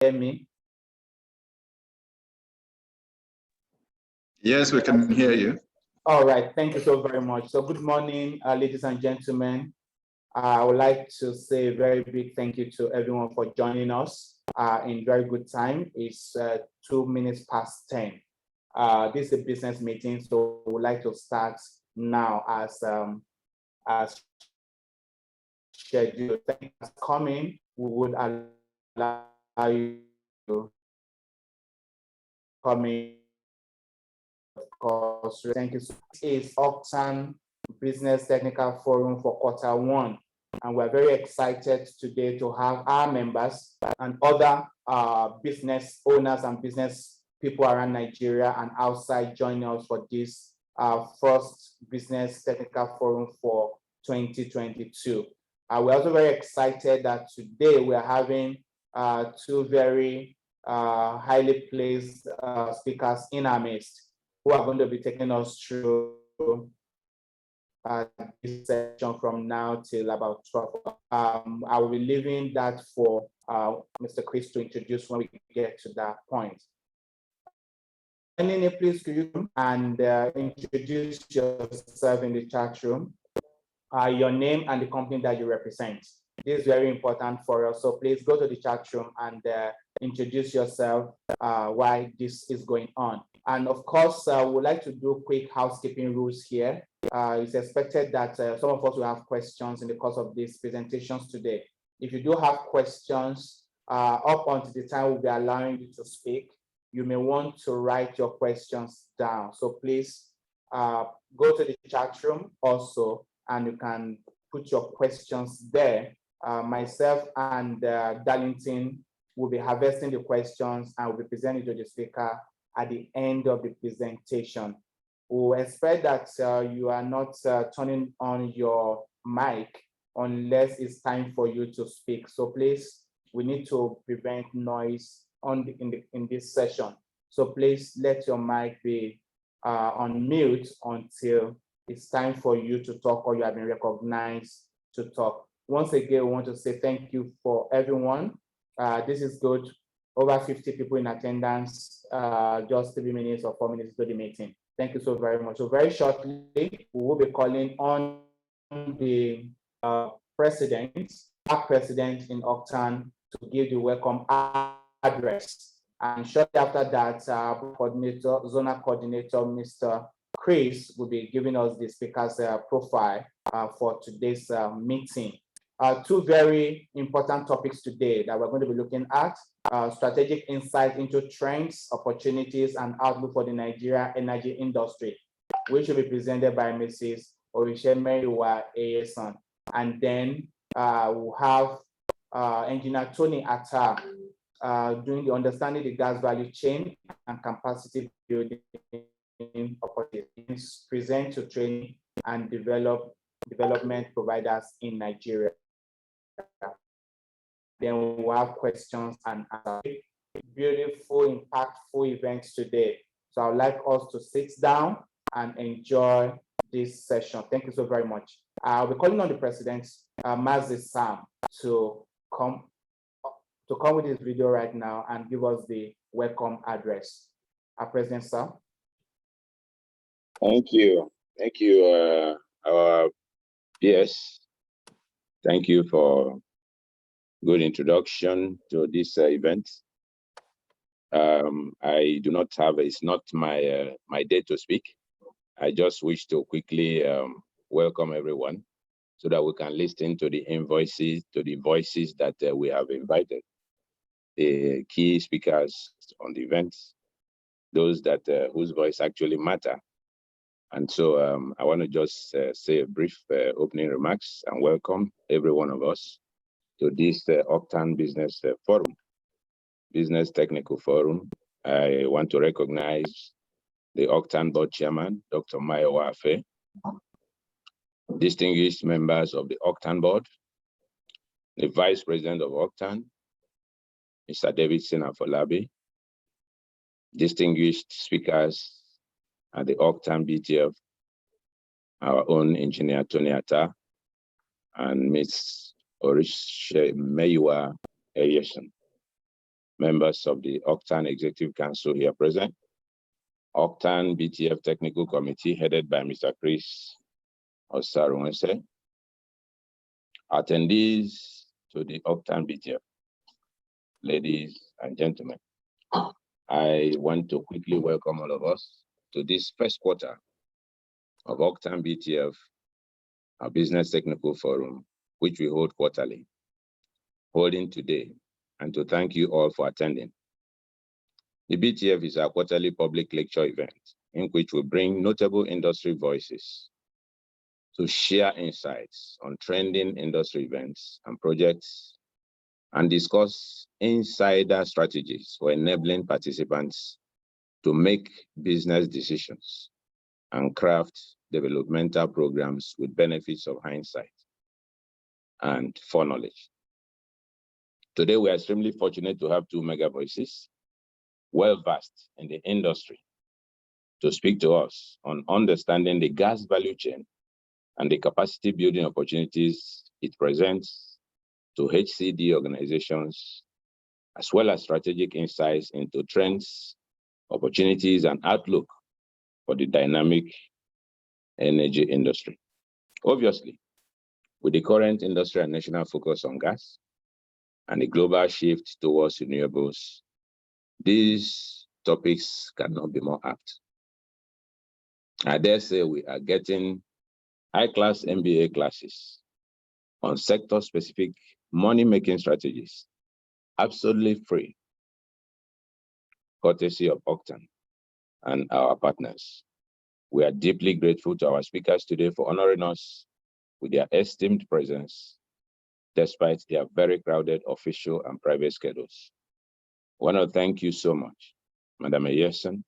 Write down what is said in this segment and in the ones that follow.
hear me? Yes, we can hear you. All right, thank you so very much. So good morning, ladies and gentlemen. I would like to say a very big thank you to everyone for joining us in very good time. It's 2 minutes past 10. This is a business meeting, so we would like to start now as scheduled. Thank you for coming. We would allow you to come in. Of course, thank you. This is Ogtan Business Technical Forum for Q1, and we're very excited today to have our members and other business owners and business people around Nigeria and outside join us for this first Business Technical Forum for 2022. We're also very excited that today we are having two very highly placed speakers in our midst who are going to be taking us through this session from now till about 12. I will be leaving that for Mr. Chris to introduce when we get to that point. Nene, please could you and introduce yourself in the chat room, your name and the company that you represent. This is very important for us, so please go to the chat room and introduce yourself why this is going on. And of course, we'd like to do quick housekeeping rules here. It's expected that some of us will have questions in the course of these presentations today. If you do have questions, up until the time we'll be allowing you to speak, you may want to write your questions down. So please go to the chat room also, and you can put your questions there. Myself and Darlington will be harvesting the questions and will be presenting to the speaker at the end of the presentation. We expect that you are not turning on your mic unless it's time for you to speak. So please, we need to prevent noise in this session. So please let your mic be on mute until it's time for you to talk or you have been recognized to talk. Once again, we want to say thank you for everyone. This is good. Over 50 people in attendance, just 3 minutes or 4 minutes to the meeting. Thank you so very much. So very shortly, we will be calling on the president, our president in Ogtan, to give the welcome address. And shortly after that, zonal coordinator, Mr. Chris, will be giving us the speaker's profile for today's meeting. Two very important topics today that we're going to be looking at: strategic insight into trends, opportunities, and outlook for the Nigeria energy industry, which will be presented by Mrs. ORITSEMEYIWA EYESAN. And then we'll have Engineer Tony ATTAH doing the understanding the gas value chain and capacity building opportunities, present to training and development providers in Nigeria. Then we'll have questions and answers. Beautiful, impactful events today. So I'd like us to sit down and enjoy this session. Thank you so very much. I'll be calling on the president, Mazi Sam, to come with this video right now and give us the welcome address. President Sam. Thank you. Thank you, our PS. Thank you for good introduction to this event. I do not have, it's not my my day to speak. I just wish to quickly welcome everyone so that we can listen to the voices that we have invited. The key speakers on the event, those that whose voice actually matter. And so I want to just say a brief opening remarks and welcome every one of us to this Ogtan Business Forum, Business Technical Forum. I want to recognize the Ogtan Board Chairman, Dr. Mayowa Afe, distinguished members of the Ogtan Board, the Vice President of Ogtan, Mr. David Sinafolabi, distinguished speakers at the Ogtan BTF, our own engineer Tony ATTAH, and Ms. ORITSEMEYIWA EYESAN. members of the Ogtan Executive Council here present, Ogtan BTF Technical Committee headed by Mr. Chris Osaruense, attendees to the Ogtan BTF, ladies and gentlemen. I want to quickly welcome all of us to this first quarter of Ogtan BTF, our Business Technical Forum, which we hold quarterly, holding today, and to thank you all for attending. The BTF is our quarterly public lecture event in which we bring notable industry voices to share insights on trending industry events and projects and discuss insider strategies for enabling participants to make business decisions and craft developmental programs with benefits of hindsight and foreknowledge. Today, we are extremely fortunate to have two mega voices, well-versed in the industry, to speak to us on understanding the gas value chain and the capacity building opportunities it presents to HCD organizations, as well as strategic insights into trends, opportunities, and outlook for the dynamic energy industry. Obviously, with the current industry and national focus on gas and the global shift towards renewables, these topics cannot be more apt. I dare say we are getting high-class MBA classes on sector-specific money-making strategies, absolutely free, courtesy of Ogtan and our partners. We are deeply grateful to our speakers today for honoring us with their esteemed presence, despite their very crowded official and private schedules. I want to thank you so much, Madam EYESAN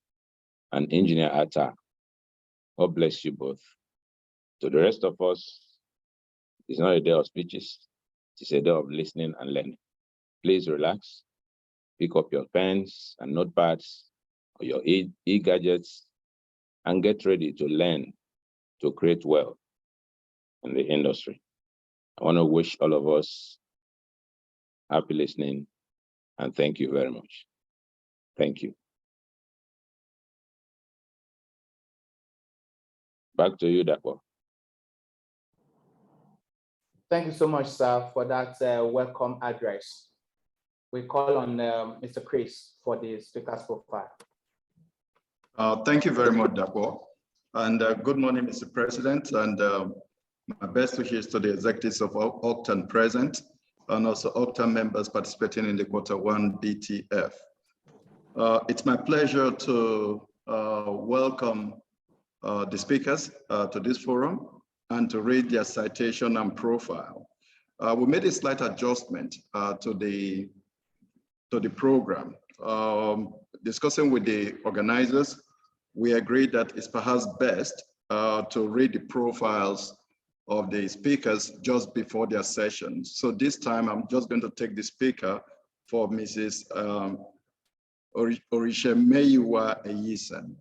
and Engineer ATTAH. God bless you both. To the rest of us, it's not a day of speeches, it's a day of listening and learning. Please relax, pick up your pens and notepads or your e-gadgets and get ready to learn to create wealth in the industry. I want to wish all of us happy listening and thank you very much. Thank you. Back to you, Dapo. Thank you so much, sir, for that welcome address. We call on Mr. Chris for the speaker's profile. Thank you very much, Dapo. And good morning, Mr. President, and my best wishes to the executives of Ogtan present, and also Ogtan members participating in the Q1 BTF. It's my pleasure to welcome the speakers to this forum and to read their citation and profile. We made a slight adjustment to the program. Discussing with the organizers, we agreed that it's perhaps best to read the profiles of the speakers just before their sessions. So this time, I'm just going to take the speaker for Mrs. ORITSEMEYIWA EYESAN.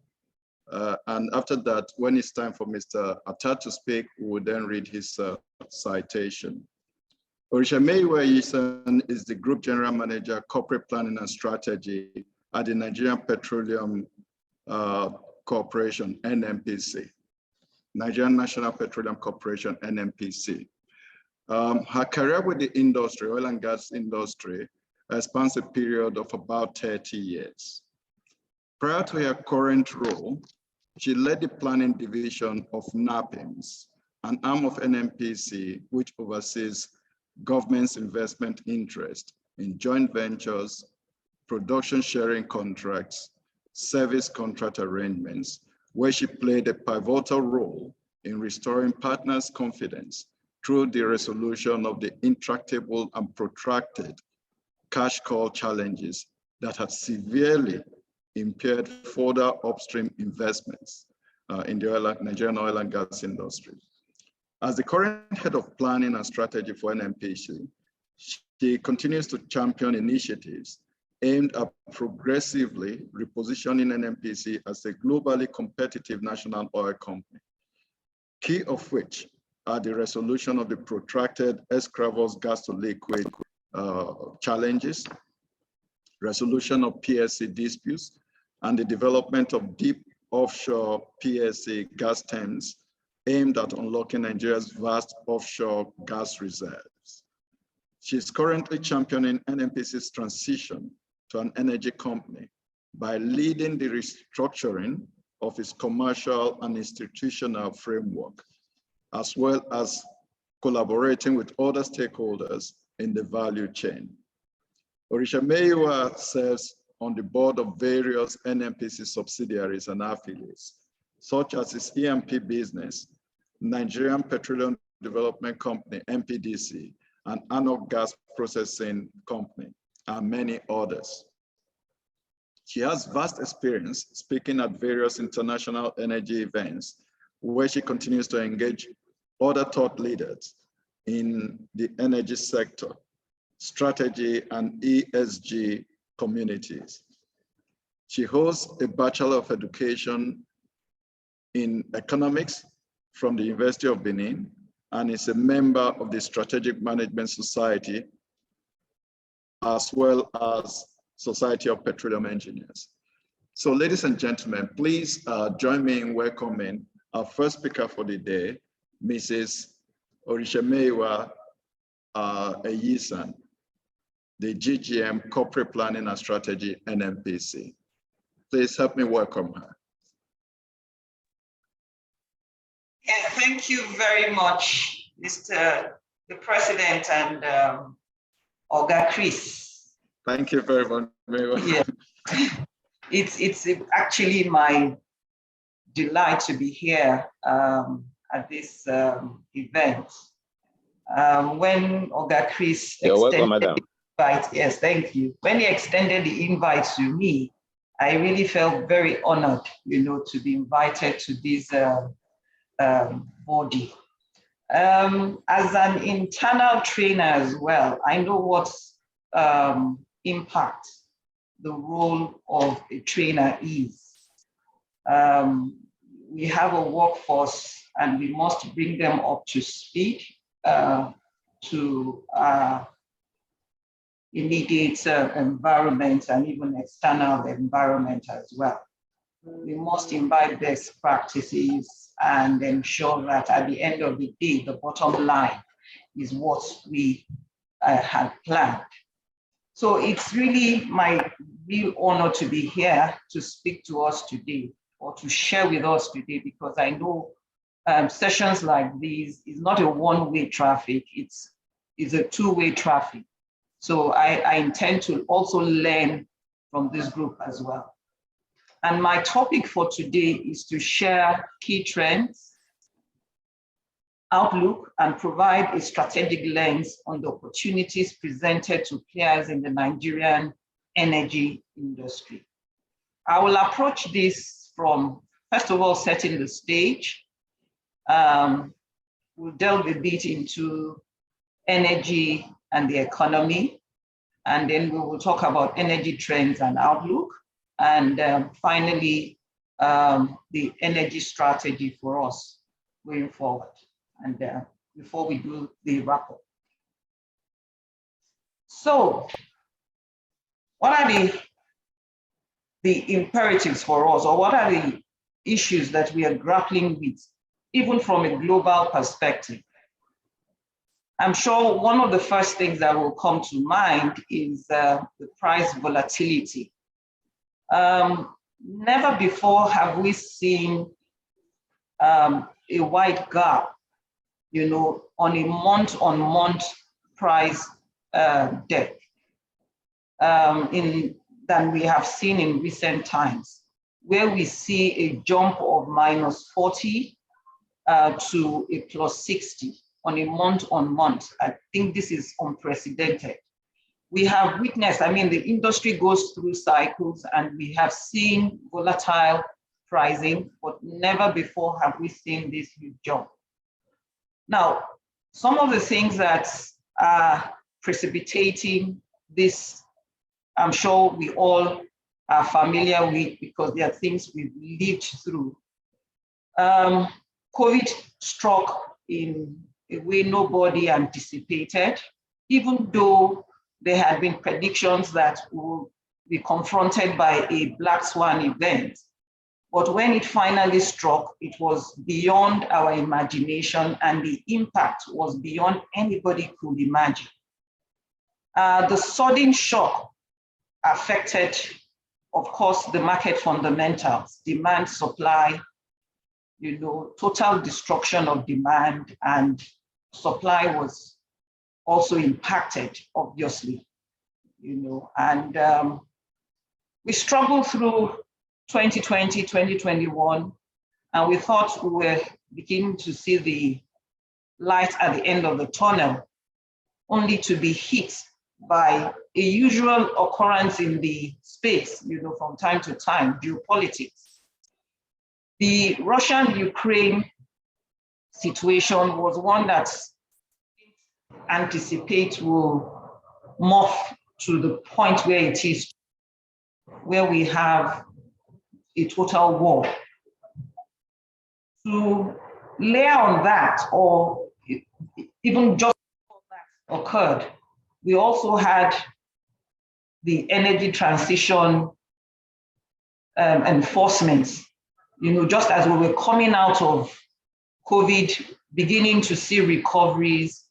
And after that, when it's time for Mr. ATTAH to speak, we will then read his citation. ORITSEMEYIWA EYESAN is the Group General Manager, Corporate Planning and Strategy at the Nigerian Petroleum Corporation, NNPC. Nigerian National Petroleum Corporation, NNPC. Her career with the industry, oil and gas industry, spans a period of about 30 years. Prior to her current role, she led the planning division of NAPIMS, an arm of NNPC, which oversees government's investment interest in joint ventures, production sharing contracts, service contract arrangements, where she played a pivotal role in restoring partners' confidence through the resolution of the intractable and protracted cash call challenges that had severely impaired further upstream investments in the Nigerian oil and gas industry. As the current head of planning and strategy for NNPC, she continues to champion initiatives aimed at progressively repositioning NNPC as a globally competitive national oil company, key of which are the resolution of the protracted Escravos gas to liquid challenges, resolution of PSC disputes, and the development of deep offshore PSC gas terms aimed at unlocking Nigeria's vast offshore gas reserves. She is currently championing NNPC's transition to an energy company by leading the restructuring of its commercial and institutional framework, as well as collaborating with other stakeholders in the value chain. ORITSEMEYIWA serves on the board of various NNPC subsidiaries and affiliates, such as its E&P business, Nigerian Petroleum Development Company, NPDC, and ANOH Gas Processing Company, and many others. She has vast experience speaking at various international energy events, where she continues to engage other thought leaders in the energy sector, strategy, and ESG communities. She holds a Bachelor of Education in Economics from the University of Benin and is a member of the Strategic Management Society, as well as Society of Petroleum Engineers. So ladies and gentlemen, please join me in welcoming our first speaker for the day, Mrs. ORITSEMEYIWA EYESAN, the GGM Corporate Planning and Strategy, NNPC. Please help me welcome her. Yeah, thank you very much, Mr. the President and Oga Chris. Thank you very much. Yeah. It's actually my delight to be here at this event. When Oga Chris extended the invite, yes, thank you. When he extended the invite to me, I really felt very honored, to be invited to this body. As an internal trainer as well, I know what impact the role of a trainer is. We have a workforce and we must bring them up to speed to immediate environment and even external environment as well. We must imbibe best practices and ensure that at the end of the day, the bottom line is what we had planned. So it's really my real honor to be here to speak to us today or to share with us today, because I know sessions like these is not a one-way traffic, it's a two-way traffic. So I intend to also learn from this group as well. And my topic for today is to share key trends, outlook, and provide a strategic lens on the opportunities presented to players in the Nigerian energy industry. I will approach this from, first of all, setting the stage. We'll delve a bit into energy and the economy, and then we will talk about energy trends and outlook, and finally, the energy strategy for us going forward. And before we do the wrap-up. So, what are the imperatives for us, or what are the issues that we are grappling with, even from a global perspective? I'm sure one of the first things that will come to mind is the price volatility. Never before have we seen a wide gap, on a month-on-month price deck than we have seen in recent times, where we see a jump of -40 to a +60 on a month-on-month. I think this is unprecedented. We have witnessed, the industry goes through cycles and we have seen volatile pricing, but never before have we seen this huge jump. Now, some of the things that are precipitating this, I'm sure we all are familiar with, because they are things we've lived through. COVID struck in a way nobody anticipated, even though there had been predictions that we'll we confronted by a black swan event. But when it finally struck, it was beyond our imagination, and the impact was beyond anybody could imagine. The sudden shock affected, of course, the market fundamentals, demand, supply, total destruction of demand, and supply was also impacted, obviously, and we struggled through 2020, 2021, and we thought we were beginning to see the light at the end of the tunnel, only to be hit by a usual occurrence in the space, from time to time, geopolitics. The Russian-Ukraine situation was one that anticipate will morph to the point where it is, where we have a total war. To layer on that, or even just before that occurred, we also had the energy transition enforcements. Just as we were coming out of COVID, beginning to see recoveries,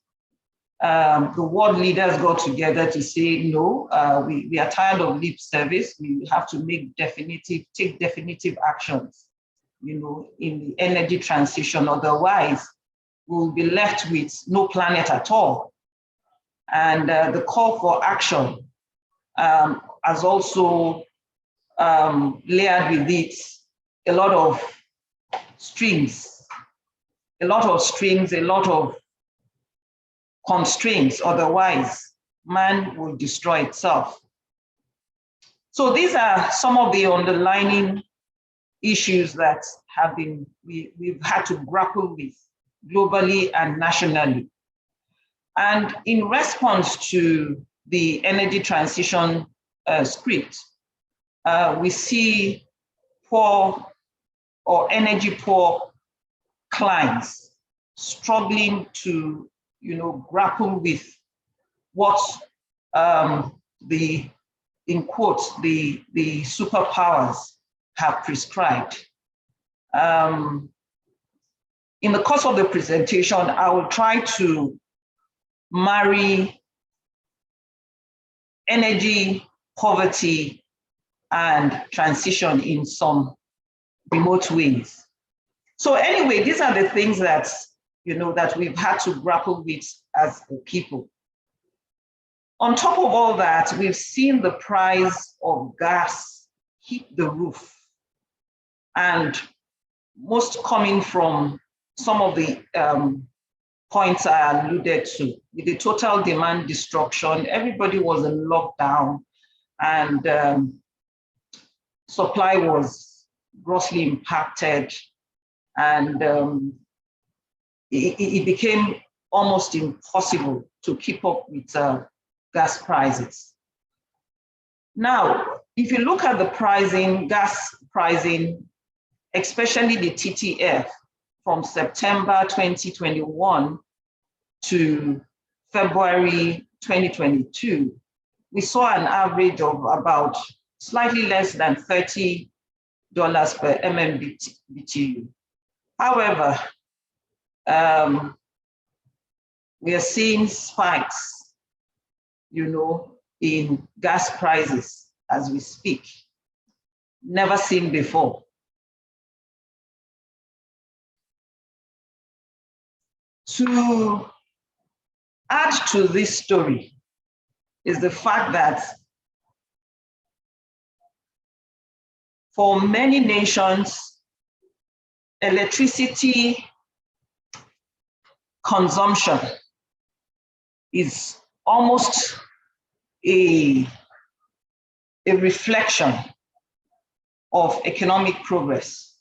the world leaders got together to say, no, we are tired of lip service. We have to take definitive actions, in the energy transition. Otherwise, we'll be left with no planet at all. And the call for action has also layered with it a lot of strings, a lot of constraints. Otherwise, man will destroy itself. So these are some of the underlying issues that we've had to grapple with globally and nationally. And in response to the energy transition script, we see poor or energy poor clients struggling to grapple with what in quotes, the superpowers have prescribed. In the course of the presentation, I will try to marry energy poverty and transition in some remote ways. So anyway, these are the things that that we've had to grapple with as a people. On top of all that, we've seen the price of gas hit the roof, and most coming from some of the points I alluded to. With the total demand destruction, everybody was in lockdown, and supply was grossly impacted, and it became almost impossible to keep up with gas prices. Now, if you look at the pricing, gas pricing, especially the TTF, from September 2021 to February 2022, we saw an average of about slightly less than $30 per MMBTU. However, we are seeing spikes, in gas prices as we speak, never seen before. To add to this story is the fact that for many nations, electricity consumption is almost a reflection of economic progress.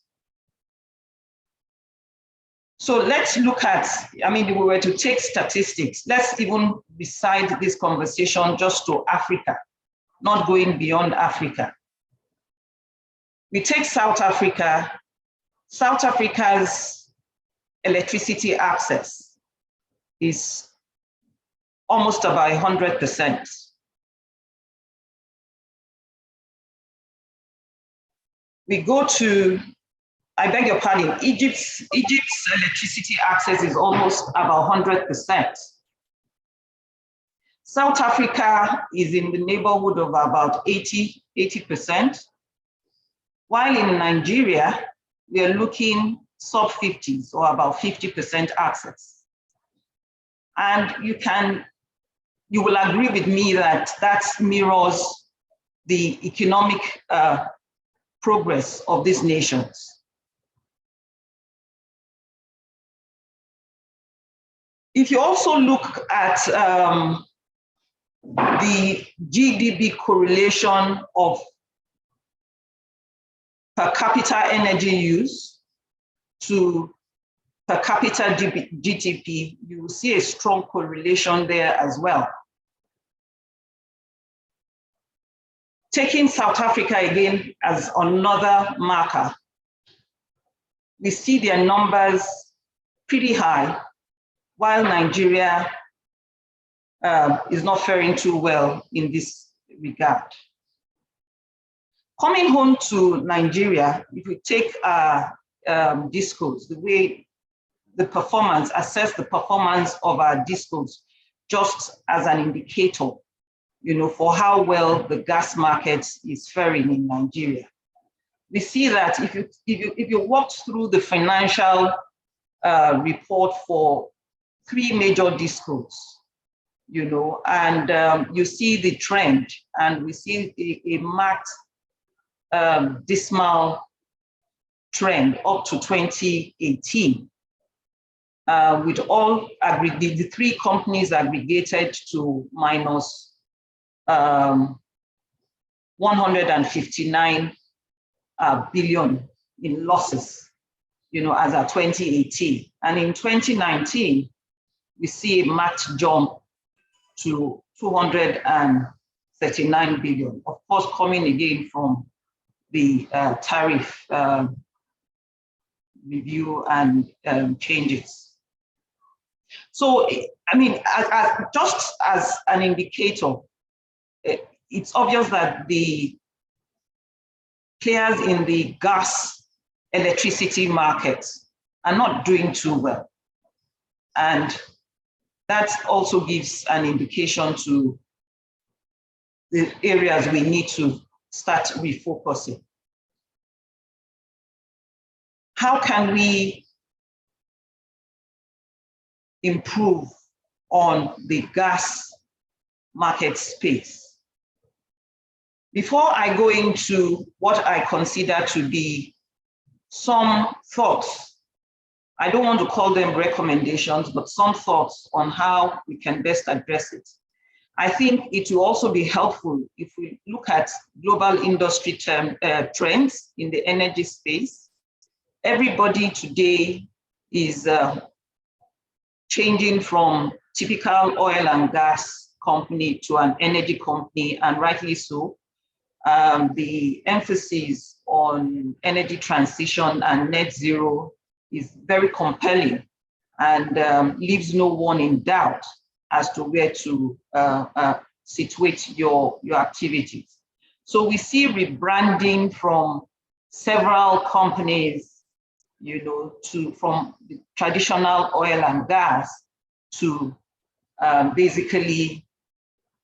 So let's look at, if we were to take statistics, let's even beside this conversation just to Africa, not going beyond Africa. We take South Africa. South Africa's electricity access is almost about 100%. We go to, I beg your pardon, Egypt's electricity access is almost about 100%. South Africa is in the neighborhood of about 80%, while in Nigeria, we are looking sub 50s or about 50% access. And you will agree with me that that mirrors the economic progress of these nations. If you also look at the GDP correlation of per capita energy use to per capita GDP, you will see a strong correlation there as well. Taking South Africa again as another marker, we see their numbers pretty high, while Nigeria is not faring too well in this regard. Coming home to Nigeria, if we take our discos, the way the performance, assess the performance of our discos, just as an indicator, for how well the gas market is faring in Nigeria. We see that if you walk through the financial report for 3 major discos, and you see the trend, and we see a marked dismal trend up to 2018, with all the 3 companies aggregated to minus 159 billion in losses, as at 2018. And in 2019, we see a marked jump to 239 billion, of course, coming again from the tariff review and changes. So, I mean, just as an indicator, it's obvious that the players in the gas electricity markets are not doing too well. And that also gives an indication to the areas we need to start refocusing. How can we improve on the gas market space? Before I go into what I consider to be some thoughts, I don't want to call them recommendations, but some thoughts on how we can best address it. I think it will also be helpful if we look at global industry trends in the energy space. Everybody today is changing from typical oil and gas company to an energy company, and rightly so. The emphasis on energy transition and net zero is very compelling, and leaves no one in doubt as to where to situate your activities. So we see rebranding from several companies, from the traditional oil and gas to basically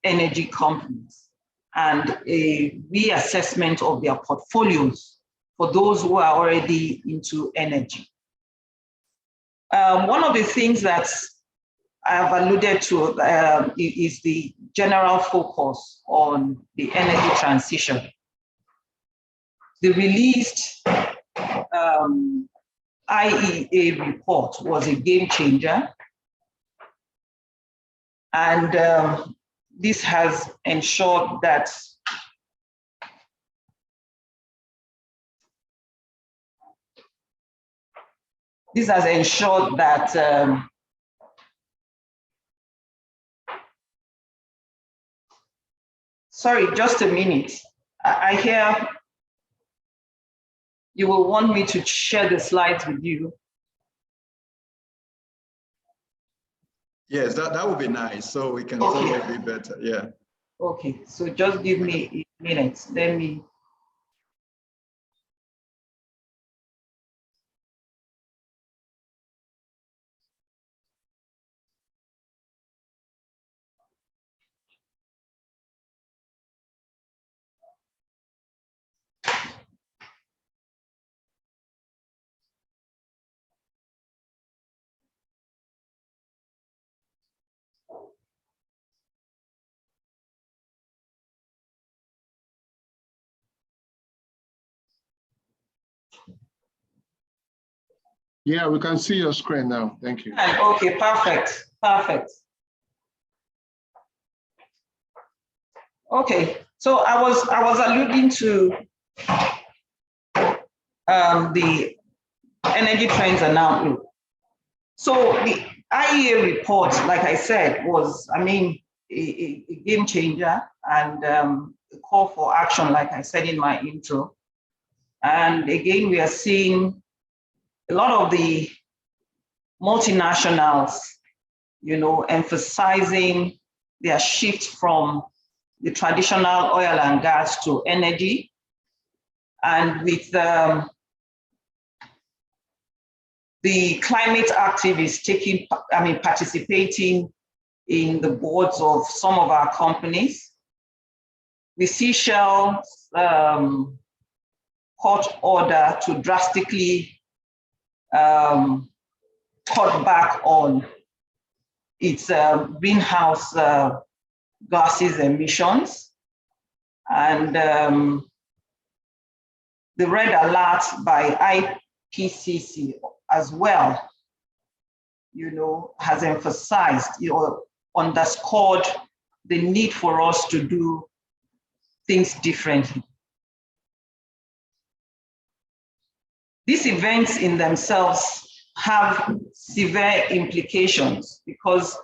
energy companies, and a reassessment of their portfolios for those who are already into energy. One of the things that I have alluded to is the general focus on the energy transition. The released IEA report was a game changer, and this has ensured that sorry, just a minute. I hear you will want me to share the slides with you. Yes, that would be nice, so we can see a bit better, yeah. Okay, so just give me a minute. Let me. Yeah, we can see your screen now. Thank you. Okay, perfect, perfect. Okay, so I was alluding to the energy trends and outlook. So the IEA report, like I said, was, I mean, a game changer and a call for action, like I said in my intro. And again, we are seeing a lot of the multinationals, you know, emphasizing their shift from the traditional oil and gas to energy. And with the climate activists participating in the boards of some of our companies, we see Shell's court order to drastically cut back on its greenhouse gases emissions, and the red alert by IPCC as well, you know, has emphasized, you know, underscored the need for us to do things differently. These events in themselves have severe implications because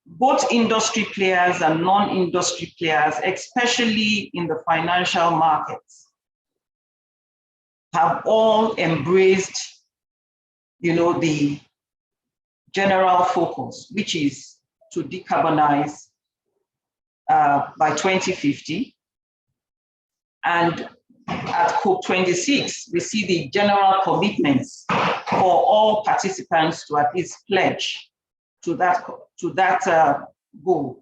both industry players and non-industry players, especially in the financial markets, have all embraced, you know, the general focus, which is to decarbonize by 2050. And at COP26, we see the general commitments for all participants to at least pledge to that goal.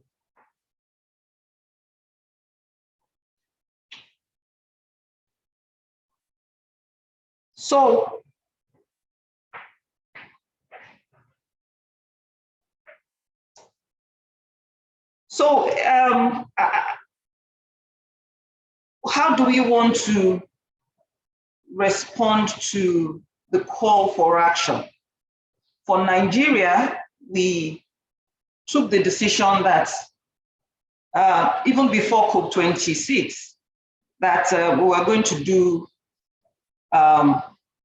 So, how do we want to respond to the call for action? For Nigeria, we took the decision that even before COP26, that we were going to do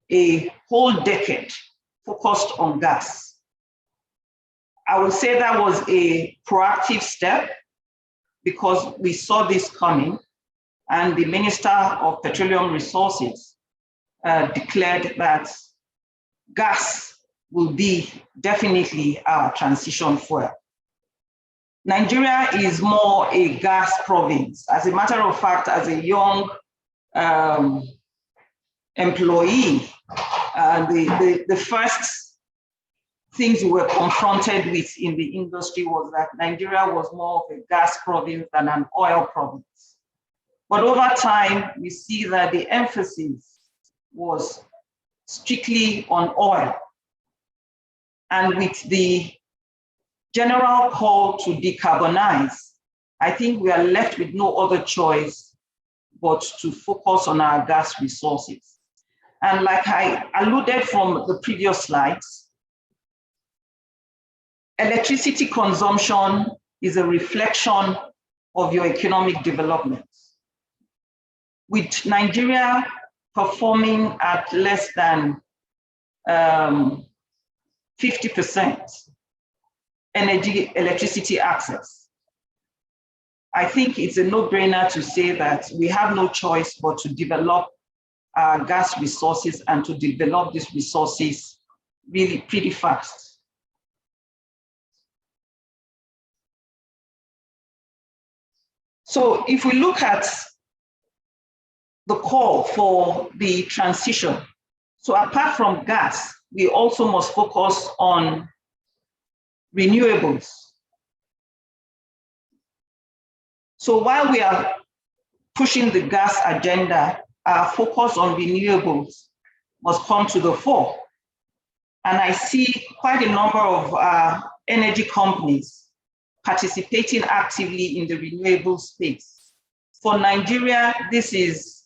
a whole decade focused on gas. I would say that was a proactive step because we saw this coming, and the Minister of Petroleum Resources declared that gas will be definitely our transition fuel. Nigeria is more a gas province. As a matter of fact, as a young employee, the first things we were confronted with in the industry was that Nigeria was more of a gas province than an oil province. But over time, we see that the emphasis was strictly on oil. And with the general call to decarbonize, I think we are left with no other choice but to focus on our gas resources. And like I alluded from the previous slides, electricity consumption is a reflection of your economic development. With Nigeria performing at less than 50% electricity access, I think it's a no-brainer to say that we have no choice but to develop our gas resources and to develop these resources really pretty fast. So if we look at the call for the transition, so apart from gas, we also must focus on renewables. So while we are pushing the gas agenda, our focus on renewables must come to the fore. And I see quite a number of energy companies participating actively in the renewable space. For Nigeria, this is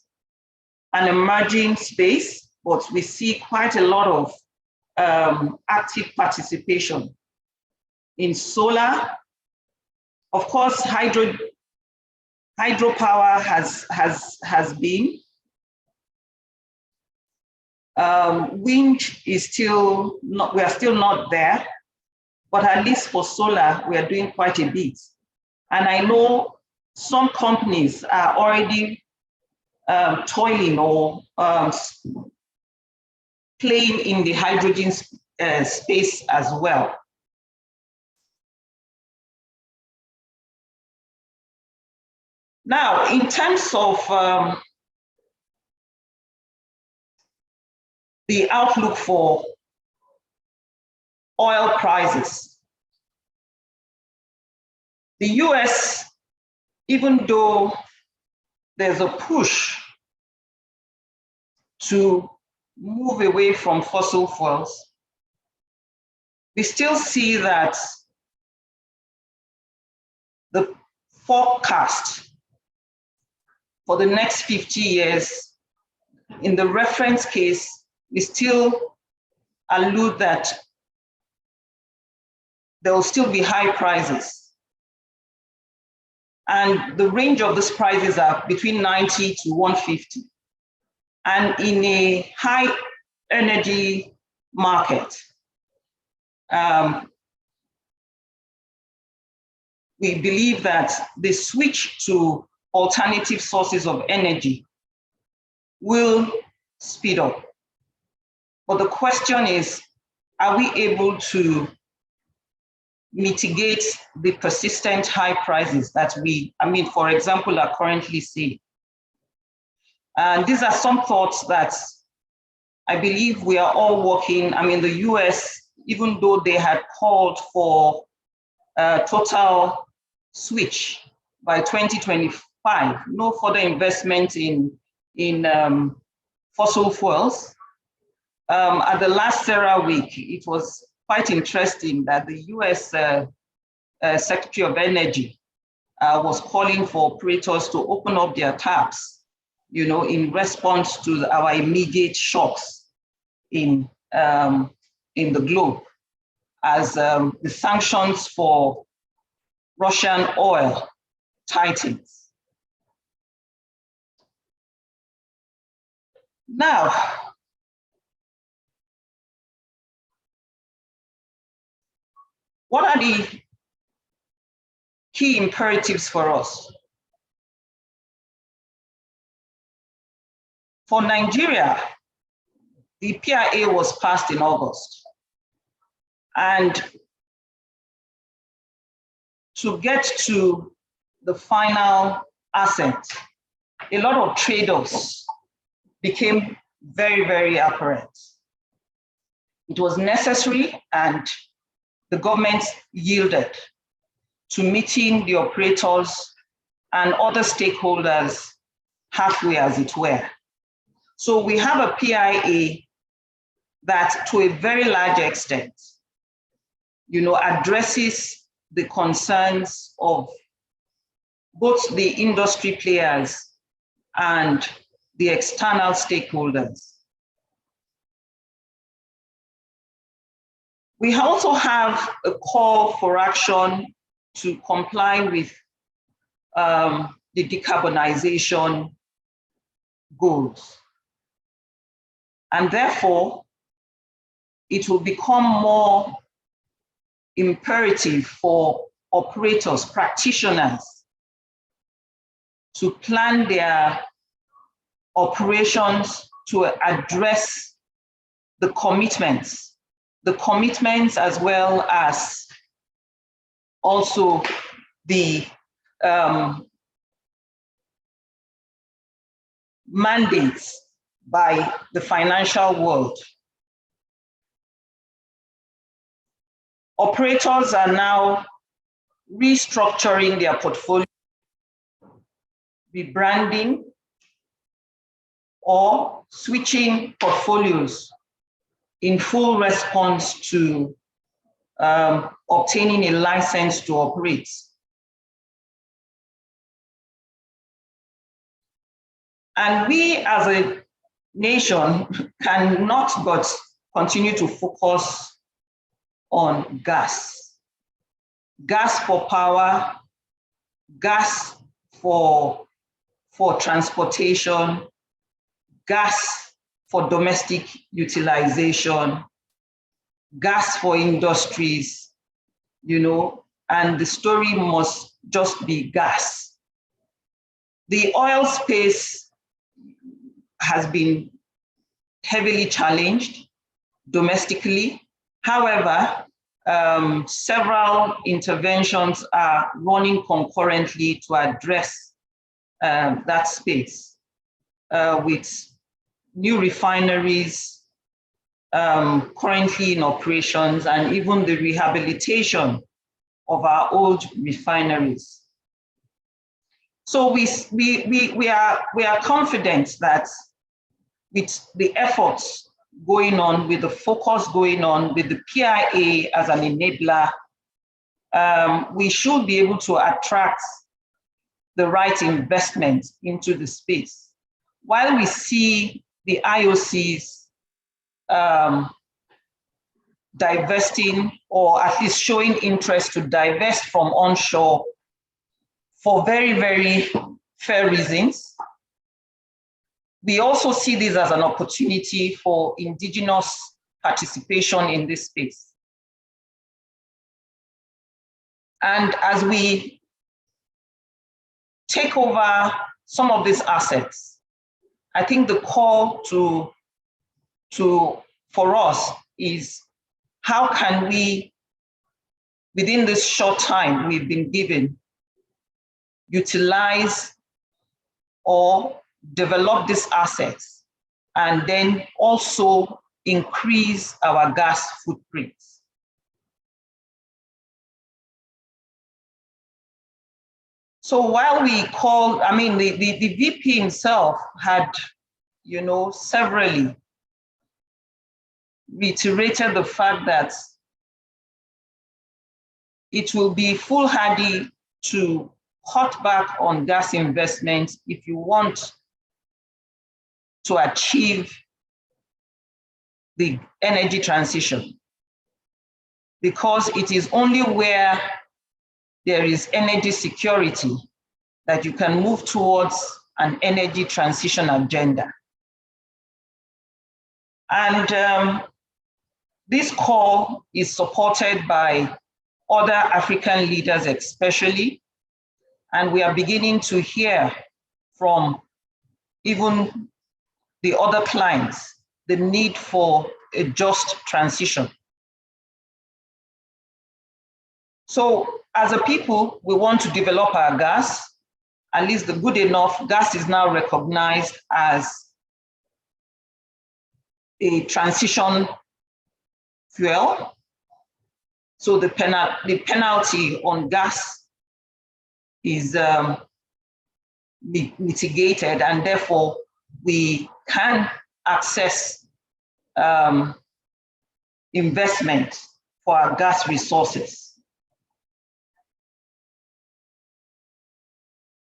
an emerging space, but we see quite a lot of active participation in solar. Of course, hydropower has been. Wind is still not, we are still not there, but at least for solar, we are doing quite a bit. And I know some companies are already toiling or playing in the hydrogen space as well. Now, in terms of the outlook for oil prices, the US, even though there's a push to move away from fossil fuels, we still see that the forecast for the next 50 years, in the reference case, we still allude that there will still be high prices. And the range of these prices are between 90 to 150. And in a high energy market, we believe that the switch to alternative sources of energy will speed up. But the question is, are we able to mitigate the persistent high prices that we, for example, are currently seeing? And these are some thoughts that I believe we are all working. The US, even though they had called for a total switch by 2025, no further investment in fossil fuels. At the last CERA week, it was quite interesting that the US Secretary of Energy was calling for operators to open up their taps, in response to our immediate shocks in the globe, as the sanctions for Russian oil tightens. Now, what are the key imperatives for us? For Nigeria, the PIA was passed in August. And to get to the final asset, a lot of trade-offs became very, very apparent. It was necessary, and the government yielded to meeting the operators and other stakeholders halfway, as it were. So we have a PIA that, to a very large extent, addresses the concerns of both the industry players and the external stakeholders. We also have a call for action to comply with the decarbonization goals. And therefore, it will become more imperative for operators, practitioners, to plan their operations to address the commitments as well as also the mandates by the financial world. Operators are now restructuring their portfolio, rebranding, or switching portfolios in full response to obtaining a license to operate. And we, as a nation cannot but continue to focus on gas. Gas for power, gas for transportation, gas for domestic utilization, gas for industries, you know, and the story must just be gas. The oil space has been heavily challenged domestically. However, several interventions are running concurrently to address that space with new refineries currently in operations and even the rehabilitation of our old refineries. So we are confident that with the efforts going on, with the focus going on, with the PIA as an enabler, we should be able to attract the right investment into the space. While we see the IOCs divesting, or at least showing interest to divest from onshore for very, very fair reasons, we also see this as an opportunity for indigenous participation in this space. And as we take over some of these assets, I think the call for us is, how can we, within this short time we've been given, utilize or develop these assets and then also increase our gas footprint. So while we call, I mean, the VP himself had, you know, severally reiterated the fact that it will be foolhardy to cut back on gas investments if you want to achieve the energy transition, because it is only where there is energy security that you can move towards an energy transition agenda. And this call is supported by other African leaders especially, and we are beginning to hear from even the other clients the need for a just transition. So as a people, we want to develop our gas. At least the good enough gas is now recognized as a transition fuel. So the penalty on gas is mitigated, and therefore we can access investment for our gas resources.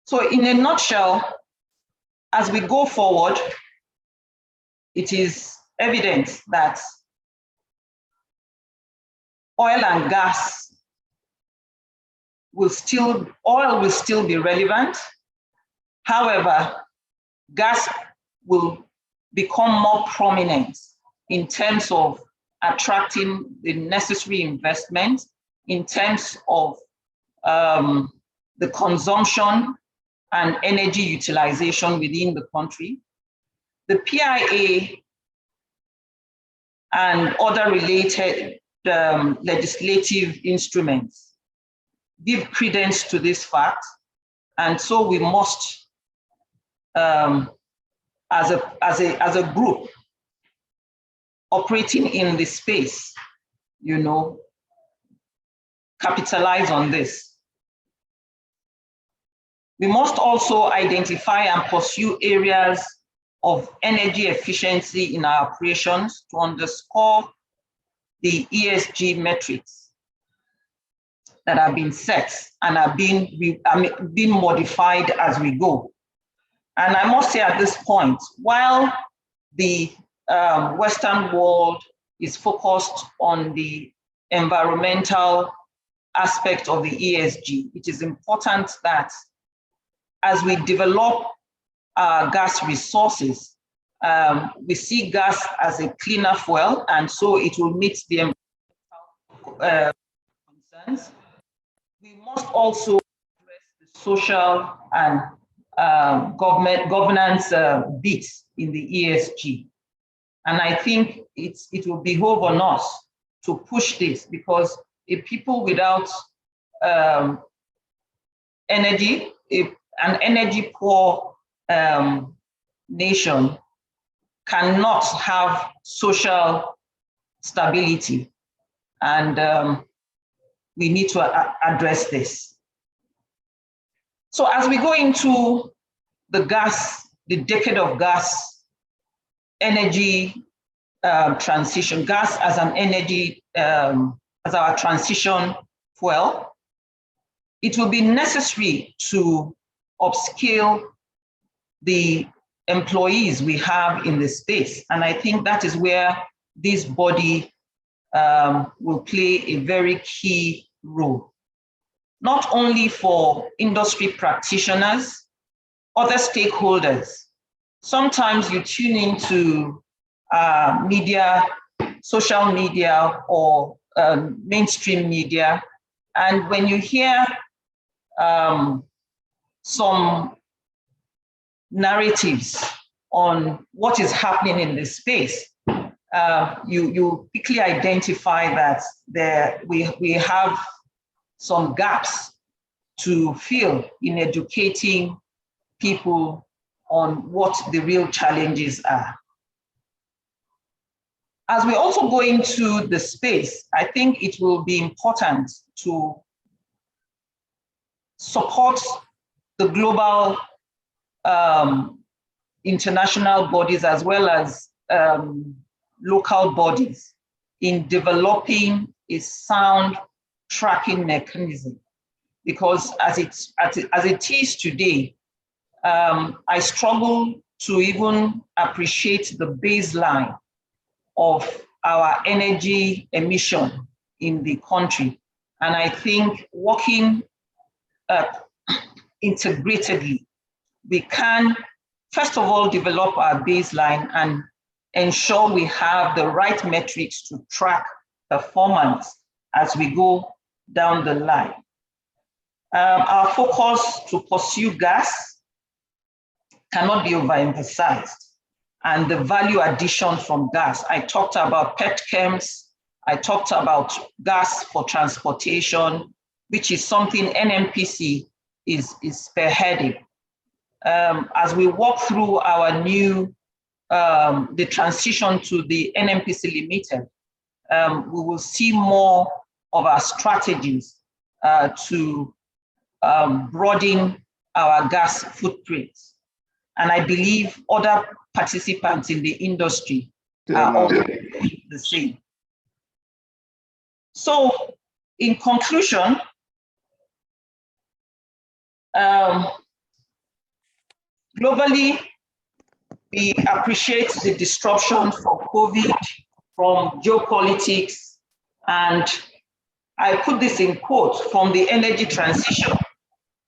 So in a nutshell, as we go forward, it is evident that oil and gas will still, oil will still be relevant. However, gas will become more prominent in terms of attracting the necessary investment, in terms of the consumption and energy utilization within the country. The PIA and other related legislative instruments give credence to this fact, and so we must, as a group operating in this space, you know, capitalize on this. We must also identify and pursue areas of energy efficiency in our operations to underscore the ESG metrics that have been set and are being modified as we go. And I must say at this point, while the Western world is focused on the environmental aspect of the ESG. It is important that as we develop our gas resources, we see gas as a cleaner fuel, and so it will meet the concerns. We must also address the social and governance bits in the ESG. And I think it will behove on us to push this, because a people without energy, an energy poor nation cannot have social stability. And we need to address this. So as we go into the decade of gas, energy transition, gas as an energy, as our transition fuel, it will be necessary to upskill the employees we have in the space. And I think that is where this body will play a very key role, not only for industry practitioners, other stakeholders. Sometimes you tune into media, social media, or mainstream media, and when you hear some narratives on what is happening in this space, you quickly identify that we have some gaps to fill in educating people on what the real challenges are. As we also go into the space, I think it will be important to support the global international bodies as well as local bodies in developing a sound tracking mechanism. Because as it is today, I struggle to even appreciate the baseline of our energy emission in the country. And I think working integratedly, we can, first of all, develop our baseline and ensure we have the right metrics to track performance as we go down the line. Our focus to pursue gas cannot be overemphasized, and the value addition from gas. I talked about petchems, I talked about gas for transportation, which is something NNPC is spearheading. As we walk through our new, the transition to the NNPC Limited, we will see more of our strategies to broaden our gas footprint. And I believe other participants in the industry are also doing the same. So in conclusion, globally, we appreciate the disruption from COVID, from geopolitics, and I put this in quotes, from the energy transition,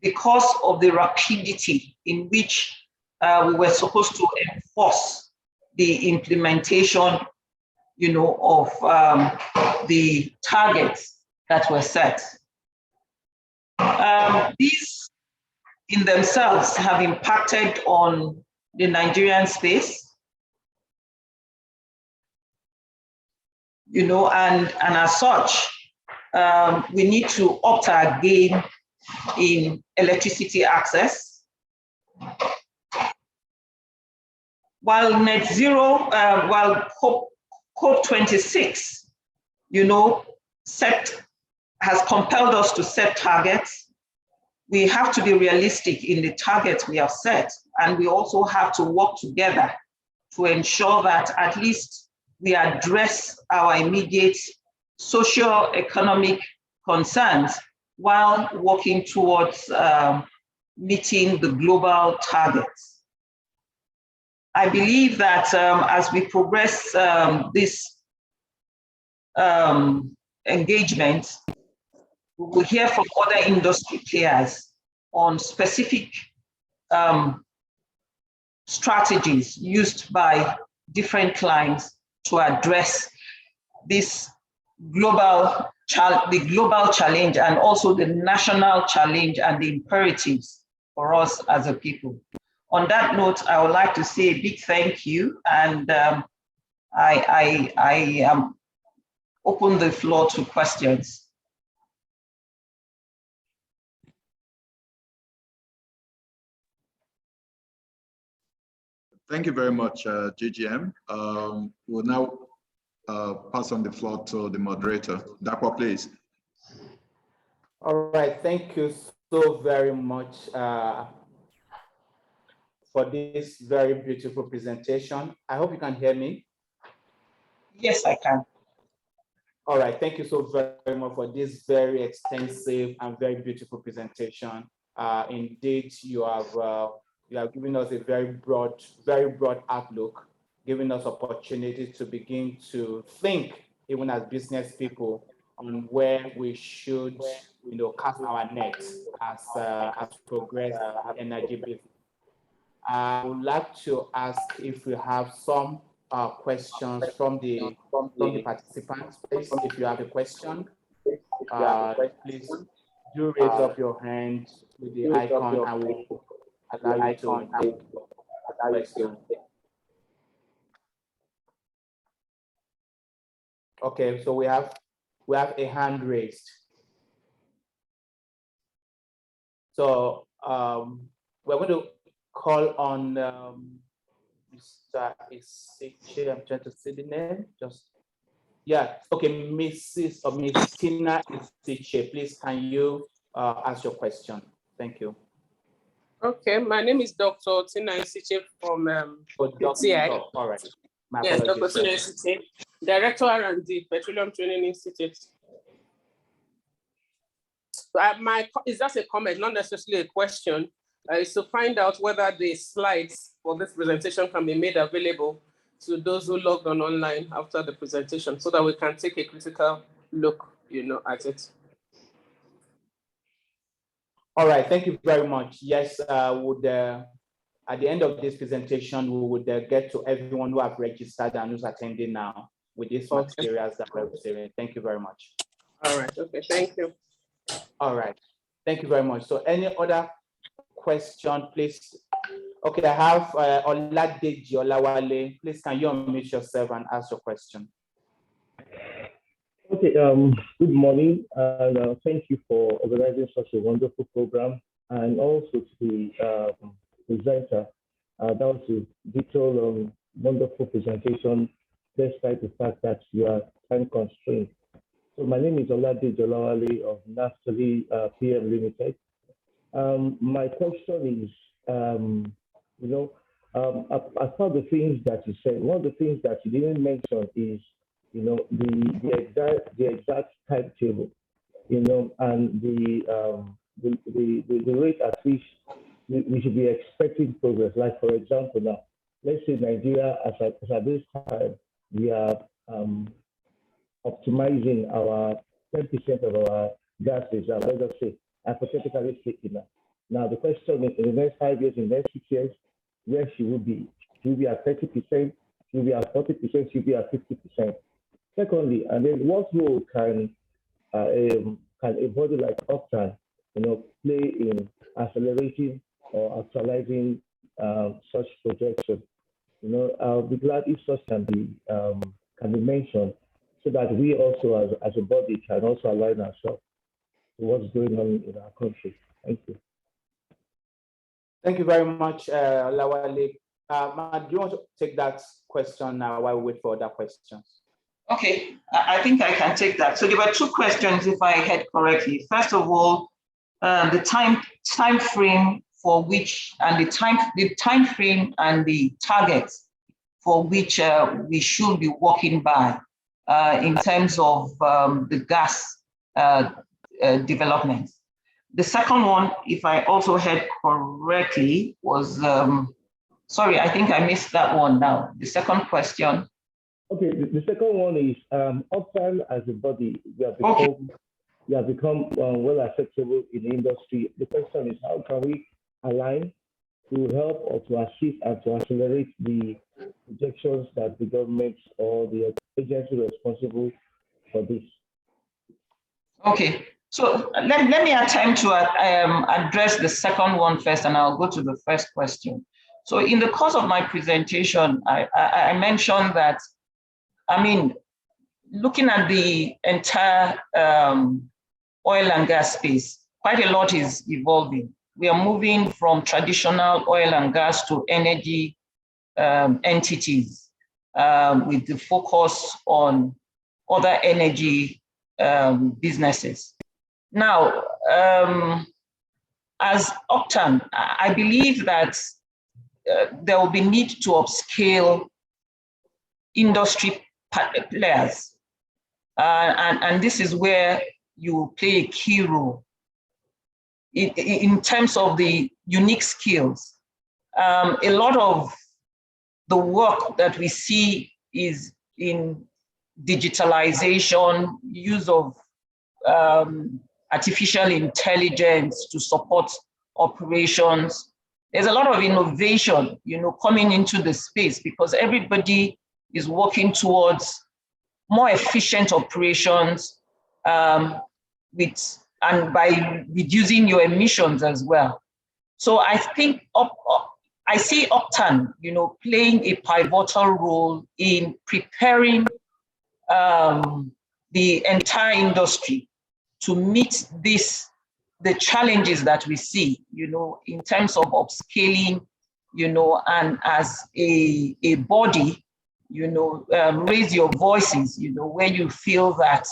because of the rapidity in which we were supposed to enforce the implementation, of the targets that were set. These in themselves have impacted on the Nigerian space, and as such, we need to up our game in electricity access. While net zero, while COP26, has compelled us to set targets, we have to be realistic in the targets we have set, and we also have to work together to ensure that at least we address our immediate socio-economic concerns while working towards meeting the global targets. I believe that as we progress this engagement, we will hear from other industry players on specific strategies used by different clients to address this global challenge and also the national challenge and the imperatives for us as a people. On that note, I would like to say a big thank you, and I open the floor to questions. Thank you very much, GGM. We'll now pass on the floor to the moderator. Dakwa, please. All right, thank you so very much for this very beautiful presentation. I hope you can hear me. Yes, I can. All right, thank you so very much for this very extensive and very beautiful presentation. Indeed, you have given us a very broad outlook, giving us opportunity to begin to think, even as business people, on where we should, cast our nets as progress energy business. I would like to ask if we have some questions from the participants. Please, if you have a question, please do raise up your hand with the icon and we'll allow you to take a question. Okay, so we have a hand raised. So we're going to call on Mr. Isiche. I'm trying to see the name. Okay, Mrs. or Miss Tina Isiche, please can you ask your question? Thank you. Okay, my name is Dr. Tina Isiche from TI. All right. Yes, Dr. Tina Isiche, Director R&D, Petroleum Training Institute. Is that a comment, not necessarily a question? Is to find out whether the slides for this presentation can be made available to those who logged on online after the presentation, so that we can take a critical look, at it. All right, thank you very much. Yes, at the end of this presentation, we would get to everyone who have registered and who's attending now with these materials that we're receiving. Thank you very much. All right, okay, thank you. All right, thank you very much. So any other question, please? Okay, I have Oladeji Olawale. Please, can you unmute yourself and ask your question? Okay, good morning, and thank you for organizing such a wonderful program, and also to the presenter. That was a detailed, wonderful presentation, despite the fact that you are time constrained. So my name is Oladeji Olawale of Naftali PM Limited. My question is, as part of the things that you said, one of the things that you didn't mention is, the exact timetable, and the rate at which we should be expecting progress. Like, for example, now, let's say Nigeria, as at this time, we are optimizing our 10% of our gases, let us say, hypothetically speaking. Now, the question is, in the next 5 years, in the next 6 years, where she will be? She will be at 30%, she will be at 40%, she will be at 50%. Secondly, and then what role can a body like Ogtan, play in accelerating or actualizing such projection? I'll be glad if such can be mentioned, so that we also, as a body, can also align ourselves to what's going on in our country. Thank you. Thank you very much, Lawale. Do you want to take that question now while we wait for other questions? Okay, I think I can take that. So there were two questions, if I heard correctly. First of all, the time frame for which, and the time frame and the targets for which we should be working by in terms of the gas development. The second one, if I also heard correctly, was Sorry, I think I missed that one now. The second question. Okay, the second one is Ogtan as a body, we have become well acceptable in the industry. The question is, how can we align to help or to assist and to accelerate the projections that the government or the agency responsible for this? Okay, so let me attempt to address the second one first, and I'll go to the first question. So in the course of my presentation, I mentioned that, I mean, looking at the entire oil and gas space, quite a lot is evolving. We are moving from traditional oil and gas to energy entities with the focus on other energy businesses. Now, as Ogtan, I believe that there will be need to upscale industry players. And this is where you play a key role in terms of the unique skills. A lot of the work that we see is in digitalization, use of artificial intelligence to support operations. There's a lot of innovation, coming into the space because everybody is working towards more efficient operations and by reducing your emissions as well. So I think I see Ogtan, playing a pivotal role in preparing the entire industry to meet the challenges that we see, in terms of upscaling, and as a body, raise your voices, where you feel that,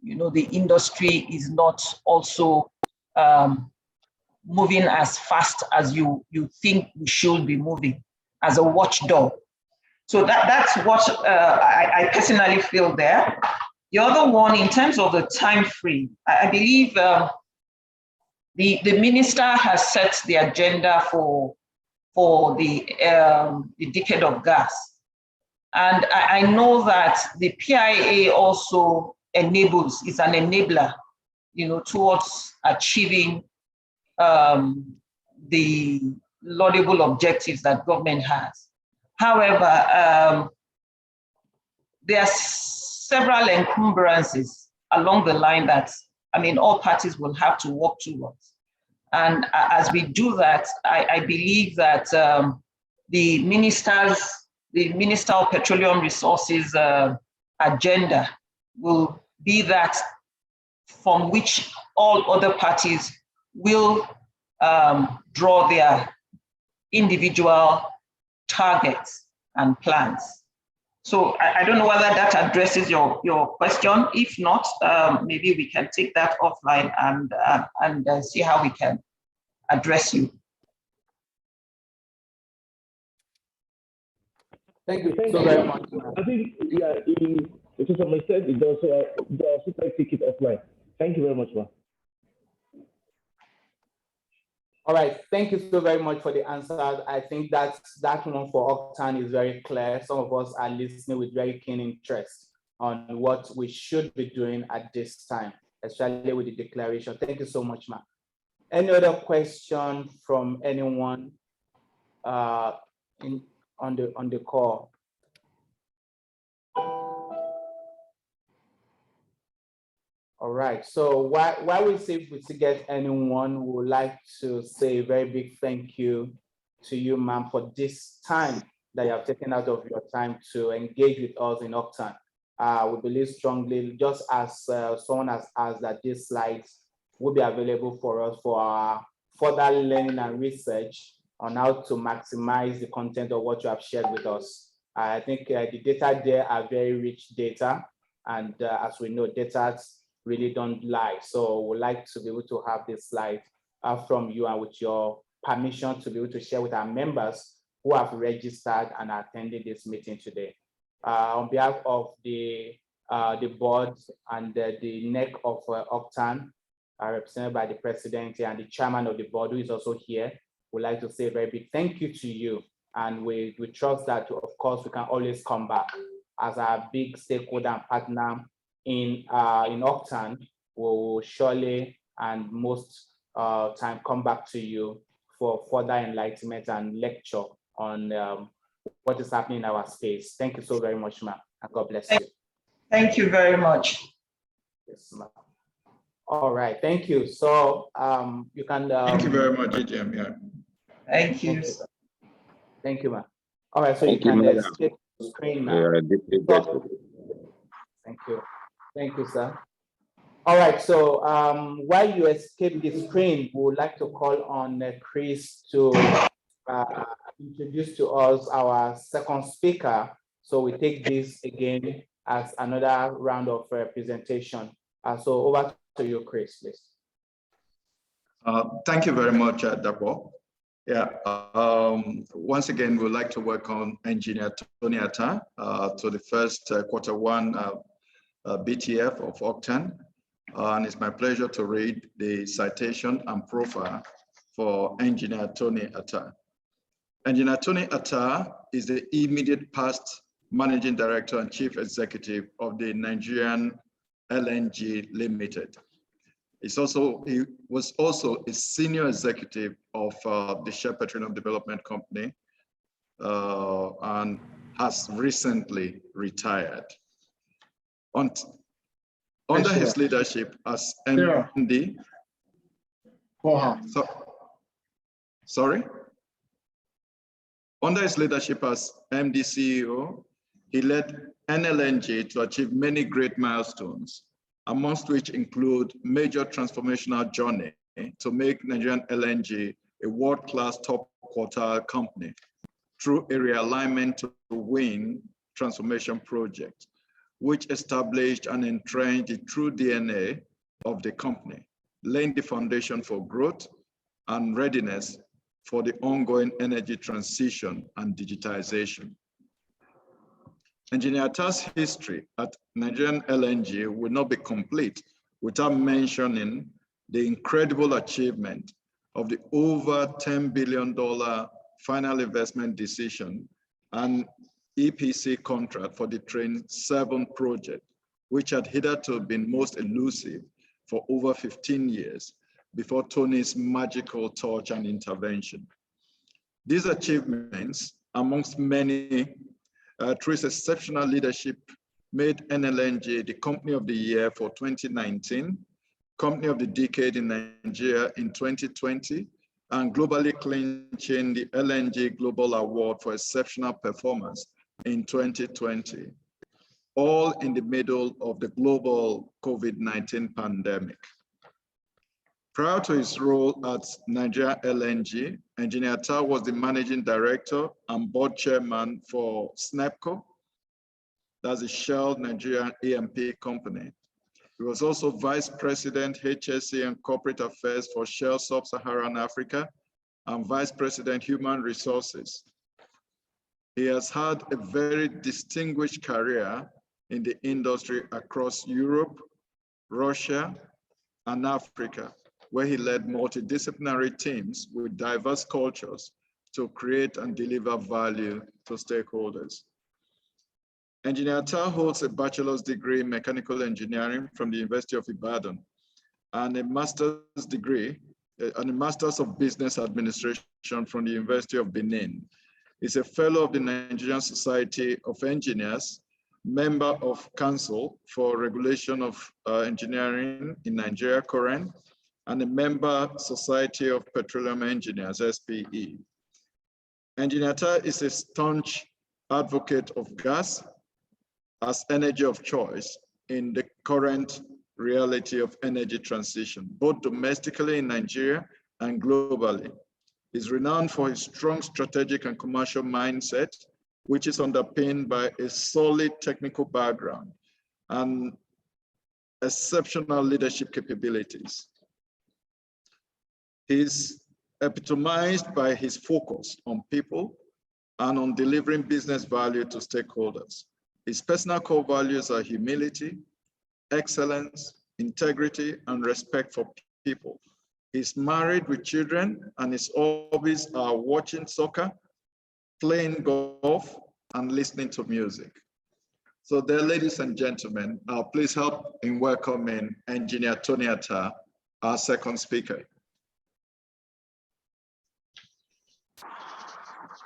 the industry is not also moving as fast as you think we should be moving as a watchdog. So that's what I personally feel there. The other one, in terms of the time frame, I believe the minister has set the agenda for the decade of gas. And I know that the PIA also is an enabler, towards achieving the laudable objectives that government has. However, there are several encumbrances along the line that, all parties will have to work towards. And as we do that, I believe that the Minister of Petroleum Resources agenda will be that from which all other parties will draw their individual targets and plans. So I don't know whether that addresses your question. If not, maybe we can take that offline and see how we can address you. Thank you so very much. I think, to some extent, it also take it offline. Thank you very much, man. All right, thank you so very much for the answers. I think that one for Ogtan is very clear. Some of us are listening with very keen interest on what we should be doing at this time, especially with the declaration. Thank you so much, ma'am. Any other question from anyone on the call? All right, so while we see if we still get anyone, we would like to say a very big thank you to you, ma'am, for this time that you have taken out of your time to engage with us in Ogtan. We believe strongly, just as someone has asked, that these slides will be available for us for our further learning and research on how to maximize the content of what you have shared with us. I think the data there are very rich data, and as we know, data really don't lie. So we'd like to be able to have this slide from you, and with your permission to be able to share with our members who have registered and attended this meeting today. On behalf of the board and the neck of Ogtan, represented by the president and the chairman of the board, who is also here, we'd like to say a very big thank you to you And we trust that, of course, we can always come back as our big stakeholder and partner in Ogtan. We will surely and most time come back to you for further enlightenment and lecture on what is happening in our space. Thank you so very much, ma'am, and God bless you. Thank you very much. Yes, ma'am. All right, thank you. So you can. Thank you very much, EJM. Yeah. Thank you. Thank you, ma'am. All right, so Thank you you, can madam. escape the screen now. We are deeply grateful. Thank you. Thank you, sir. All right, so while you escape the screen, we would like to call on Chris to introduce to us our second speaker. So we take this again as another round of presentation. So over to you, Chris, please. Thank you very much, Dapo. Yeah, once again, we'd like to welcome Engineer Tony ATTAH to the first Q1 BTF of Ogtan. And it's my pleasure to read the citation and profile for Engineer Tony ATTAH. Engineer Tony ATTAH is the immediate past Managing Director and Chief Executive of the Nigerian LNG Limited. He was also a senior executive of the Shell Petroleum Development Company and has recently retired. Under his leadership as MD, Under his leadership as MD CEO, he led NLNG to achieve many great milestones, amongst which include major transformational journey to make Nigerian LNG a world-class top quartile company through a realignment to win transformation project, which established and entrenched the true DNA of the company, laying the foundation for growth and readiness for the ongoing energy transition and digitization. Engineer ATTAH's history at Nigerian LNG will not be complete without mentioning the incredible achievement of the over $10 billion final investment decision and EPC contract for the Train 7 project, which had hitherto been most elusive for over 15 years before Tony's magical touch and intervention. These achievements, amongst many, through his exceptional leadership, made NLNG the Company of the Year for 2019, Company of the Decade in Nigeria in 2020, and globally clinching the LNG Global Award for Exceptional Performance in 2020, all in the middle of the global COVID-19 pandemic. Prior to his role at Nigeria LNG, Engineer ATTAH was the Managing Director and Board Chairman for SNEPCO, that's a Shell Nigerian E&P company. He was also Vice President, HSE and Corporate Affairs for Shell Sub-Saharan Africa and Vice President, Human Resources. He has had a very distinguished career in the industry across Europe, Russia, and Africa, where he led multidisciplinary teams with diverse cultures to create and deliver value to stakeholders. Engineer ATTAH holds a bachelor's degree in mechanical engineering from the University of Ibadan and a master's degree and a master's of business administration from the University of Benin. He's a fellow of the Nigerian Society of Engineers, member of Council for Regulation of Engineering in Nigeria, COREN, and a member Society of Petroleum Engineers, SPE. Engineer ATTAH is a staunch advocate of gas as energy of choice in the current reality of energy transition, both domestically in Nigeria and globally. He's renowned for his strong strategic and commercial mindset, which is underpinned by a solid technical background and exceptional leadership capabilities. He's epitomized by his focus on people and on delivering business value to stakeholders. His personal core values are humility, excellence, integrity, and respect for people. He's married with children, and his hobbies are watching soccer, playing golf, and listening to music. So there, ladies and gentlemen, please help in welcoming Engineer Tony ATTAH, our second speaker.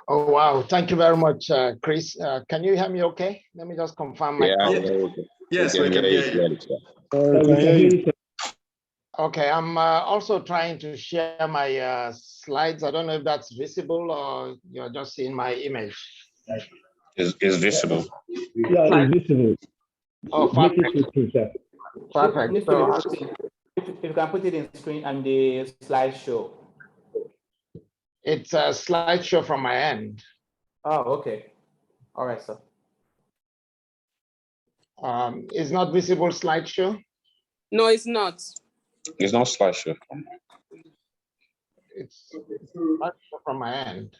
Oh, wow. Thank you very much, Chris. Can you hear me okay? Let me just confirm my Yes, we can hear you. Okay, I'm also trying to share my slides. I don't know if that's visible or you're just seeing my image. It's visible. Yeah, it's visible. Oh, perfect. Perfect. So, if you can put it in screen and the slideshow. it's a slideshow from my end. Oh, okay. All right, sir. It's not visible slideshow? No, it's not. It's not slideshow. It's slideshow from my end.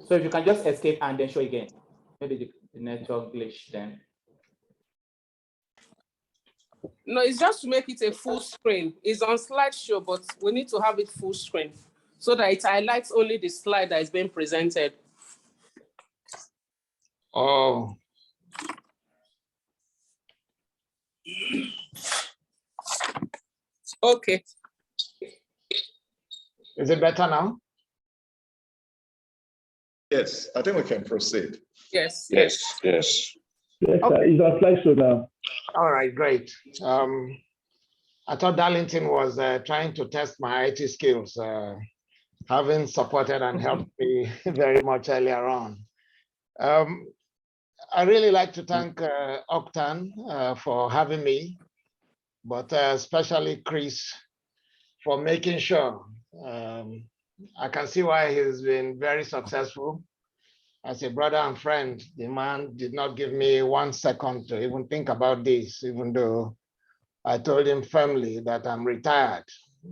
So if you can just escape and then show again. Maybe the network glitch then. No, it's just to make it a full screen. It's on slideshow, but we need to have it full screen so that it highlights only the slide that is being presented. Oh. Okay. Is it better now? Yes, I think we can proceed. Yes. Yes. Yes, it's on slideshow now. All right, great. I thought Darlington was trying to test my IT skills, having supported and helped me very much earlier on. I really like to thank Ogtan for having me, but especially Chris for making sure. I can see why he's been very successful. As a brother and friend, the man did not give me 1 second to even think about this, even though I told him firmly that I'm retired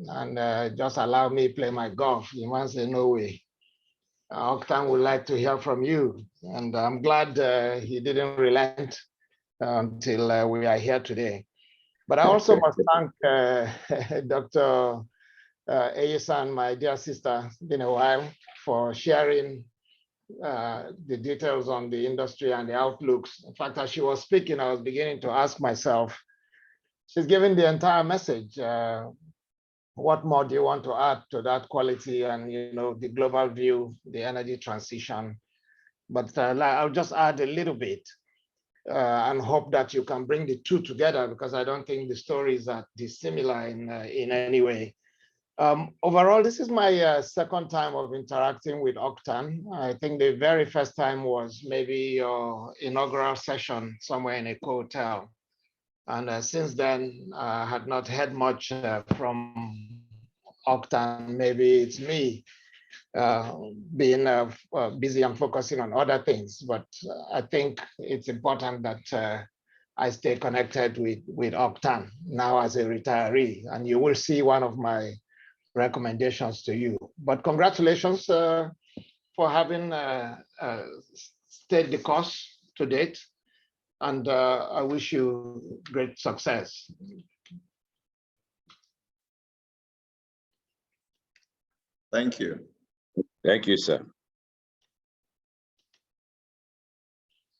and just allow me play my golf. The man said, no way. Ogtan would like to hear from you. And I'm glad he didn't relent until we are here today. But I also must thank Dr. EYESAN, my dear sister, it's been a while, for sharing the details on the industry and the outlooks. In fact, as she was speaking, I was beginning to ask myself, she's giving the entire message. What more do you want to add to that quality and the global view, the energy transition? But I'll just add a little bit and hope that you can bring the two together, because I don't think the stories are dissimilar in any way. Overall, this is my second time of interacting with Ogtan. I think the very first time was maybe your inaugural session somewhere in a hotel. And since then, I had not heard much from Ogtan. Maybe it's me being busy and focusing on other things, but I think it's important that I stay connected with Ogtan now as a retiree, and you will see one of my recommendations to you. But congratulations for having stayed the course to date, and I wish you great success. Thank you. Thank you, sir.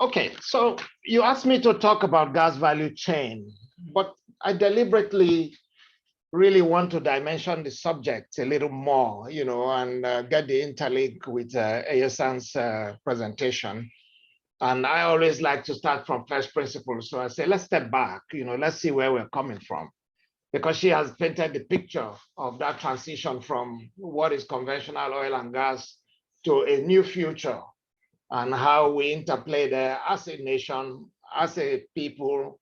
Okay, so you asked me to talk about gas value chain, but I deliberately really want to dimension the subject a little more, and get the interlink with EYESAN's presentation. And I always like to start from first principles. So I say, let's step back, let's see where we're coming from. Because she has painted the picture of that transition from what is conventional oil and gas to a new future, and how we interplay there as a nation, as a people,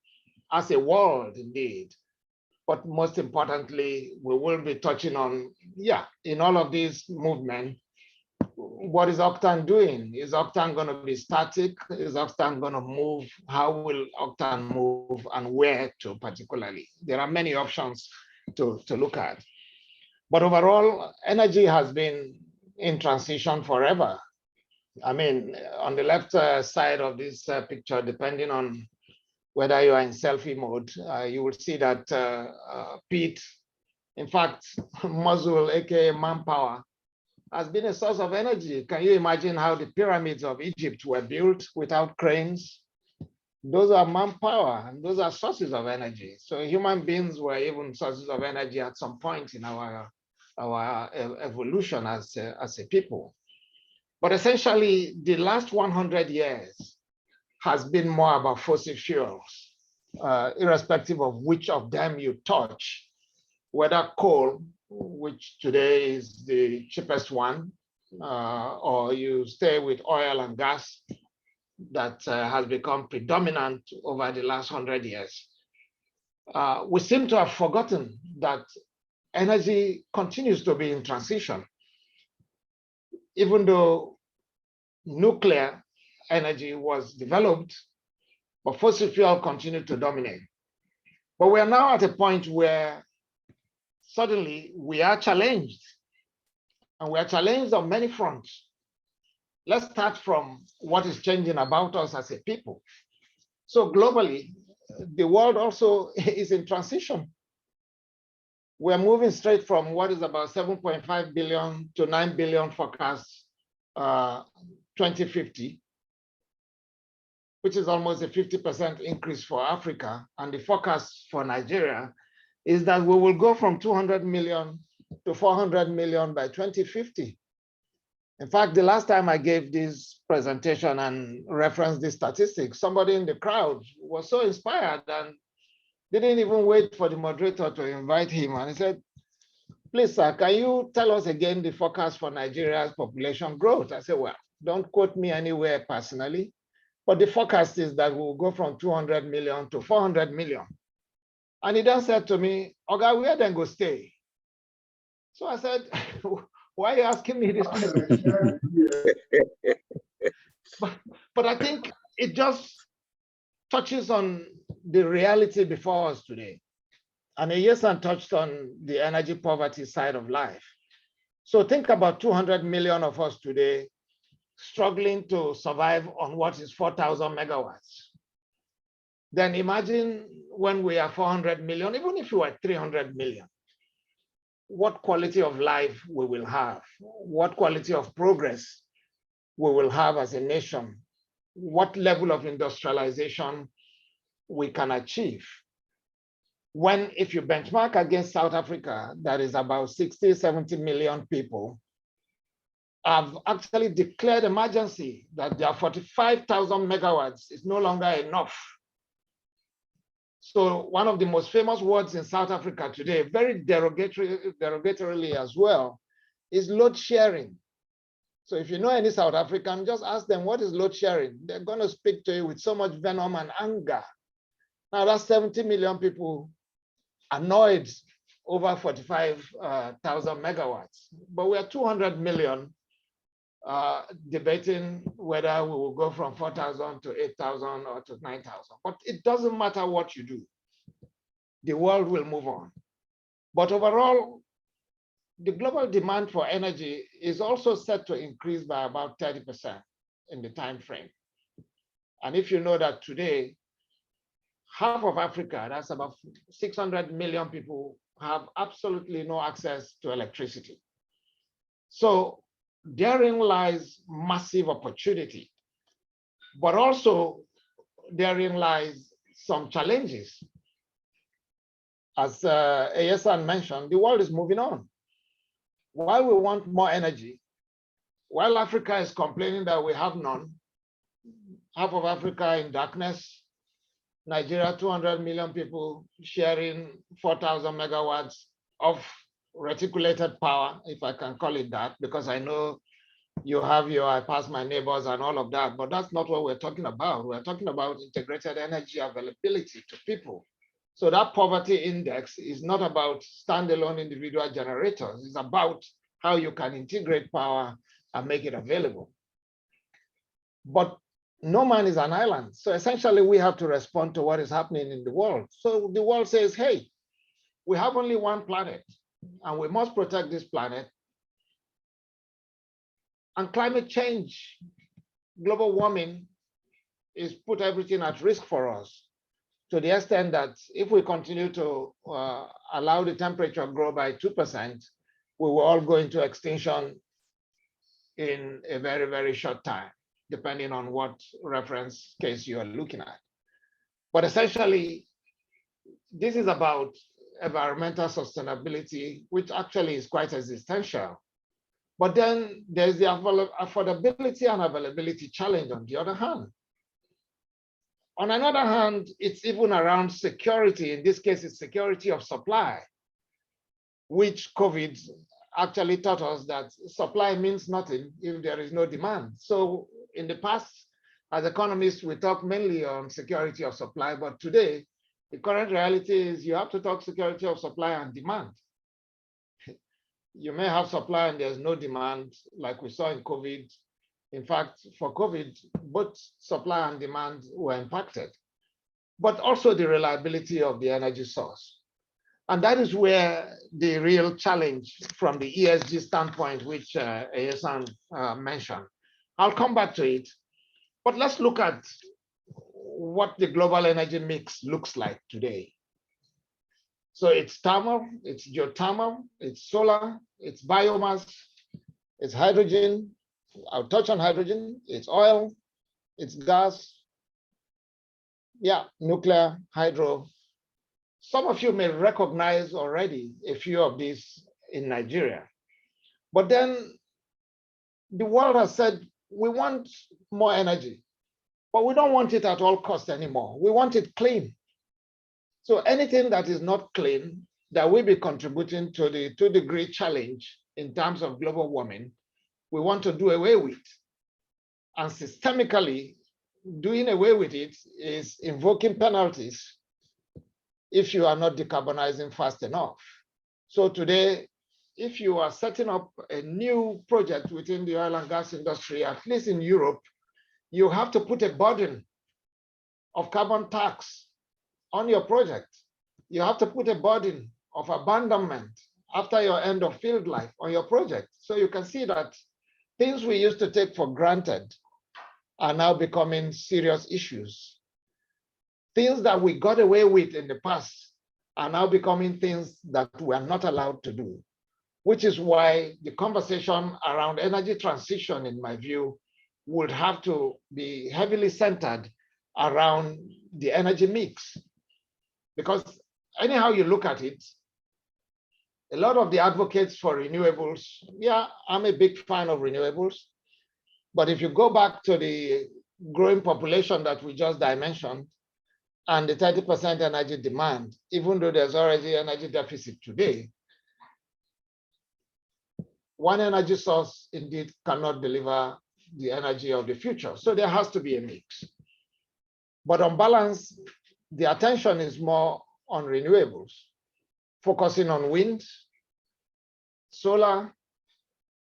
as a world indeed. But most importantly, we will be touching on, in all of these movements, what is Ogtan doing? Is Ogtan going to be static? Is Ogtan going to move? How will Ogtan move and where to particularly? There are many options to look at. But overall, energy has been in transition forever. I mean, on the left side of this picture, depending on whether you are in selfie mode, you will see that peat, in fact, muscle, aka manpower, has been a source of energy. Can you imagine how the pyramids of Egypt were built without cranes? Those are manpower and those are sources of energy. So human beings were even sources of energy at some point in our evolution as a people. But essentially, the last 100 years has been more about fossil fuels, irrespective of which of them you touch, whether coal, which today is the cheapest one, or you stay with oil and gas that has become predominant over the last 100 years. We seem to have forgotten that energy continues to be in transition, even though nuclear energy was developed, but fossil fuel continued to dominate. But we are now at a point where suddenly we are challenged, and we are challenged on many fronts. Let's start from what is changing about us as a people. So globally, the world also is in transition. We're moving straight from what is about 7.5 billion to 9 billion forecast 2050, which is almost a 50% increase for Africa. And the forecast for Nigeria is that we will go from 200 million to 400 million by 2050. In fact, the last time I gave this presentation and referenced this statistics, somebody in the crowd was so inspired and didn't even wait for the moderator to invite him. And he said, please, sir, can you tell us again the forecast for Nigeria's population growth? I said, well, don't quote me anywhere personally, but the forecast is that we'll go from 200 million to 400 million. And he then said to me, Oga, where then go stay? So I said, why are you asking me this question? but I think it just touches on the reality before us today. And EYESAN touched on the energy poverty side of life. So think about 200 million of us today struggling to survive on what is 4,000 megawatts. Then imagine when we are 400 million, even if you are 300 million, what quality of life we will have, what quality of progress we will have as a nation, what level of industrialization we can achieve. When, if you benchmark against South Africa, that is about 60, 70 million people, have actually declared emergency that their 45,000 megawatts is no longer enough. So one of the most famous words in South Africa today, very derogatorily as well, is load sharing. So if you know any South African, just ask them, what is load sharing? They're going to speak to you with so much venom and anger. Now that's 70 million people annoyed over 45,000 megawatts, but we are 200 million debating whether we will go from 4,000 to 8,000 or to 9,000. But it doesn't matter what you do. The world will move on. But overall, the global demand for energy is also set to increase by about 30% in the time frame. And if you know that today, half of Africa, that's about 600 million people, have absolutely no access to electricity. So therein lies massive opportunity, but also therein lies some challenges. As EYESAN mentioned, the world is moving on. While we want more energy, while Africa is complaining that we have none, half of Africa in darkness, Nigeria, 200 million people sharing 4,000 megawatts of reticulated power, if I can call it that, because I know you have your I pass my neighbors and all of that, but that's not what we're talking about. We're talking about integrated energy availability to people. So that poverty index is not about standalone individual generators. It's about how you can integrate power and make it available. But no man is an island. So essentially we have to respond to what is happening in the world. So the world says, hey, we have only one planet and we must protect this planet. And climate change, global warming is put everything at risk for us, to the extent that if we continue to allow the temperature grow by 2%, we will all go into extinction in a very, very short time, depending on what reference case you are looking at. But essentially, this is about environmental sustainability, which actually is quite existential. But then there's the affordability and availability challenge on the other hand. On another hand, it's even around security. In this case, it's security of supply, which COVID actually taught us that supply means nothing if there is no demand. So in the past, as economists, we talk mainly on security of supply, but today, the current reality is you have to talk security of supply and demand. You may have supply and there's no demand, like we saw in COVID. In fact, for COVID, both supply and demand were impacted, but also the reliability of the energy source. And that is where the real challenge from the ESG standpoint, which EYESAN mentioned. I'll come back to it, but let's look at what the global energy mix looks like today. So it's thermal, it's geothermal, it's solar, it's biomass, it's hydrogen. I'll touch on hydrogen, it's oil, it's gas, yeah, nuclear, hydro. Some of you may recognize already a few of these in Nigeria. But then the world has said, we want more energy, but we don't want it at all costs anymore. We want it clean. So anything that is not clean, that will be contributing to the 2-degree challenge in terms of global warming, we want to do away with. And systemically, doing away with it is invoking penalties if you are not decarbonizing fast enough. So today, if you are setting up a new project within the oil and gas industry, at least in Europe, you have to put a burden of carbon tax on your project. You have to put a burden of abandonment after your end of field life on your project. So you can see that things we used to take for granted are now becoming serious issues. Things that we got away with in the past are now becoming things that we are not allowed to do, which is why the conversation around energy transition, in my view, would have to be heavily centered around the energy mix. Because anyhow you look at it, a lot of the advocates for renewables, yeah, I'm a big fan of renewables. But if you go back to the growing population that we just dimensioned and the 30% energy demand, even though there's already energy deficit today, one energy source indeed cannot deliver the energy of the future. So there has to be a mix. But on balance, the attention is more on renewables, focusing on wind, solar,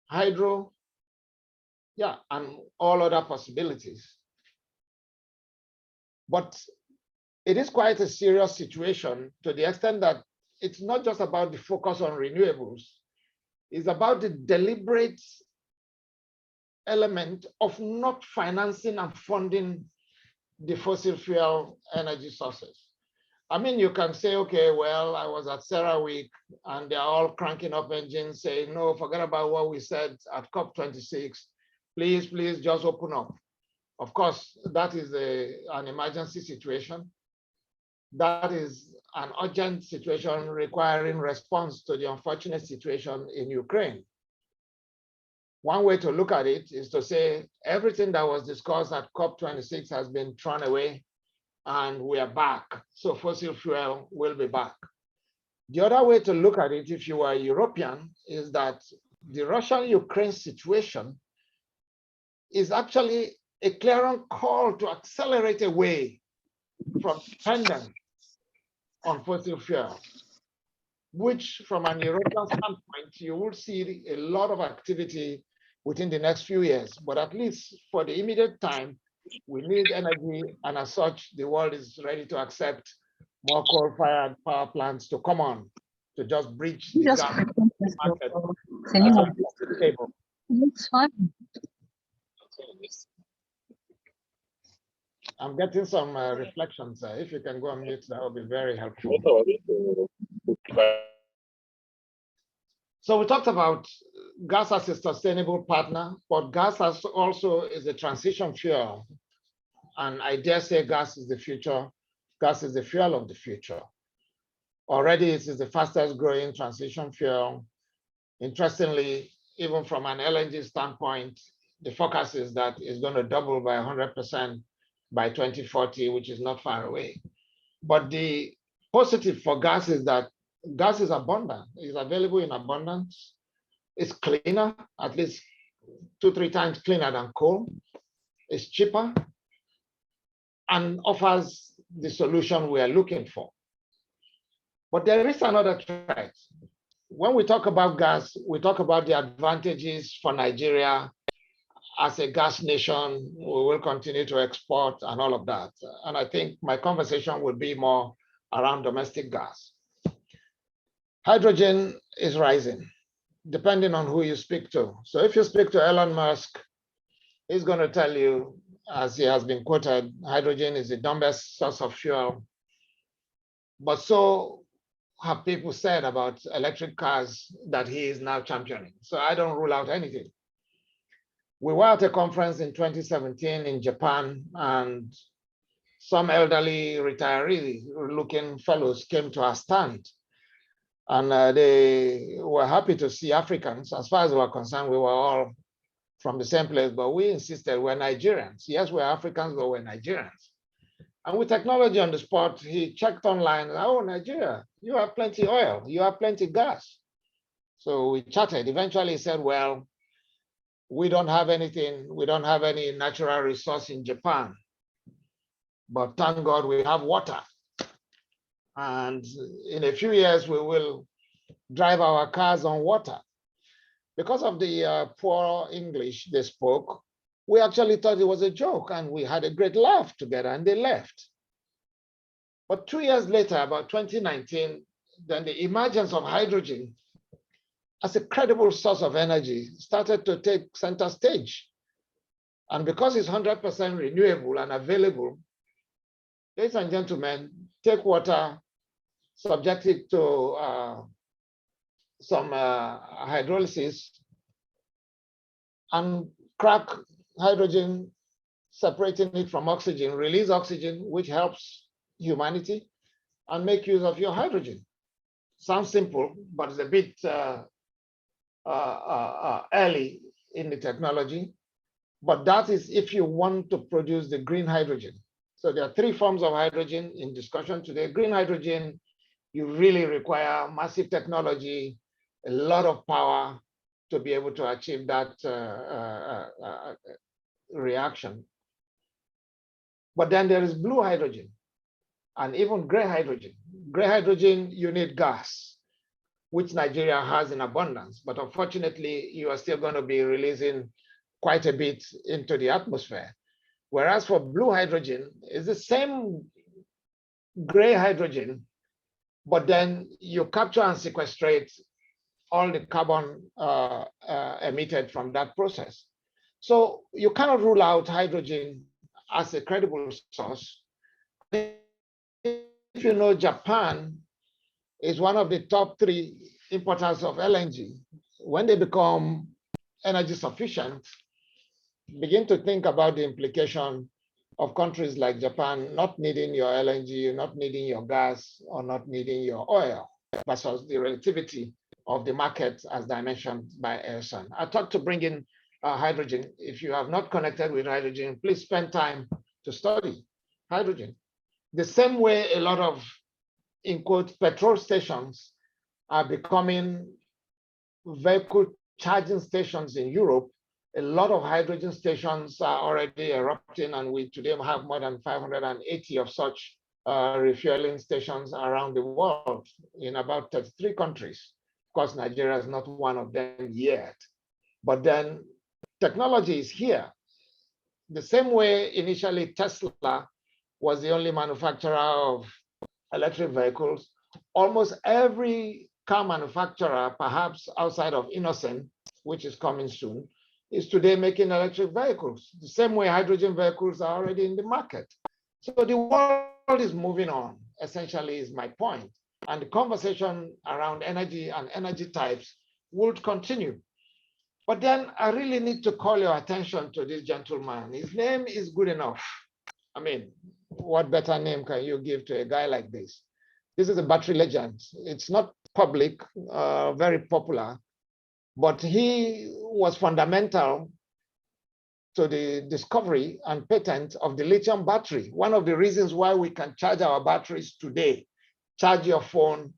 hydro, yeah, and all other possibilities. But it is quite a serious situation to the extent that it's not just about the focus on renewables, it's about the deliberate element of not financing and funding the fossil fuel energy sources. I mean, you can say, okay, well, I was at CERAWeek and they're all cranking up engines saying, no, forget about what we said at COP26. Please, please just open up. Of course, that is an emergency situation. That is an urgent situation requiring response to the unfortunate situation in Ukraine. One way to look at it is to say everything that was discussed at COP26 has been thrown away and we are back. So fossil fuel will be back. The other way to look at it, if you are European, is that the Russian-Ukraine situation is actually a clarion call to accelerate away from dependence on fossil fuel, which from an European standpoint, you will see a lot of activity within the next few years. But at least for the immediate time, we need energy, and as such, the world is ready to accept more coal-fired power plants to come on, to just bridge the gap market. I'm getting some reflections. If you can go on mute, that would be very helpful. So we talked about gas as a sustainable partner, but gas as also is a transition fuel. And I dare say gas is the future. Gas is the fuel of the future. Already it is the fastest growing transition fuel. Interestingly, even from an LNG standpoint, the forecast is that it's going to double by 100% by 2040, which is not far away. But the positive for gas is that gas is abundant, it's available in abundance. It's cleaner, at least 2-3 times cleaner than coal. It's cheaper and offers the solution we are looking for. But there is another threat. When we talk about gas, we talk about the advantages for Nigeria as a gas nation. We will continue to export and all of that. And I think my conversation will be more around domestic gas. Hydrogen is rising, depending on who you speak to. So if you speak to Elon Musk, he's going to tell you, as he has been quoted, hydrogen is the dumbest source of fuel. But so have people said about electric cars that he is now championing. So I don't rule out anything. We were at a conference in 2017 in Japan, and some elderly retiree-looking fellows came to our stand. And they were happy to see Africans. As far as we were concerned, we were all from the same place, but we insisted we're Nigerians. Yes, we're Africans, but we're Nigerians. And with technology on the spot, he checked online, oh, Nigeria, you have plenty oil, you have plenty gas. So we chatted. Eventually he said, well, we don't have anything, we don't have any natural resource in Japan, but thank God we have water. And in a few years, we will drive our cars on water. Because of the poor English they spoke, we actually thought it was a joke, and we had a great laugh together, and they left. But 2 years later, about 2019, then the emergence of hydrogen as a credible source of energy started to take center stage. And because it's 100% renewable and available, ladies and gentlemen, take water, subject it to some hydrolysis, and crack hydrogen, separating it from oxygen, release oxygen, which helps humanity, and make use of your hydrogen. Sounds simple, but it's a bit early in the technology. But that is if you want to produce the green hydrogen. So there are 3 forms of hydrogen in discussion today. Green hydrogen, you really require massive technology, a lot of power to be able to achieve that reaction. But then there is blue hydrogen and even gray hydrogen. Gray hydrogen, you need gas, which Nigeria has in abundance. But unfortunately, you are still going to be releasing quite a bit into the atmosphere. Whereas for blue hydrogen, it's the same gray hydrogen, but then you capture and sequestrate all the carbon emitted from that process. So you cannot rule out hydrogen as a credible source. If you know, Japan is one of the top 3 importers of LNG. When they become energy sufficient, begin to think about the implication of countries like Japan not needing your LNG, not needing your gas, or not needing your oil, versus the relativity of the market as dimensioned by EYESAN. I talked to bring in hydrogen. If you have not connected with hydrogen, please spend time to study hydrogen. The same way a lot of, in quote, petrol stations are becoming vehicle charging stations in Europe, a lot of hydrogen stations are already erupting, and we today have more than 580 of such refueling stations around the world in about 33 countries. Of course, Nigeria is not one of them yet, but then technology is here. The same way initially Tesla was the only manufacturer of electric vehicles, almost every car manufacturer, perhaps outside of Innocent, which is coming soon, is today making electric vehicles. The same way hydrogen vehicles are already in the market. So the world is moving on, essentially, is my point. And the conversation around energy and energy types will continue. But then I really need to call your attention to this gentleman. His name is good enough. I mean, what better name can you give to a guy like this? This is a battery legend. It's not public, very popular, but he was fundamental to the discovery and patent of the lithium battery. One of the reasons why we can charge our batteries today, charge your phone,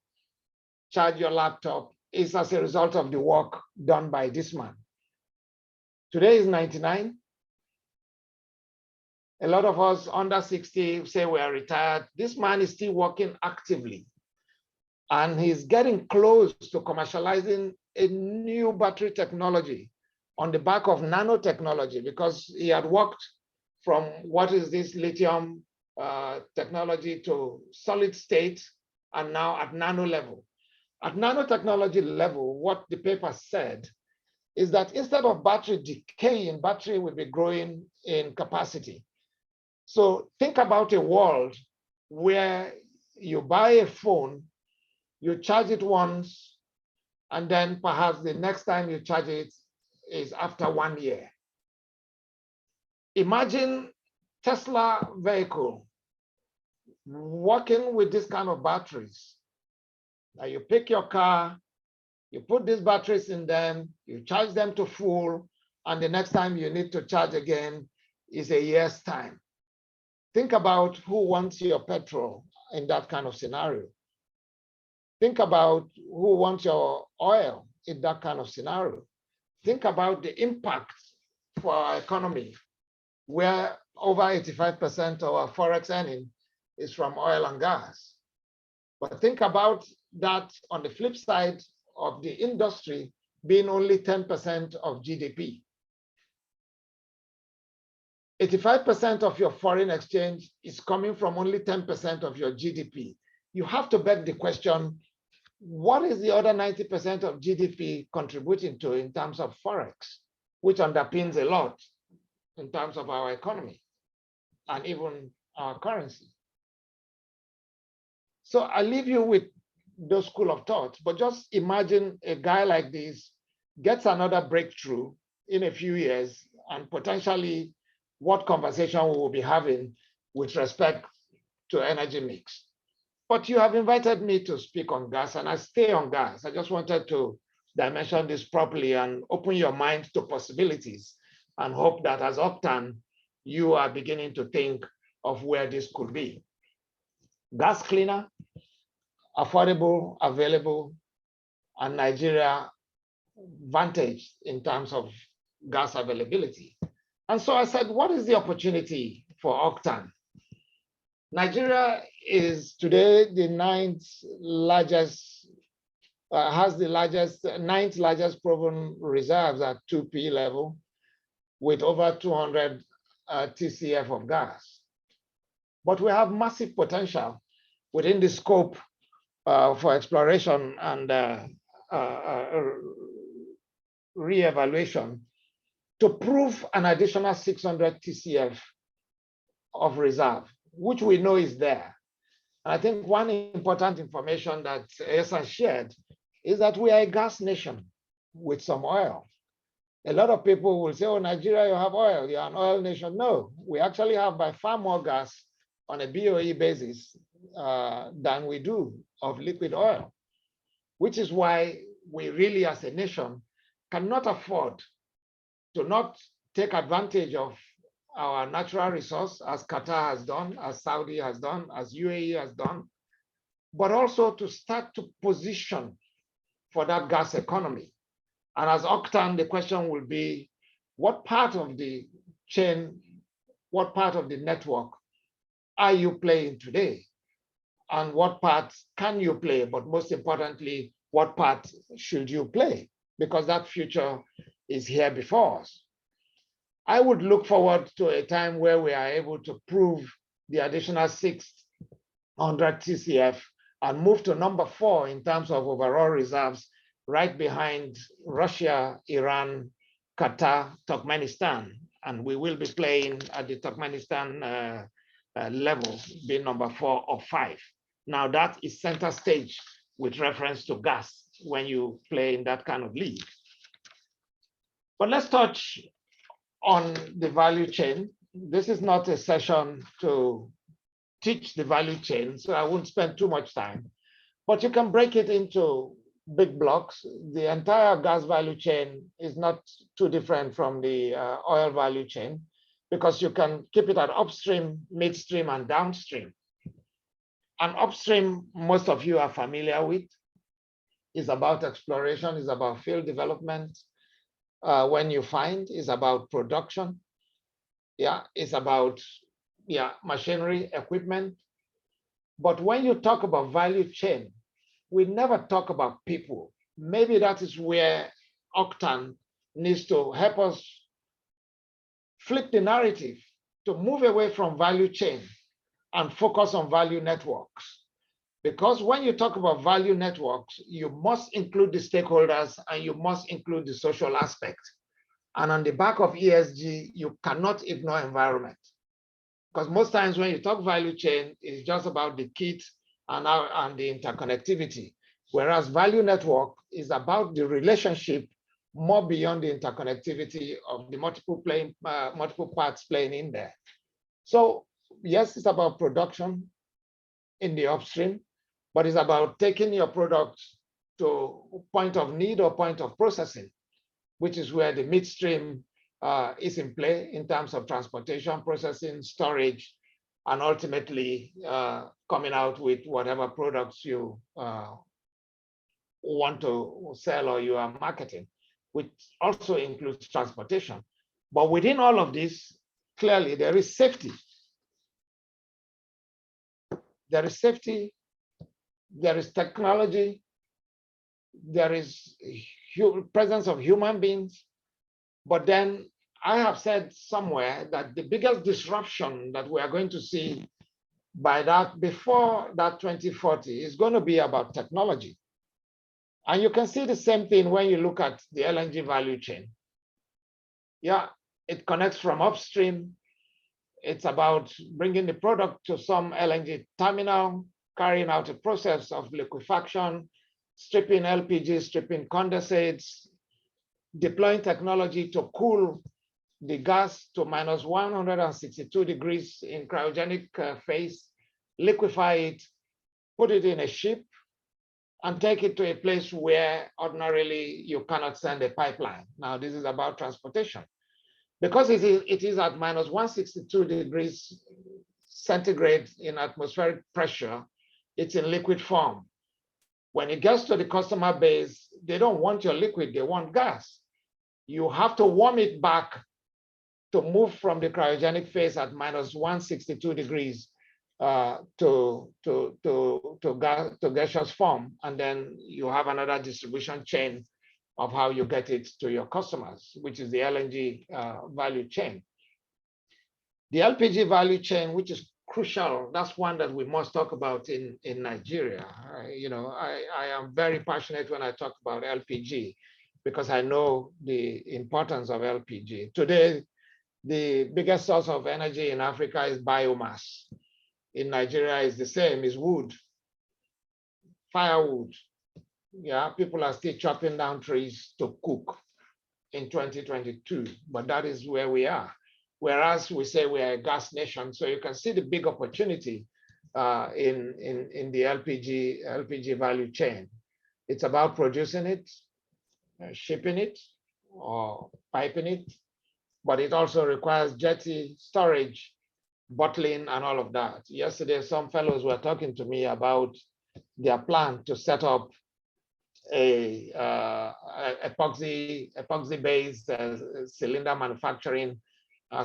charge your laptop, is as a result of the work done by this man. Today is 99. A lot of us under 60 say we are retired. This man is still working actively, and he's getting close to commercializing a new battery technology on the back of nanotechnology, because he had worked from what is this lithium technology to solid state, and now at nano level. At nanotechnology level, what the paper said is that instead of battery decaying, battery will be growing in capacity. So think about a world where you buy a phone, you charge it once, and then perhaps the next time you charge it is after 1 year. Imagine Tesla vehicle working with this kind of batteries. Now you pick your car, you put these batteries in them, you charge them to full, and the next time you need to charge again is a year's time. Think about who wants your petrol in that kind of scenario. Think about who wants your oil in that kind of scenario. Think about the impact for our economy, where over 85% of our forex earning is from oil and gas. But think about that on the flip side of the industry being only 10% of GDP. 85% of your foreign exchange is coming from only 10% of your GDP. You have to beg the question, what is the other 90% of GDP contributing to in terms of forex, which underpins a lot in terms of our economy and even our currency? So I leave you with those school of thought, but just imagine a guy like this gets another breakthrough in a few years, and potentially what conversation we will be having with respect to energy mix. But you have invited me to speak on gas, and I stay on gas. I just wanted to dimension this properly and open your mind to possibilities, and hope that as Ogtan, you are beginning to think of where this could be. Gas cleaner, affordable, available, and Nigeria vantage in terms of gas availability. And so I said, what is the opportunity for Ogtan? Nigeria is today the ninth largest proven reserves at 2P level, with over 200 TCF of gas. But we have massive potential within the scope for exploration and re-evaluation to prove an additional 600 TCF of reserve, which we know is there. And I think one important information that EYESAN shared is that we are a gas nation with some oil. A lot of people will say, oh, Nigeria, you have oil, you're an oil nation. No, we actually have by far more gas on a BOE basis than we do of liquid oil, which is why we really as a nation cannot afford to not take advantage of our natural resource, as Qatar has done, as Saudi has done, as UAE has done, but also to start to position for that gas economy. And as Ogtan, the question will be, what part of the chain, what part of the network are you playing today? And what part can you play? But most importantly, what part should you play? Because that future is here before us. I would look forward to a time where we are able to prove the additional 600 TCF and move to number 4 in terms of overall reserves, right behind Russia, Iran, Qatar, Turkmenistan. And we will be playing at the Turkmenistan level, being number 4 or 5. Now that is center stage with reference to gas when you play in that kind of league. But let's touch on the value chain. This is not a session to teach the value chain, so I won't spend too much time. But you can break it into big blocks. The entire gas value chain is not too different from the oil value chain, because you can keep it at upstream, midstream, and downstream. And upstream, most of you are familiar with, is about exploration, is about field development. When you find, is about production. Yeah, it's about machinery, equipment. But when you talk about value chain, we never talk about people. Maybe that is where Ogtan needs to help us flip the narrative to move away from value chain and focus on value networks. Because when you talk about value networks, you must include the stakeholders and you must include the social aspect. And on the back of ESG, you cannot ignore environment. Because most times when you talk value chain, it's just about the kit and the interconnectivity. Whereas value network is about the relationship more beyond the interconnectivity of the multiple parts playing in there. So yes, it's about production in the upstream, but it's about taking your product to point of need or point of processing, which is where the midstream is in play in terms of transportation, processing, storage, and ultimately coming out with whatever products you want to sell or you are marketing, which also includes transportation. But within all of this, clearly there is safety. There is safety, there is technology, there is presence of human beings. But then I have said somewhere that the biggest disruption that we are going to see by that, before that 2040, is going to be about technology. And you can see the same thing when you look at the LNG value chain. Yeah, it connects from upstream. It's about bringing the product to some LNG terminal, carrying out a process of liquefaction, stripping LPG, stripping condensates, deploying technology to cool the gas to minus 162 degrees in cryogenic phase, liquefy it, put it in a ship, and take it to a place where ordinarily you cannot send a pipeline. Now, this is about transportation. Because it is at minus 162 degrees centigrade in atmospheric pressure, it's in liquid form. When it gets to the customer base, they don't want your liquid, they want gas. You have to warm it back to move from the cryogenic phase at minus 162 degrees to gaseous form, and then you have another distribution chain of how you get it to your customers, which is the LNG value chain. The LPG value chain, which is crucial, that's one that we must talk about in Nigeria. I am very passionate when I talk about LPG because I know the importance of LPG. Today, the biggest source of energy in Africa is biomass. In Nigeria, it's the same, is wood, firewood. Yeah, people are still chopping down trees to cook in 2022, but that is where we are. Whereas we say we are a gas nation, so you can see the big opportunity in the LPG value chain. It's about producing it, shipping it, or piping it, but it also requires jetty, storage, bottling, and all of that. Yesterday, some fellows were talking to me about their plan to set up a epoxy-based cylinder manufacturing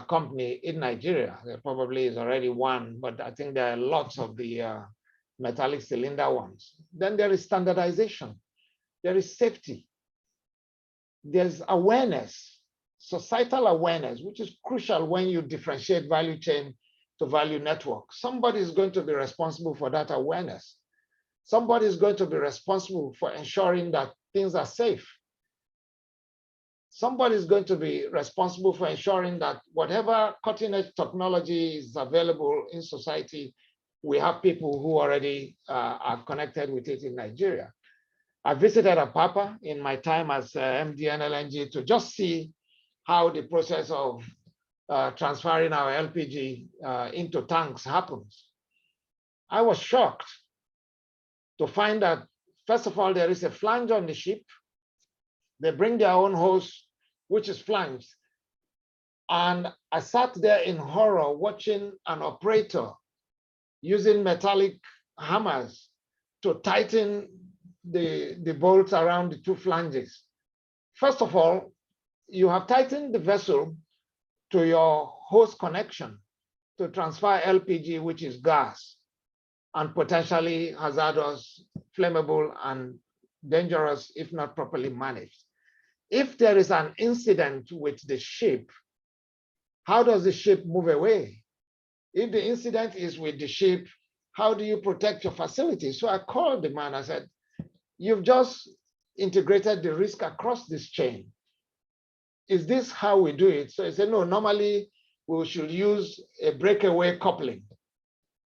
company in Nigeria. There probably is already one, but I think there are lots of the metallic cylinder ones. Then there is standardization. There is safety. There's awareness, societal awareness, which is crucial when you differentiate value chain to value network. Somebody is going to be responsible for that awareness. Somebody is going to be responsible for ensuring that things are safe. Somebody is going to be responsible for ensuring that whatever cutting-edge technology is available in society, we have people who already are connected with it in Nigeria. I visited ATTAH in my time as MD and LNG to just see how the process of transferring our LPG into tanks happens. I was shocked to find that, first of all, there is a flange on the ship. They bring their own hose, which is flanged. And I sat there in horror watching an operator using metallic hammers to tighten the bolts around the two flanges. First of all, you have tightened the vessel to your hose connection to transfer LPG, which is gas, and potentially hazardous, flammable, and dangerous if not properly managed. If there is an incident with the ship, how does the ship move away? If the incident is with the ship, how do you protect your facility? So I called the man, I said, you've just integrated the risk across this chain. Is this how we do it? So he said, no, normally we should use a breakaway coupling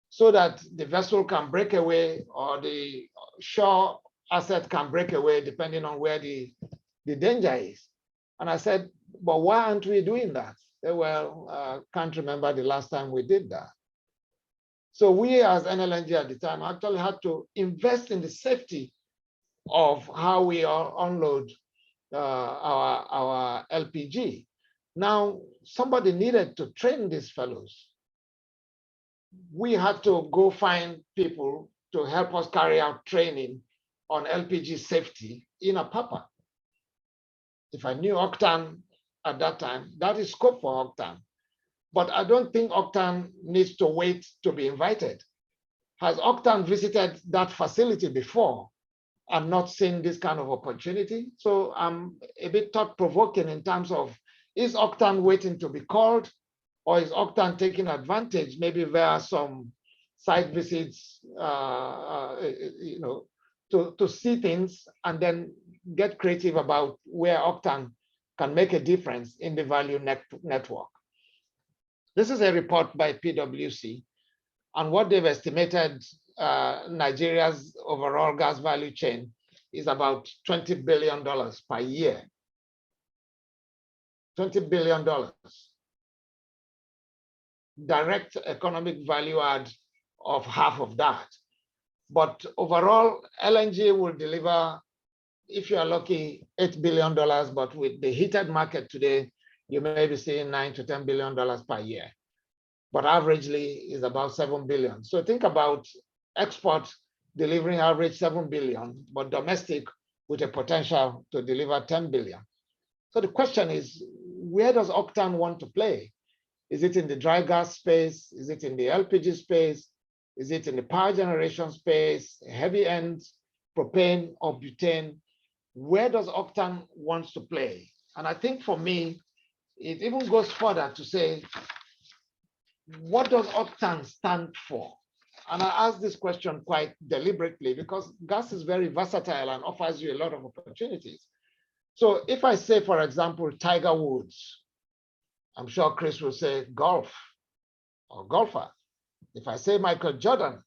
so that the vessel can break away or the shore asset can break away depending on where the danger is. And I said, but why aren't we doing that? They said, well, can't remember the last time we did that. So we as NLNG at the time actually had to invest in the safety of how we unload our LPG. Now, somebody needed to train these fellows. We had to go find people to help us carry out training on LPG safety in ATTAH. If I knew Ogtan at that time, that is scope for Ogtan. But I don't think Ogtan needs to wait to be invited. Has Ogtan visited that facility before and not seen this kind of opportunity? So I'm a bit thought-provoking in terms of, is Ogtan waiting to be called, or is Ogtan taking advantage, maybe via some site visits, to see things and then get creative about where Ogtan can make a difference in the value network. This is a report by PwC, and what they've estimated Nigeria's overall gas value chain is about $20 billion per year. $20 billion. Direct economic value add of half of that. But overall, LNG will deliver, if you are lucky, $8 billion, but with the heated market today, you may be seeing $9 to $10 billion per year. But averagely is about 7 billion. So think about export delivering average 7 billion, but domestic with a potential to deliver 10 billion. So the question is, where does Ogtan want to play? Is it in the dry gas space? Is it in the LPG space? Is it in the power generation space, heavy end, propane or butane? Where does Ogtan want to play? And I think for me, it even goes further to say, what does Ogtan stand for? And I ask this question quite deliberately because gas is very versatile and offers you a lot of opportunities. So if I say, for example, Tiger Woods, I'm sure Chris will say golf or golfer. If I say Michael Jordan,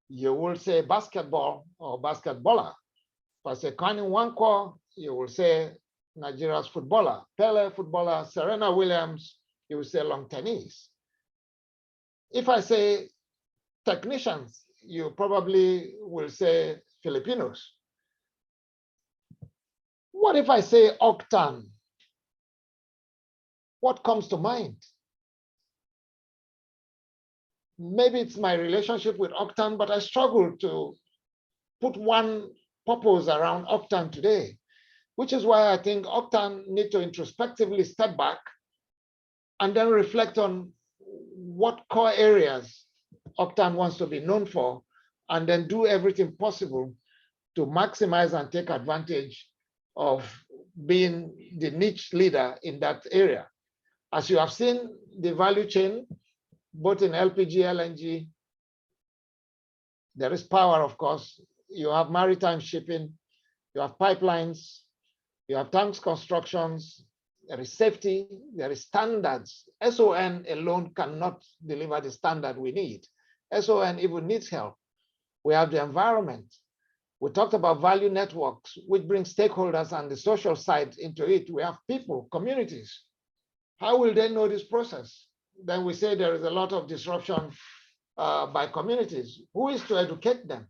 you will say basketball or basketballer. If I say Kwame Nwankwo, you will say Nigeria's footballer. Pele, footballer. Serena Williams, you will say long tennis. If I say technicians, you probably will say Filipinos. What if I say Ogtan? What comes to mind? Maybe it's my relationship with Ogtan, but I struggle to put one purpose around Ogtan today, which is why I think Ogtan need to introspectively step back and then reflect on what core areas Ogtan wants to be known for, and then do everything possible to maximize and take advantage of being the niche leader in that area. As you have seen, the value chain, both in LPG, LNG, there is power, of course. You have maritime shipping, you have pipelines, you have tanks constructions, there is safety, there is standards. SON alone cannot deliver the standard we need. SON even needs help. We have the environment. We talked about value networks, which bring stakeholders and the social side into it. We have people, communities. How will they know this process? Then we say there is a lot of disruption by communities. Who is to educate them?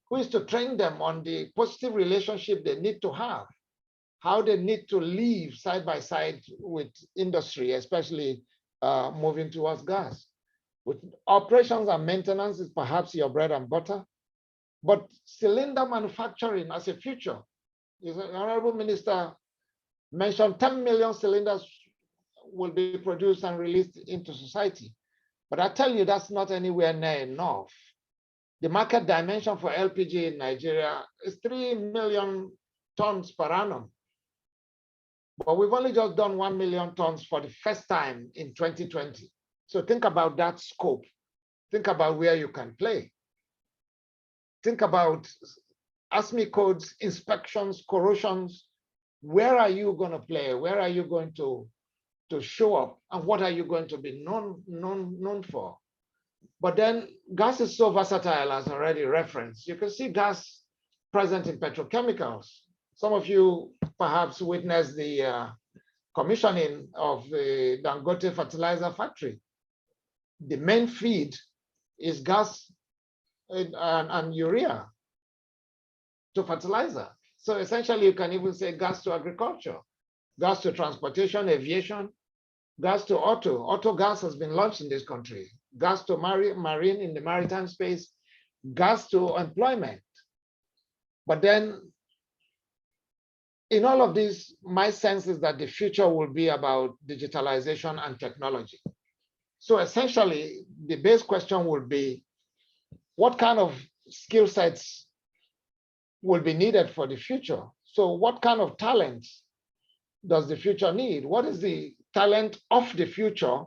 Who is to train them on the positive relationship they need to have? How they need to live side by side with industry, especially moving towards gas. With operations and maintenance is perhaps your bread and butter, but cylinder manufacturing as a future, the Honorable Minister mentioned 10 million cylinders will be produced and released into society. But I tell you, that's not anywhere near enough. The market dimension for LPG in Nigeria is 3 million tons per annum. But we've only just done 1 million tons for the first time in 2020. So think about that scope. Think about where you can play. Think about ASME codes, inspections, corrosions. Where are you going to play? Where are you going to show up? And what are you going to be known for? But then gas is so versatile, as already referenced. You can see gas present in petrochemicals. Some of you perhaps witnessed the commissioning of the Dangote fertilizer factory. The main feed is gas and urea to fertilizer. So essentially, you can even say gas to agriculture, gas to transportation, aviation, gas to auto. Auto gas has been launched in this country. Gas to marine in the maritime space, gas to employment. But then in all of this, my sense is that the future will be about digitalization and technology. So essentially, the base question will be, what kind of skill sets will be needed for the future? So what kind of talents does the future need? What is the talent of the future?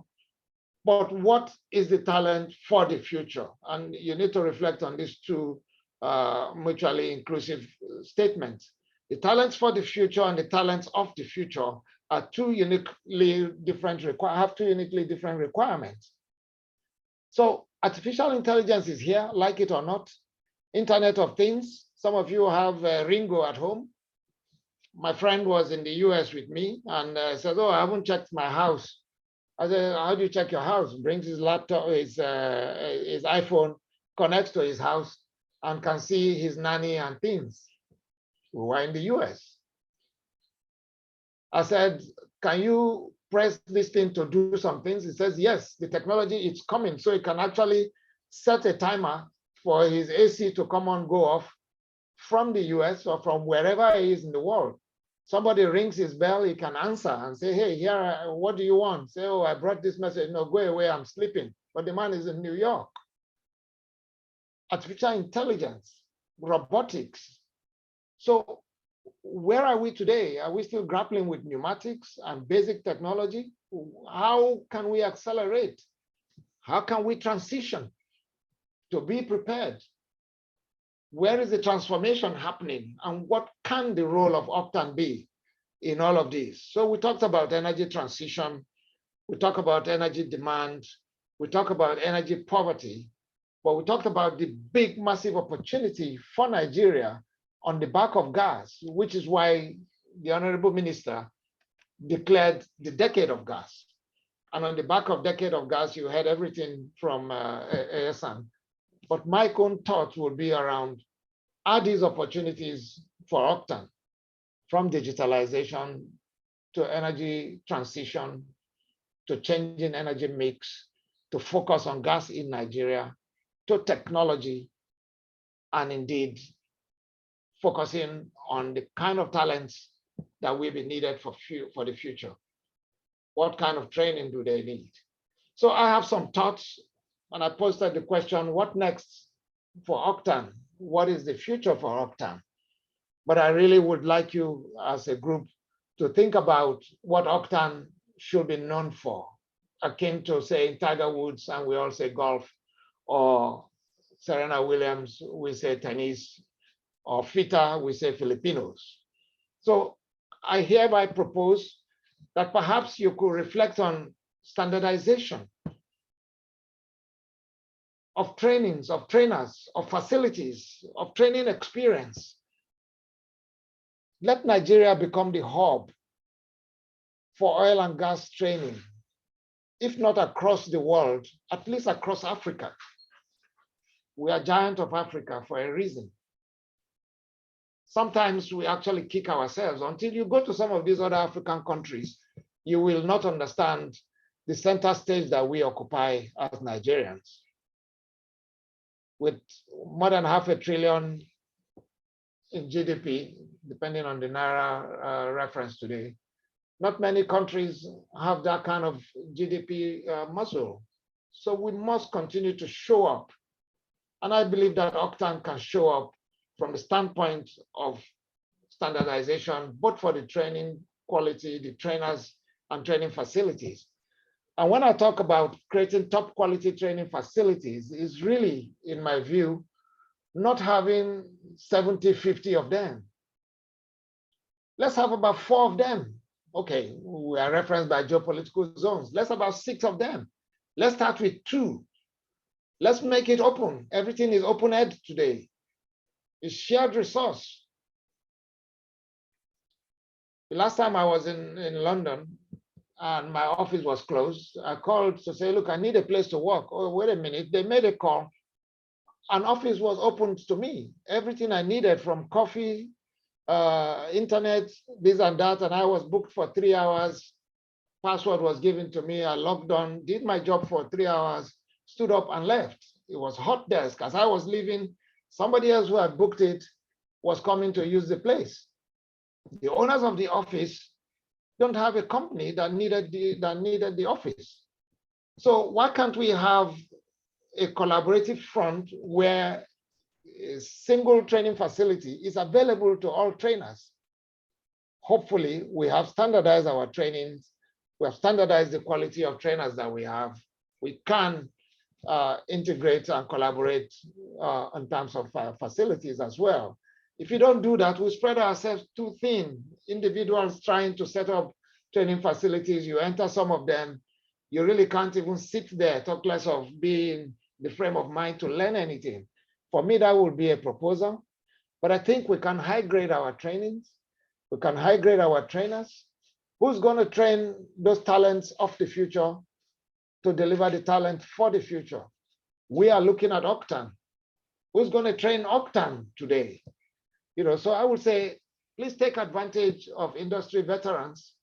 But what is the talent for the future? And you need to reflect on these two mutually inclusive statements. The talents for the future and the talents of the future are two uniquely different requirements. So artificial intelligence is here, like it or not. Internet of Things. Some of you have Ringo at home. My friend was in the US with me and said, oh, I haven't checked my house. I said, how do you check your house? Brings his laptop, his iPhone, connects to his house and can see his nanny and things. We were in the US. I said, can you press this thing to do some things? He says, yes, the technology is coming. So he can actually set a timer for his AC to come on, go off from the US or from wherever he is in the world. Somebody rings his bell, he can answer and say, hey, here, what do you want? Say, oh, I brought this message. No, go away, I'm sleeping. But the man is in New York. Artificial intelligence, robotics. So where are we today? Are we still grappling with pneumatics and basic technology? How can we accelerate? How can we transition to be prepared? Where is the transformation happening? And what can the role of Ogtan be in all of this? So we talked about energy transition. We talk about energy demand. We talk about energy poverty. But we talked about the big, massive opportunity for Nigeria on the back of gas, which is why the Honorable Minister declared the decade of gas. And on the back of decade of gas, you had everything from EYESAN. But my own thoughts will be around, are these opportunities for Ogtan, from digitalization to energy transition, to changing energy mix, to focus on gas in Nigeria, to technology, and indeed focusing on the kind of talents that will be needed for the future. What kind of training do they need? So I have some thoughts, and I posted the question, what next for Ogtan? What is the future for Ogtan? But I really would like you as a group to think about what Ogtan should be known for, akin to say Tiger Woods, and we all say golf, or Serena Williams, we say tennis, or FITA, we say Filipinos. So I hereby propose that perhaps you could reflect on standardization of trainings, of trainers, of facilities, of training experience. Let Nigeria become the hub for oil and gas training, if not across the world, at least across Africa. We are giant of Africa for a reason. Sometimes we actually kick ourselves. Until you go to some of these other African countries, you will not understand the center stage that we occupy as Nigerians. With more than $500 billion in GDP, depending on the Naira reference today, not many countries have that kind of GDP muscle. So we must continue to show up. And I believe that Ogtan can show up from the standpoint of standardization, both for the training quality, the trainers, and training facilities. And when I talk about creating top quality training facilities, is really, in my view, not having 70, 50 of them. Let's have about 4 of them. Okay, we are referenced by geopolitical zones. Let's have about 6 of them. Let's start with 2. Let's make it open. Everything is open ed today. It's shared resource. The last time I was in London and my office was closed, I called to say, look, I need a place to work. Oh, wait a minute. They made a call. An office was opened to me. Everything I needed, from coffee, internet, this and that, and I was booked for 3 hours. Password was given to me. I logged on, did my job for 3 hours, stood up and left. It was hot desk. As I was leaving, somebody else who had booked it was coming to use the place. The owners of the office don't have a company that needed the office. So why can't we have a collaborative front where a single training facility is available to all trainers? Hopefully, we have standardized our trainings. We have standardized the quality of trainers that we have. We can integrate and collaborate in terms of facilities as well. If you don't do that, we spread ourselves too thin. Individuals trying to set up training facilities, you enter some of them, you really can't even sit there, talk less of being the frame of mind to learn anything. For me, that would be a proposal. But I think we can high grade our trainings. We can high grade our trainers. Who's going to train those talents of the future to deliver the talent for the future? We are looking at Ogtan. Who's going to train Ogtan today? So I would say, please take advantage of industry veterans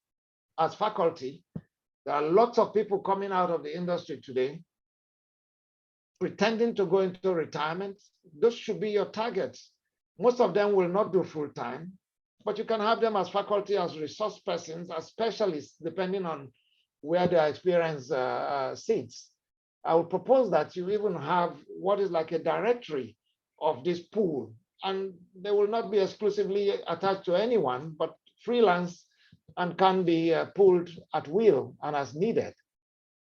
as faculty. There are lots of people coming out of the industry today, pretending to go into retirement. Those should be your targets. Most of them will not do full time, but you can have them as faculty, as resource persons, as specialists, depending on where their experience sits. I would propose that you even have what is like a directory of this pool, and they will not be exclusively attached to anyone, but freelance and can be pulled at will and as needed.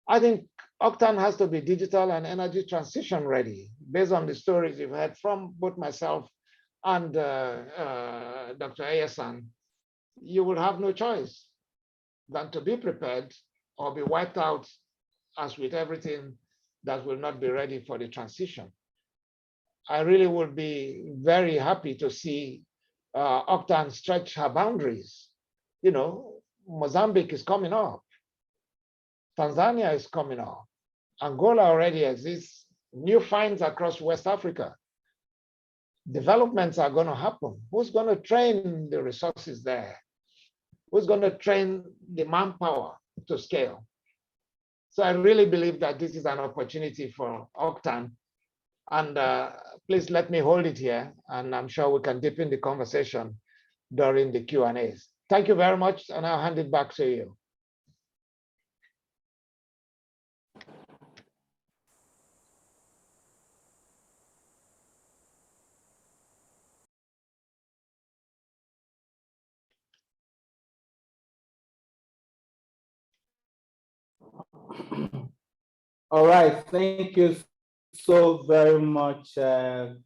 I think Ogtan has to be digital and energy transition ready, based on the stories you've heard from both myself and Dr. EYESAN. You will have no choice than to be prepared or be wiped out, as with everything that will not be ready for the transition. I really would be very happy to see Ogtan stretch her boundaries. Mozambique is coming up. Tanzania is coming up. Angola already exists. New finds across West Africa. Developments are going to happen. Who's going to train the resources there? Who's going to train the manpower to scale? So I really believe that this is an opportunity for Ogtan. And please let me hold it here, and I'm sure we can deepen the conversation during the Q&As. Thank you very much, and I'll hand it back to you. All right, thank you so very much, to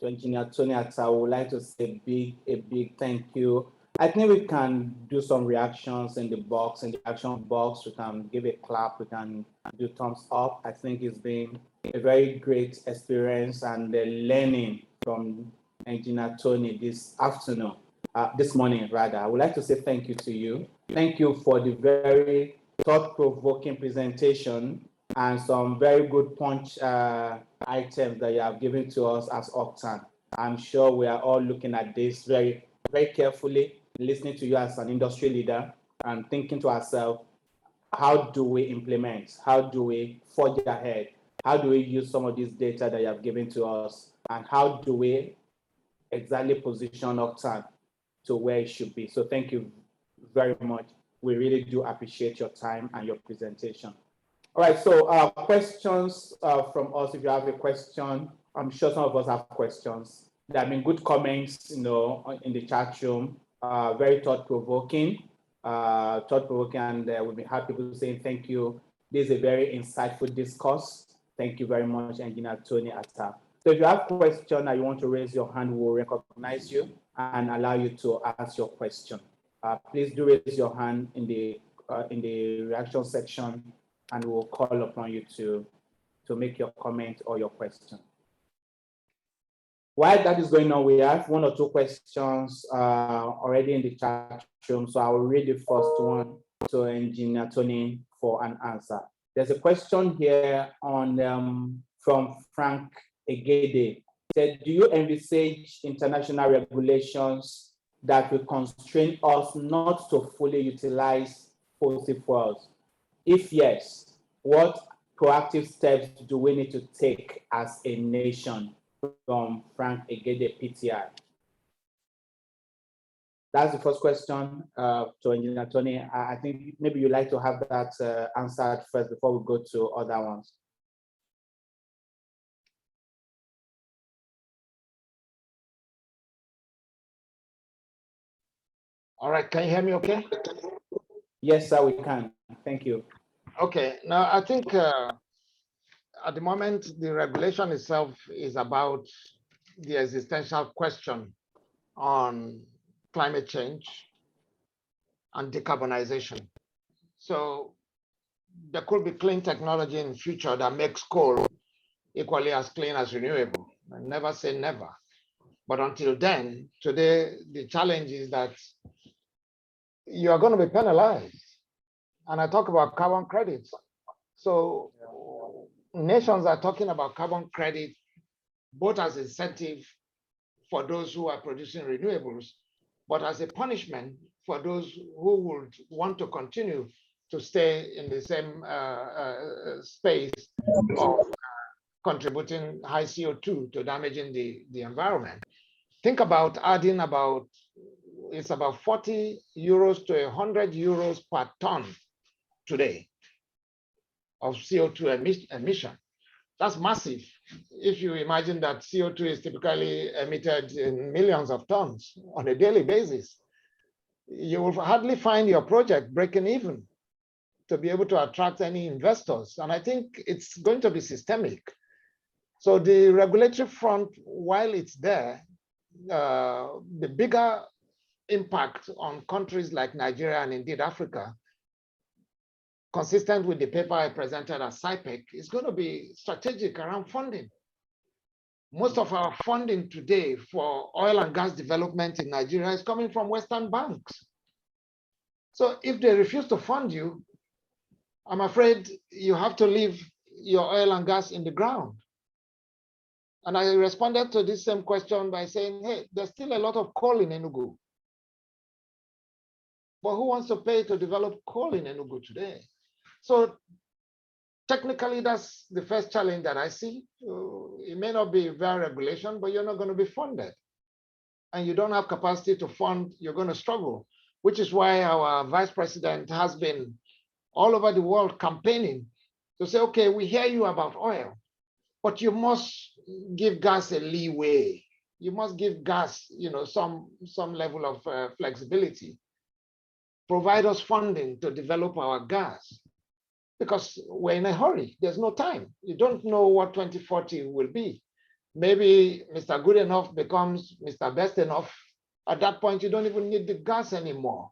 Engineer Tony ATTAH. I would like to say a big thank you. I think we can do some reactions in the box, in the action box. We can give a clap, we can do thumbs up. I think it's been a very great experience and learning from Engineer Tony this afternoon, this morning rather. I would like to say thank you to you. Thank you for the very thought-provoking presentation and some very good punch items that you have given to us as Ogtan. I'm sure we are all looking at this very, very carefully, listening to you as an industry leader and thinking to ourselves, how do we implement? How do we forge ahead? How do we use some of this data that you have given to us? And how do we exactly position Ogtan to where it should be? So thank you very much. We really do appreciate your time and your presentation. All right, so questions from us. If you have a question, I'm sure some of us have questions. There have been good comments, in the chat room, very thought-provoking, and we'll be happy to say thank you. This is a very insightful discourse. Thank you very much, Engineer Tony ATTAH. So if you have a question and you want to raise your hand, we'll recognize you and allow you to ask your question. Please do raise your hand in the reaction section, and we'll call upon you to make your comment or your question. While that is going on, we have one or two questions already in the chat room, so I will read the first one to Engineer Tony for an answer. There's a question here on from Frank Egede. Said, do you envisage international regulations that will constrain us not to fully utilize fossil fuels? If yes, what proactive steps do we need to take as a nation? From Frank Egede, PTI. That's the first question to Engineer Tony. I think maybe you'd like to have that answered first before we go to other ones. All right, can you hear me okay? Yes, sir, we can. Thank you. Okay, now I think at the moment, the regulation itself is about the existential question on climate change and decarbonization. So there could be clean technology in the future that makes coal equally as clean as renewable. I never say never. But until then, today, the challenge is that you are going to be penalized. And I talk about carbon credits. So nations are talking about carbon credit, both as incentive for those who are producing renewables, but as a punishment for those who would want to continue to stay in the same space of contributing high CO2 to damaging the environment. Think about adding it's about 40 euros to 100 euros per ton today of CO2 emission. That's massive. If you imagine that CO2 is typically emitted in millions of tons on a daily basis, you will hardly find your project breaking even to be able to attract any investors. And I think it's going to be systemic. So the regulatory front, while it's there, the bigger impact on countries like Nigeria and indeed Africa, consistent with the paper I presented at SciPec, is going to be strategic around funding. Most of our funding today for oil and gas development in Nigeria is coming from Western banks. So if they refuse to fund you, I'm afraid you have to leave your oil and gas in the ground. And I responded to this same question by saying, hey, there's still a lot of coal in Enugu. But who wants to pay to develop coal in Enugu today? So technically, that's the first challenge that I see. It may not be via regulation, but you're not going to be funded. And you don't have capacity to fund, you're going to struggle, which is why our vice president has been all over the world campaigning to say, okay, we hear you about oil, but you must give gas a leeway. You must give gas, some level of flexibility. Provide us funding to develop our gas, because we're in a hurry. There's no time. You don't know what 2040 will be. Maybe Mr. Good Enough becomes Mr. Best Enough At that point, you don't even need the gas anymore.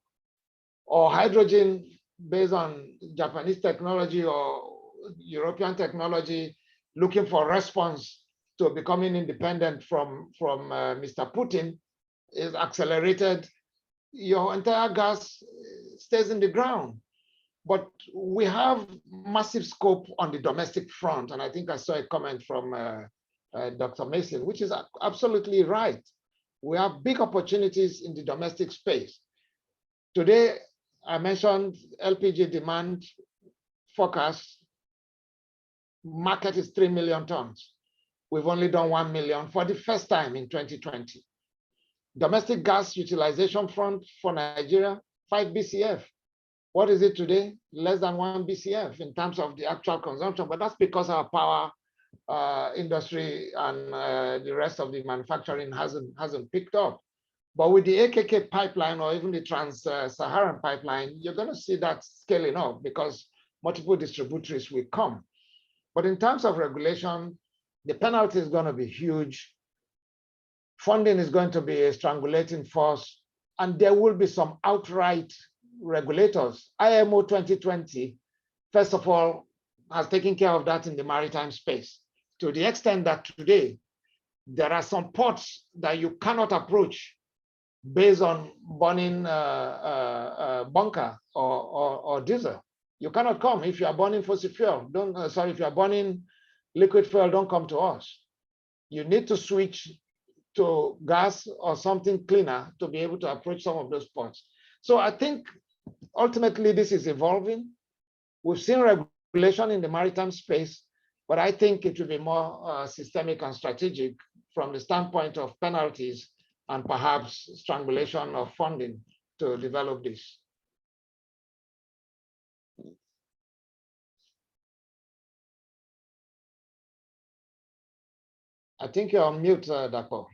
Or hydrogen based on Japanese technology or European technology, looking for response to becoming independent from Mr. Putin is accelerated. Your entire gas stays in the ground. But we have massive scope on the domestic front. And I think I saw a comment from Dr. Mason, which is absolutely right. We have big opportunities in the domestic space. Today, I mentioned LPG demand forecast. Market is 3 million tons. We've only done 1 million for the first time in 2020. Domestic gas utilization front for Nigeria, 5 BCF. What is it today? Less than 1 BCF in terms of the actual consumption, but that's because our power industry and the rest of the manufacturing hasn't picked up. But with the AKK pipeline or even the Trans-Saharan pipeline, you're going to see that scaling up because multiple distributors will come. But in terms of regulation, the penalty is going to be huge. Funding is going to be a strangulating force, and there will be some outright regulators. IMO 2020, first of all, has taken care of that in the maritime space to the extent that today there are some ports that you cannot approach based on burning bunker or diesel. You cannot come if you are burning fossil fuel. If you are burning liquid fuel, don't come to us. You need to switch to gas or something cleaner to be able to approach some of those ports. So I think ultimately this is evolving. We've seen regulation in the maritime space, but I think it will be more systemic and strategic from the standpoint of penalties and perhaps strangulation of funding to develop this. I think you're on mute, Dapo.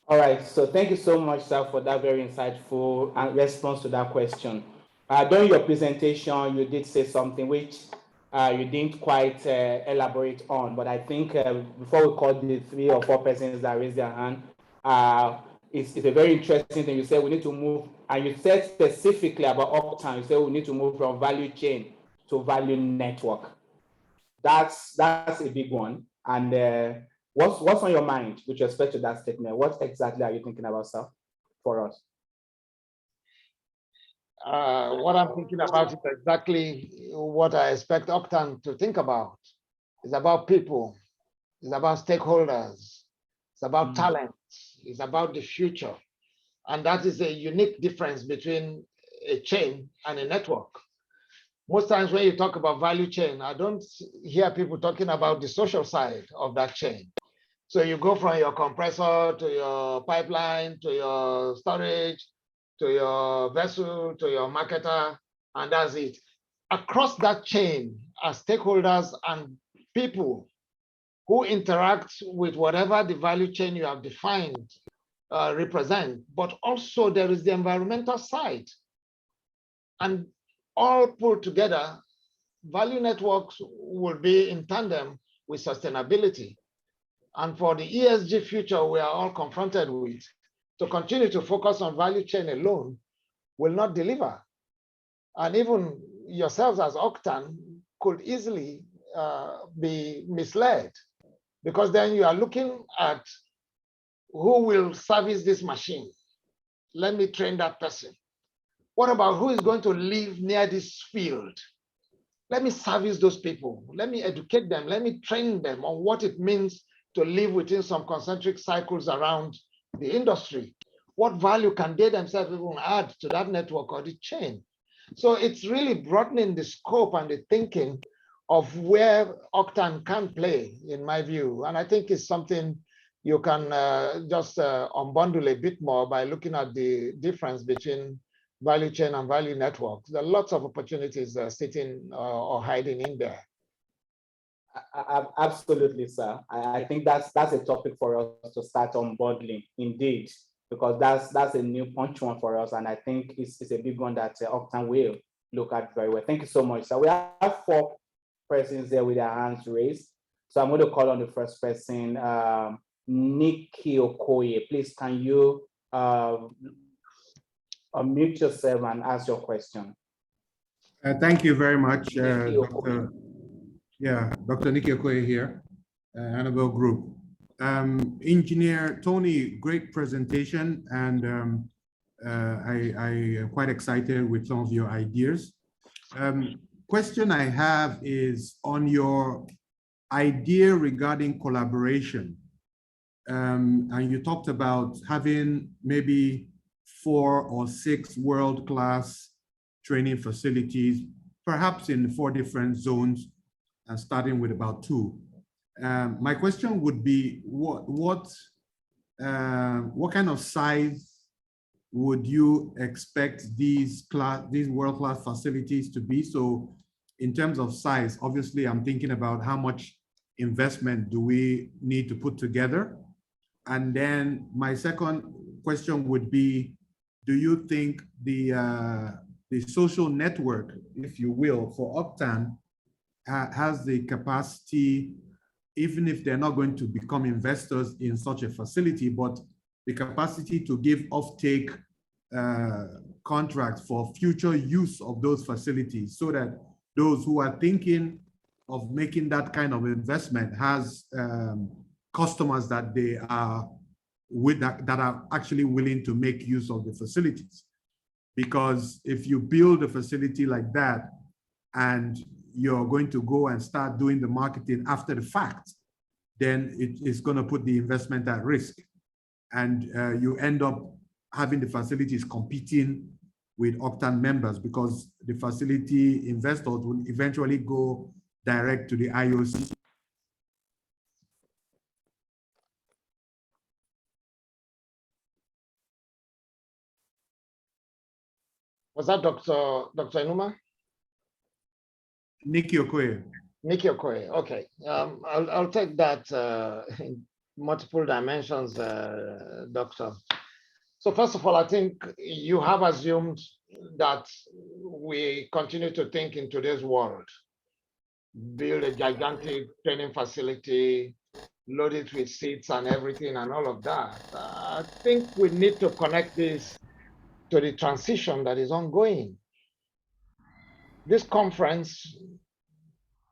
All right, so thank you so much, sir, for that very insightful response to that question. During your presentation, you did say something which you didn't quite elaborate on, but I think before we call the 3 or 4 persons that raised their hand, it's a very interesting thing. You said we need to move, and you said specifically about Ogtan, you said we need to move from value chain to value network. That's a big one. And what's on your mind with respect to that statement? What exactly are you thinking about, sir, for us? What I'm thinking about is exactly what I expect Ogtan to think about. It's about people. It's about stakeholders. It's about talent. It's about the future. And that is a unique difference between a chain and a network. Most times when you talk about value chain, I don't hear people talking about the social side of that chain. So you go from your compressor to your pipeline, to your storage, to your vessel, to your marketer, and that's it. Across that chain are stakeholders and people who interact with whatever the value chain you have defined represent, but also there is the environmental side. And all pulled together, value networks will be in tandem with sustainability. And for the ESG future we are all confronted with, to continue to focus on value chain alone will not deliver. And even yourselves as Ogtan could easily be misled, because then you are looking at who will service this machine. Let me train that person. What about who is going to live near this field? Let me service those people. Let me educate them. Let me train them on what it means to live within some concentric cycles around the industry. What value can they themselves even add to that network or the chain? So it's really broadening the scope and the thinking of where Ogtan can play, in my view. And I think it's something you can just unbundle a bit more by looking at the difference between value chain and value networks. There are lots of opportunities sitting or hiding in there. Absolutely, sir. I think that's a topic for us to start unbundling, indeed, because that's a new punch one for us, and I think it's a big one that Ogtan will look at very well. Thank you so much. So we have 4 persons there with their hands raised. So I'm going to call on the first person, Nikki Okoye. Please, can you unmute yourself and ask your question? Thank you very much, Nikki Dr. Dr. Nikki Okoye here, Annabelle Group. Engineer Tony, great presentation, and I am quite excited with some of your ideas. Question I have is on your idea regarding collaboration. And you talked about having maybe 4 or 6 world-class training facilities, perhaps in 4 different zones, and starting with about 2. My question would be, what kind of size would you expect these world-class facilities to be? So in terms of size, obviously I'm thinking about how much investment do we need to put together? And then my second question would be, do you think the social network, if you will, for Ogtan has the capacity, even if they're not going to become investors in such a facility, but the capacity to give offtake contracts for future use of those facilities, so that those who are thinking of making that kind of investment has customers that they are with that are actually willing to make use of the facilities. Because if you build a facility like that and you're going to go and start doing the marketing after the fact, then it is going to put the investment at risk. And you end up having the facilities competing with Ogtan members, because the facility investors will eventually go direct to the IOC. Was that Dr. Enuma? Nikki Okoye. Nikki Okoye, okay. I'll take that in multiple dimensions, Doctor. So first of all, I think you have assumed that we continue to think in today's world, build a gigantic training facility, load it with seats and everything and all of that. I think we need to connect this to the transition that is ongoing. This conference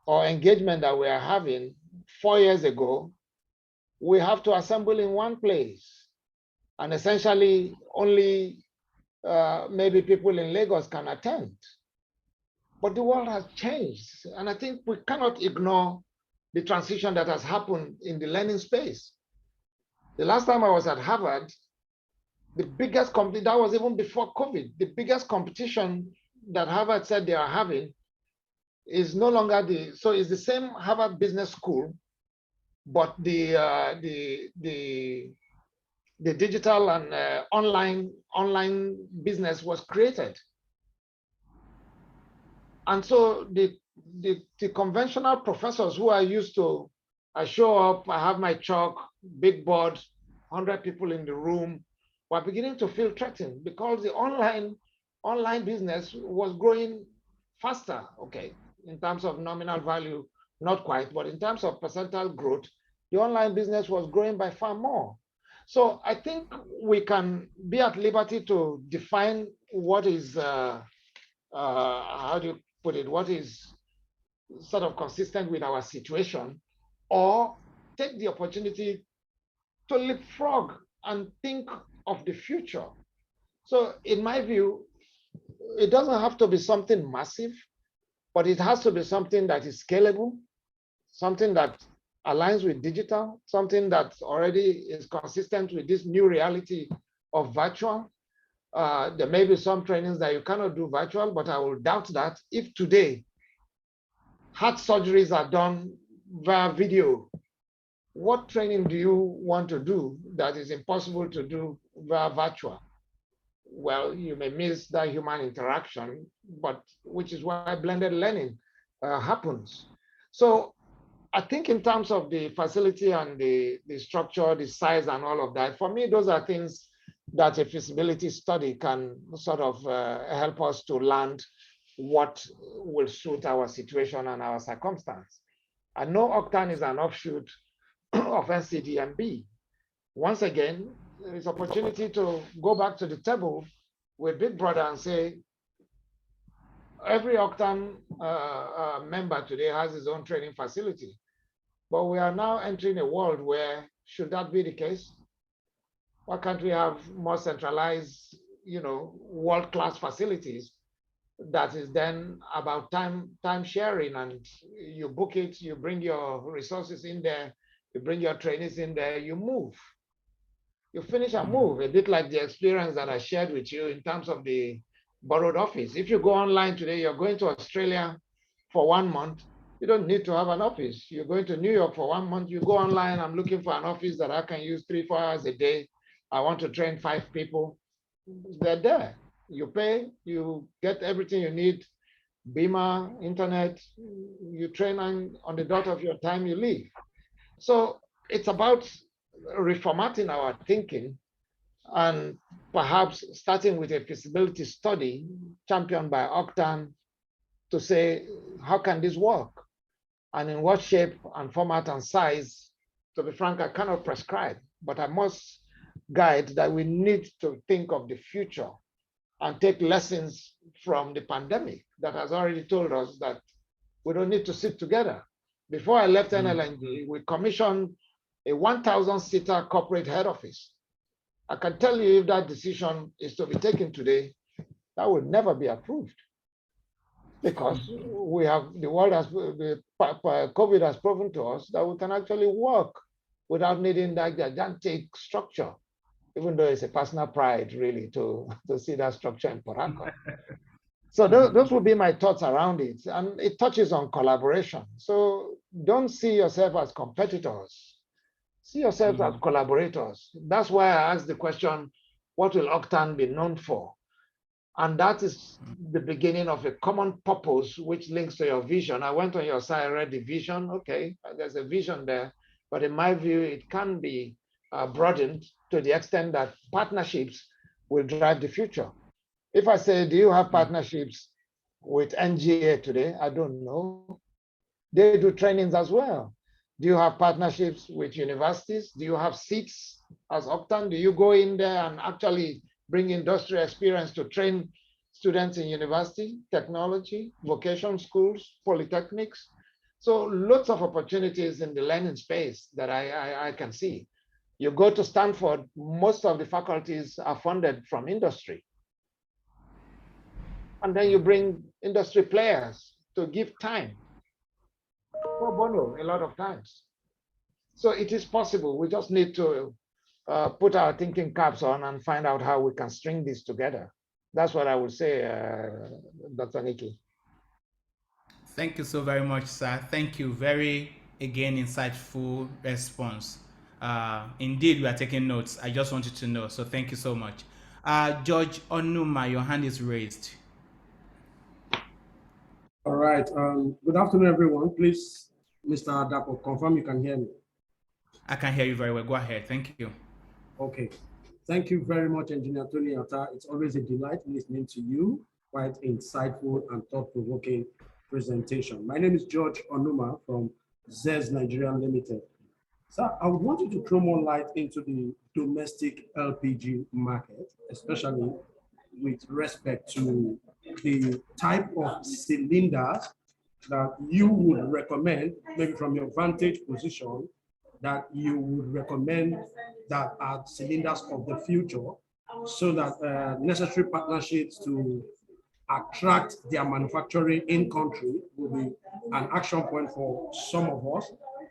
or engagement that we are having 4 years ago, we have to assemble in one place. And essentially only maybe people in Lagos can attend. But the world has changed. And I think we cannot ignore the transition that has happened in the learning space. The last time I was at Harvard, the biggest competition, that was even before COVID, the biggest competition that Harvard said they are having is no longer so it's the same Harvard Business School, but the digital and online business was created. And so the conventional professors who are used to, I show up, I have my chalk, big board, 100 people in the room, were beginning to feel threatened because the online business was growing faster, okay, in terms of nominal value, not quite, but in terms of percentile growth, the online business was growing by far more. So I think we can be at liberty to define what is, how do you put it, what is sort of consistent with our situation, or take the opportunity to leapfrog and think of the future. So in my view, it doesn't have to be something massive, but it has to be something that is scalable, something that aligns with digital, something that already is consistent with this new reality of virtual. There may be some trainings that you cannot do virtual, but I will doubt that if today heart surgeries are done via video, what training do you want to do that is impossible to do via virtual? Well, you may miss that human interaction, but which is why blended learning happens. So I think in terms of the facility and the structure, the size and all of that, for me, those are things that a feasibility study can sort of help us to land what will suit our situation and our circumstance. I know Ogtan is an offshoot of NCDMB, once again, there is opportunity to go back to the table with Big Brother and say, every Ogtan member today has his own training facility. But we are now entering a world where, should that be the case, why can't we have more centralized, world-class facilities that is then about time sharing, and you book it, you bring your resources in there, you bring your trainees in there, you move. You finish and move, a bit like the experience that I shared with you in terms of the borrowed office. If you go online today, you're going to Australia for 1 month, you don't need to have an office. You're going to New York for 1 month, you go online, I'm looking for an office that I can use 3-4 hours a day. I want to train 5 people. They're there. You pay, you get everything you need, Beamer, internet, you train on the dot of your time, you leave. So it's about reformatting our thinking and perhaps starting with a feasibility study championed by Ogtan to say, how can this work? And in what shape and format and size? To be frank, I cannot prescribe, but I must guide that we need to think of the future and take lessons from the pandemic that has already told us that we don't need to sit together. Before I left NLNG, we commissioned a 1,000-seater corporate head office. I can tell you, if that decision is to be taken today, that will never be approved, because we have, the world has, COVID has proven to us that we can actually work without needing that gigantic structure, even though it's a personal pride really to see that structure in Port Harcourt. So those would be my thoughts around it. And it touches on collaboration. So don't see yourself as competitors. See yourselves as collaborators. That's why I asked the question, what will Ogtan be known for? And that is the beginning of a common purpose, which links to your vision. I went on your site, I read the vision. Okay, there's a vision there. But in my view, it can be broadened to the extent that partnerships will drive the future. If I say, do you have partnerships with NGA today? I don't know. They do trainings as well. Do you have partnerships with universities? Do you have seats as Ogtan? Do you go in there and actually bring industry experience to train students in university, technology, vocation schools, polytechnics? So lots of opportunities in the learning space that I can see. You go to Stanford, most of the faculties are funded from industry. And then you bring industry players to give time. Pro bono, a lot of times. So it is possible. We just need to put our thinking caps on and find out how we can string this together. That's what I would say, Dr. Nikki. Thank you so very much, sir. Thank you. Very, again, insightful response. Indeed, we are taking notes. I just wanted to know. So thank you so much. George Onuma, your hand is raised. All right. Good afternoon, everyone. Please, Mr. Dapo, confirm you can hear me. I can hear you very well. Go ahead. Thank you. Okay. Thank you very much, Engineer Tony ATTAH. It's always a delight listening to you. Quite insightful and thought-provoking presentation. My name is George Onuma from ZES Nigeria Limited. So I would want you to throw more light into the domestic LPG market, especially with respect to the type of cylinders that you would recommend, maybe from your vantage position, that you would recommend that are cylinders of the future, so that necessary partnerships to attract their manufacturing in country will be an action point for some of us.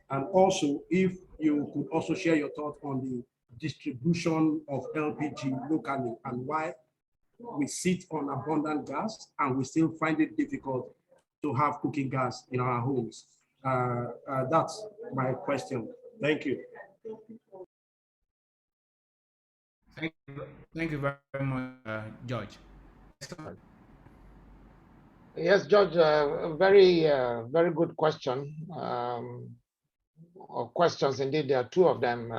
And also, if you could also share your thoughts on the distribution of LPG locally and why we sit on abundant gas and we still find it difficult to have cooking gas in our homes. That's my question. Thank you. Thank you very much, George. Yes, George, very good question. Or questions, indeed, there are two of them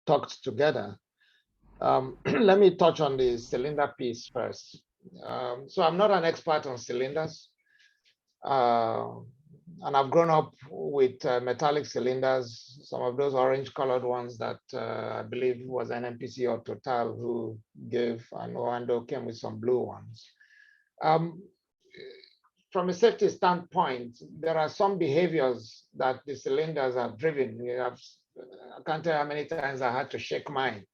talked together. Let me touch on the cylinder piece first. So I'm not an expert on cylinders. and I've grown up with metallic cylinders, some of those orange colored ones that I believe was NNPC or Total who gave, and Oando came with some blue ones. From a safety standpoint, there are some behaviors that the cylinders have driven. I can't tell how many times I had to shake mine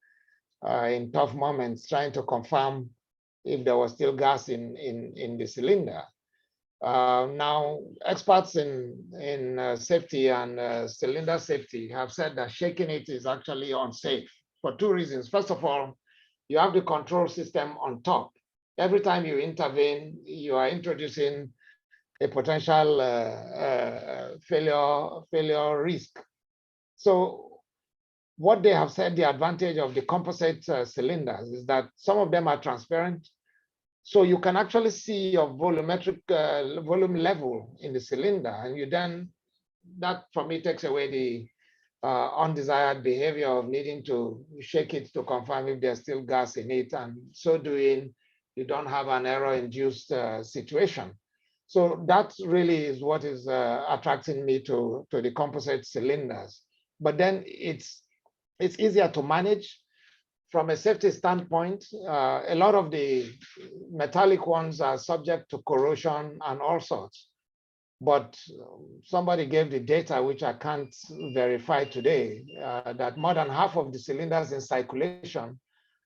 in tough moments, trying to confirm if there was still gas in the cylinder. Now, experts in safety and cylinder safety have said that shaking it is actually unsafe for two reasons. First of all, you have the control system on top. Every time you intervene, you are introducing a potential failure risk. So what they have said, the advantage of the composite cylinders is that some of them are transparent. So you can actually see your volumetric volume level in the cylinder, and you then, that for me takes away the undesired behavior of needing to shake it to confirm if there's still gas in it, and so doing, you don't have an error-induced situation. So that really is what is attracting me to the composite cylinders. But then it's easier to manage. From a safety standpoint, a lot of the metallic ones are subject to corrosion and all sorts. But somebody gave the data, which I can't verify today, that more than half of the cylinders in circulation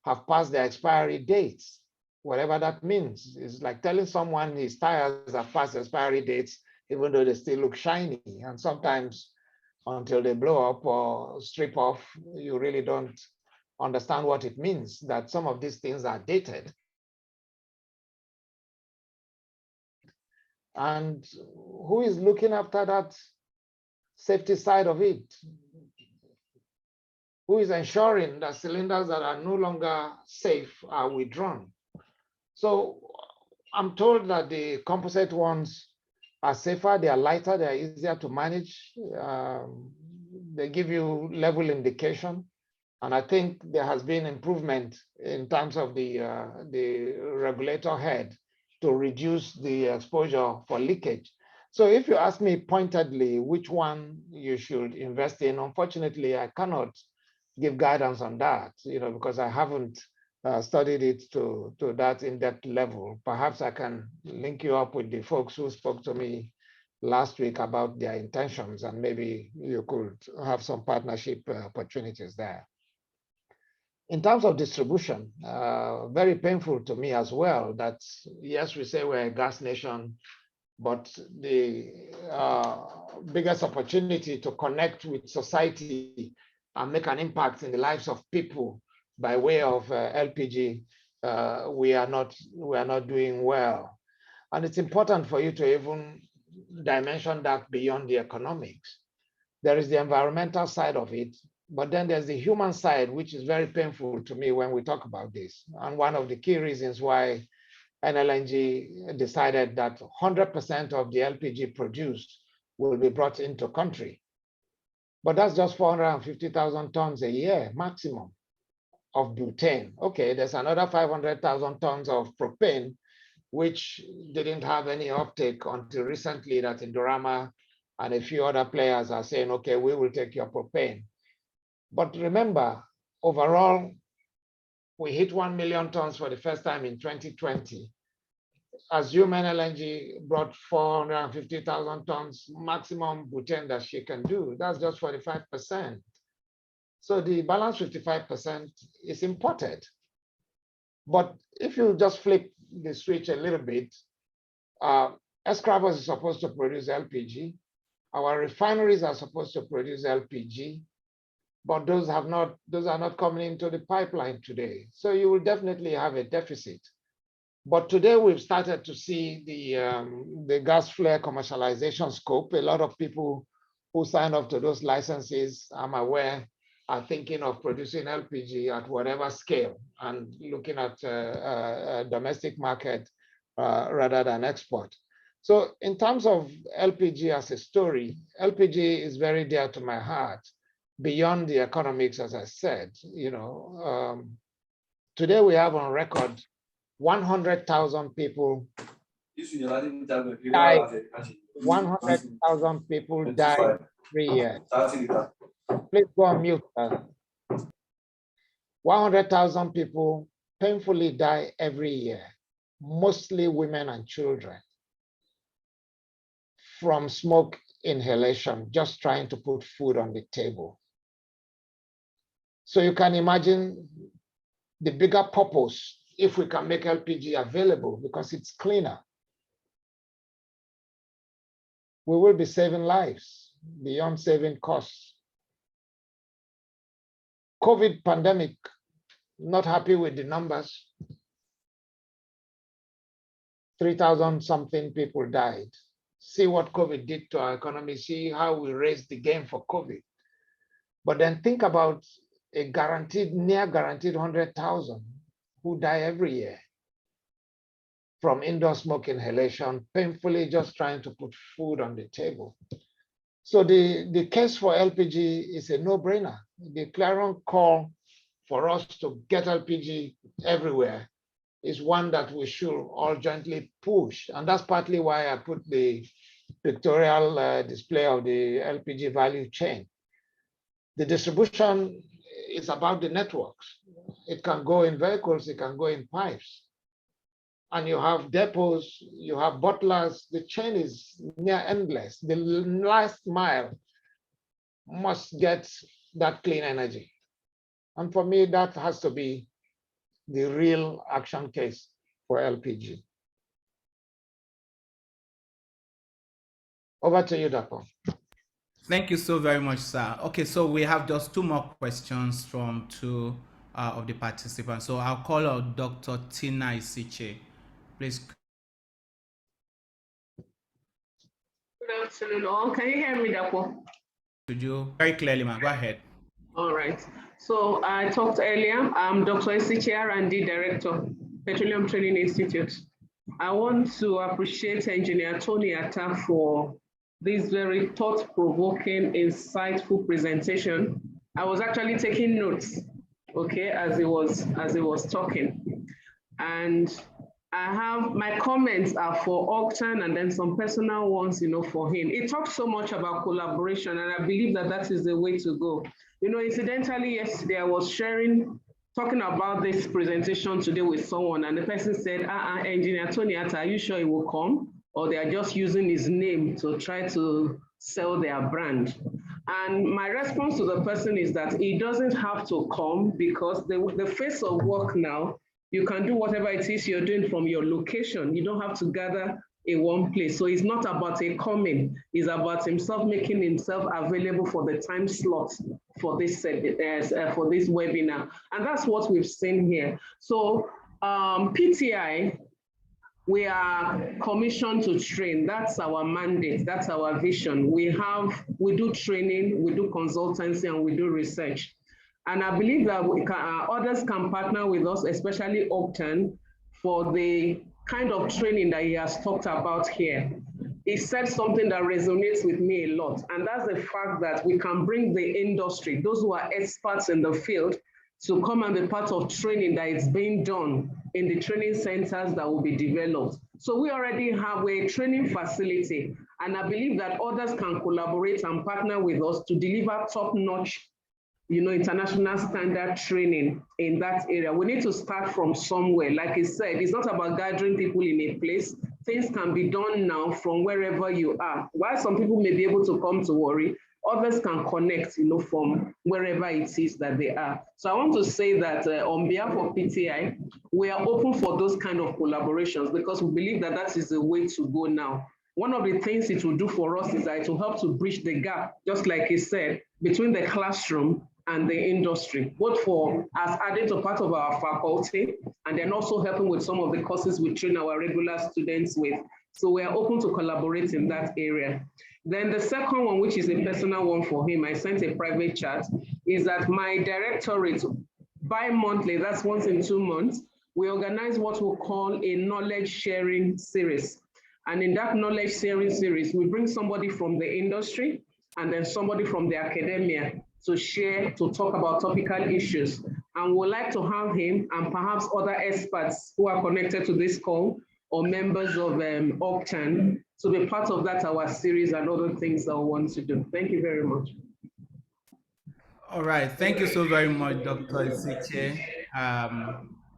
have passed their expiry dates. Whatever that means, is like telling someone his tires have passed expiry dates, even though they still look shiny. And sometimes until they blow up or strip off, you really don't understand what it means, that some of these things are dated. And who is looking after that safety side of it? Who is ensuring that cylinders that are no longer safe are withdrawn? So I'm told that the composite ones are safer, they are lighter, they are easier to manage. They give you level indication. And I think there has been improvement in terms of the regulator head to reduce the exposure for leakage. So if you ask me pointedly which one you should invest in, unfortunately, I cannot give guidance on that, because I haven't studied it to that in-depth level. Perhaps I can link you up with the folks who spoke to me last week about their intentions, and maybe you could have some partnership opportunities there. In terms of distribution, very painful to me as well that, yes, we say we're a gas nation, but the biggest opportunity to connect with society and make an impact in the lives of people by way of LPG, we are not doing well. And it's important for you to even dimension that beyond the economics. There is the environmental side of it, but then there's the human side, which is very painful to me when we talk about this. And one of the key reasons why NLNG decided that 100% of the LPG produced will be brought into country. But that's just 450,000 tons a year maximum of butane. Okay, there's another 500,000 tons of propane, which didn't have any uptake until recently, that Indorama and a few other players are saying, okay, we will take your propane. But remember, overall, we hit 1 million tons for the first time in 2020. Assume NLNG brought 450,000 tons maximum butane that she can do. That's just 45%. So the balance 55% is imported. But if you just flip the switch a little bit, Escravos is supposed to produce LPG. Our refineries are supposed to produce LPG, but those are not coming into the pipeline today. So you will definitely have a deficit. But today we've started to see the gas flare commercialization scope. A lot of people who sign up to those licenses, I'm aware, are thinking of producing LPG at whatever scale and looking at a domestic market rather than export. So in terms of LPG as a story, LPG is very dear to my heart beyond the economics, as I said. Today we have on record 100,000 people died 100,000 people die every year. Please go on mute. 100,000 people painfully die every year, mostly women and children, from smoke inhalation, just trying to put food on the table. So you can imagine the bigger purpose if we can make LPG available because it's cleaner. We will be saving lives beyond saving costs. COVID pandemic, not happy with the numbers. 3,000 something people died. See what COVID did to our economy, see how we raised the game for COVID. But then think about a guaranteed, near guaranteed 100,000 who die every year from indoor smoke inhalation, painfully just trying to put food on the table. So the case for LPG is a no-brainer. The clarion call for us to get LPG everywhere is one that we should all jointly push. And that's partly why I put the pictorial display of the LPG value chain. The distribution is about the networks. It can go in vehicles, it can go in pipes. And you have depots, you have bottlers, the chain is near endless. The last mile must get that clean energy. And for me, that has to be the real action case for LPG. Over to you, Dapo. Thank you so very much, sir. Okay, so we have just two more questions from two of the participants. So I'll call out Dr. Tina Isiche. Please. Good afternoon all. Can you hear me, Dapo? Could you very clearly, ma'am? Go ahead. All right. So I talked earlier. I'm Dr. Isiche, R&D Director, Petroleum Training Institute. I want to appreciate Engineer Tony ATTAH for this very thought-provoking, insightful presentation. I was actually taking notes, okay, as he was talking. And I have my comments are for Ogtan and then some personal ones, for him. He talked so much about collaboration, and I believe that that is the way to go. Incidentally, yesterday I was talking about this presentation today with someone, and the person said, Engineer Tony ATTAH, are you sure he will come? Or they are just using his name to try to sell their brand. And my response to the person is that he doesn't have to come, because the face of work now, you can do whatever it is you're doing from your location. You don't have to gather in one place. So it's not about a coming, it's about himself making himself available for the time slot for this webinar. And that's what we've seen here. So PTI, we are commissioned to train. That's our mandate. That's our vision. We do training, we do consultancy, and we do research. And I believe that others can partner with us, especially Ogtan, for the kind of training that he has talked about here. He said something that resonates with me a lot, and that's the fact that we can bring the industry, those who are experts in the field, to come and be part of training that is being done in the training centers that will be developed. So we already have a training facility, and I believe that others can collaborate and partner with us to deliver top-notch, international standard training in that area. We need to start from somewhere. Like I said, it's not about gathering people in a place. Things can be done now from wherever you are. While some people may be able to come to Warri, others can connect, from wherever it is that they are. So I want to say that on behalf of PTI, we are open for those kind of collaborations, because we believe that that is the way to go now. One of the things it will do for us is that it will help to bridge the gap, just like he said, between the classroom and the industry, both for as adding to part of our faculty, and then also helping with some of the courses we train our regular students with. So we are open to collaborate in that area. Then the second one, which is a personal one for him, I sent a private chat, is that my directorate, bi-monthly, that's once in 2 months, we organize what we call a knowledge sharing series. And in that knowledge sharing series, we bring somebody from the industry and then somebody from the academia to share, to talk about topical issues. And we'd like to have him and perhaps other experts who are connected to this call or members of Ogtan to be part of that, our series and other things that we want to do. Thank you very much. All right, thank you so very much, Dr. Isiche.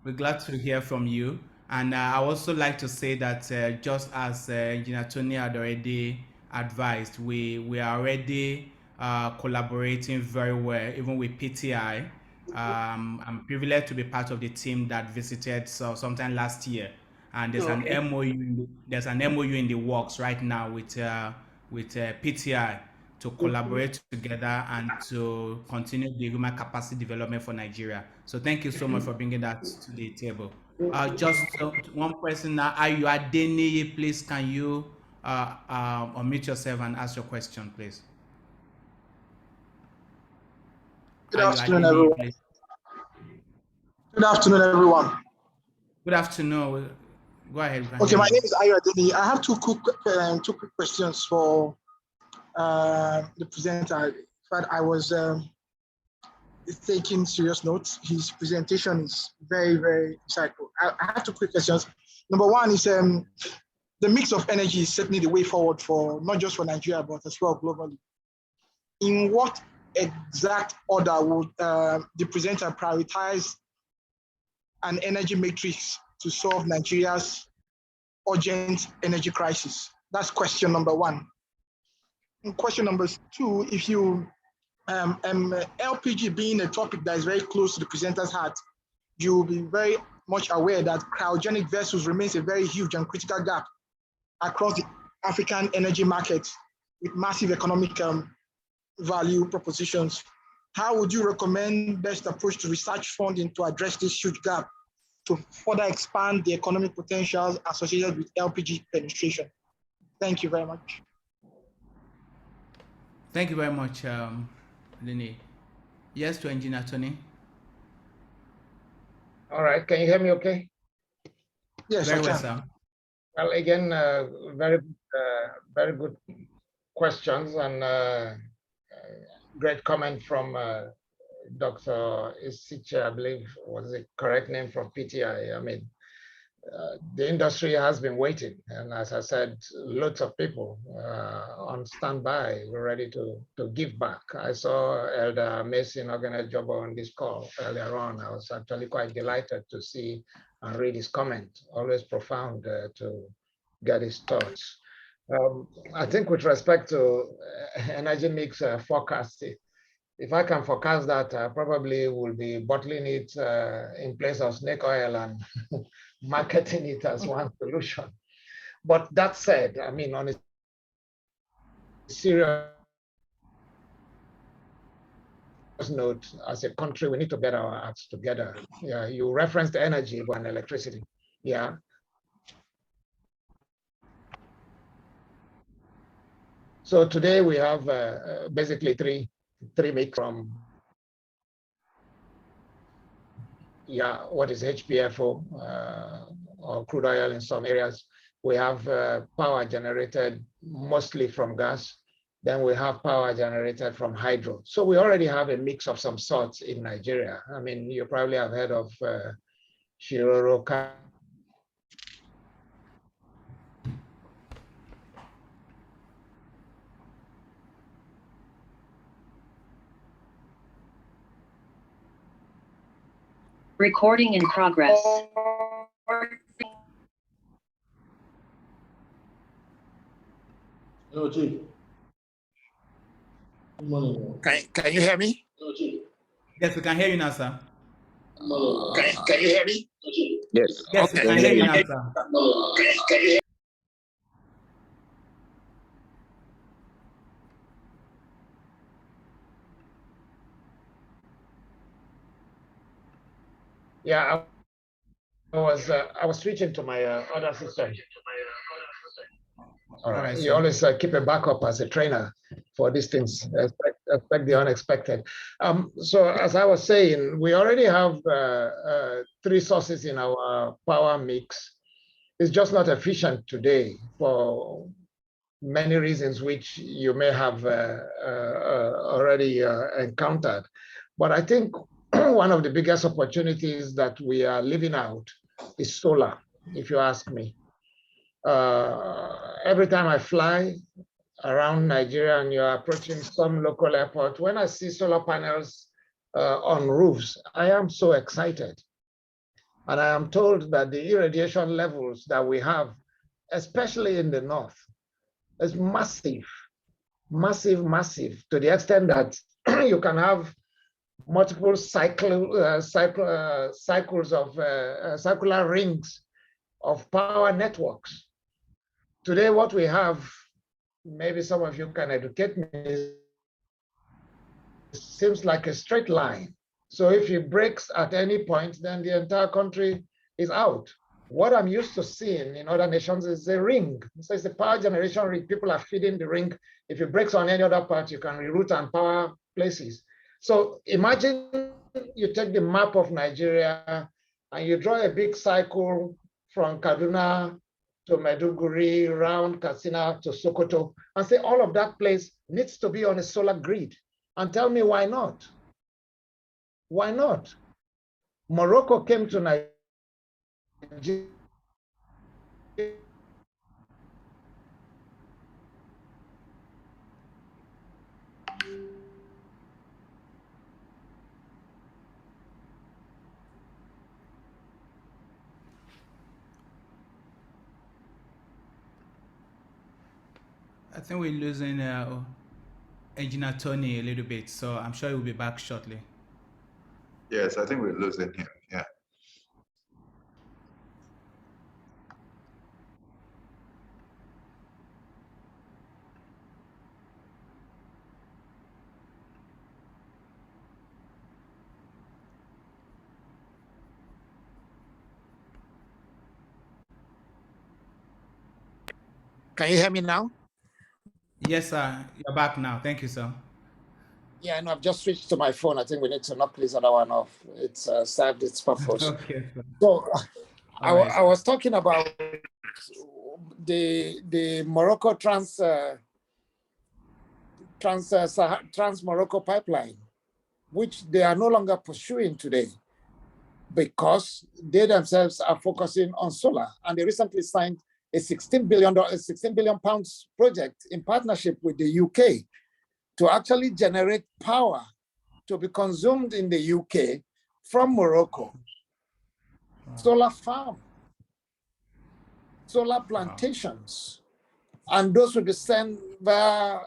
We're glad to hear from you. And I also like to say that just as Engineer Tony had already advised, we are already collaborating very well, even with PTI. I'm privileged to be part of the team that visited sometime last year, and there's an MOU. There's an MOU in the works right now with PTI to collaborate together and to continue the human capacity development for Nigeria. So thank you so much for bringing that to the table. Just one person now, Ayuadeni, please can you unmute yourself and ask your question, please? Good afternoon, everyone. Please. Good afternoon, everyone. Good afternoon. Go ahead. Okay, my name is Ayuadeni. I have two quick questions for the presenter. In fact, I was taking serious notes. His presentation is very, very insightful. I have two quick questions. Number one is the mix of energy is certainly the way forward for not just for Nigeria, but as well globally. In what exact order would the presenter prioritize an energy matrix to solve Nigeria's urgent energy crisis? That's question number one. And question number two, if you, LPG being a topic that is very close to the presenter's heart, you'll be very much aware that cryogenic vessels remains a very huge and critical gap across the African energy market with massive economic value propositions. How would you recommend best approach to research funding to address this huge gap to further expand the economic potentials associated with LPG penetration? Thank you very much. Thank you very much, Lenny. Yes, to Engineer Tony. All right, can you hear me okay? Yes, very I well, can. sir. Well, again, very good questions and great comment from Dr. Isiche, I believe was the correct name, from PTI. I mean, the industry has been waiting, and as I said, lots of people on standby, ready to give back. I saw Elder Mason Oganejobo on this call earlier on. I was actually quite delighted to see and read his comment, always profound to get his thoughts. I think with respect to energy mix forecasting, if I can forecast that, I probably will be bottling it in place of snake oil and marketing it as one solution. But that said, I mean, on a serious note, as a country, we need to get our acts together. Yeah, you referenced energy and electricity. Yeah. So today we have basically three mix from, what is HPFO or crude oil in some areas. We have power generated mostly from gas. Then we have power generated from hydro. So we already have a mix of some sorts in Nigeria. I mean, you probably have heard of Shiroro. Recording in progress. Hello, Chief. Good morning. Can you hear me? Yes, we can hear you now, sir. Can you hear me? Yes. Yes, we can hear you now, sir. Can you hear? Yeah, I was switching to my other system. All right. You always keep a backup as a trainer for these things. Expect the unexpected. So as I was saying, we already have three sources in our power mix. It's just not efficient today for many reasons, which you may have already encountered. But I think one of the biggest opportunities that we are living out is solar, if you ask me. Every time I fly around Nigeria and you're approaching some local airport, when I see solar panels on roofs, I am so excited. And I am told that the irradiation levels that we have, especially in the north, is massive, massive, massive, to the extent that you can have multiple cycles of circular rings of power networks. Today, what we have, maybe some of you can educate me, seems like a straight line. So if it breaks at any point, then the entire country is out. What I'm used to seeing in other nations is a ring. So it's a power generation ring. People are feeding the ring. If it breaks on any other part, you can reroute and power places. So imagine you take the map of Nigeria and you draw a big cycle from Kaduna to Maiduguri, around Katsina to Sokoto, and say all of that place needs to be on a solar grid. And tell me why not? Why not? Morocco came to Nigeria. I think we're losing Engineer Tony a little bit, so I'm sure he'll be back shortly. Yes, I think we're losing him. Yeah. Can you hear me now? Yes, sir. You're back now. Thank you, sir. Yeah, no, I've just switched to my phone. I think we need to knock this other one off. It's served its purpose. Okay. So I Right. was talking about the Morocco Trans Morocco pipeline, which they are no longer pursuing today because they themselves are focusing on solar. And they recently signed a £16 billion project in partnership with the UK to actually generate power to be consumed in the UK from Morocco. Solar farm, solar plantations, and those will be sent via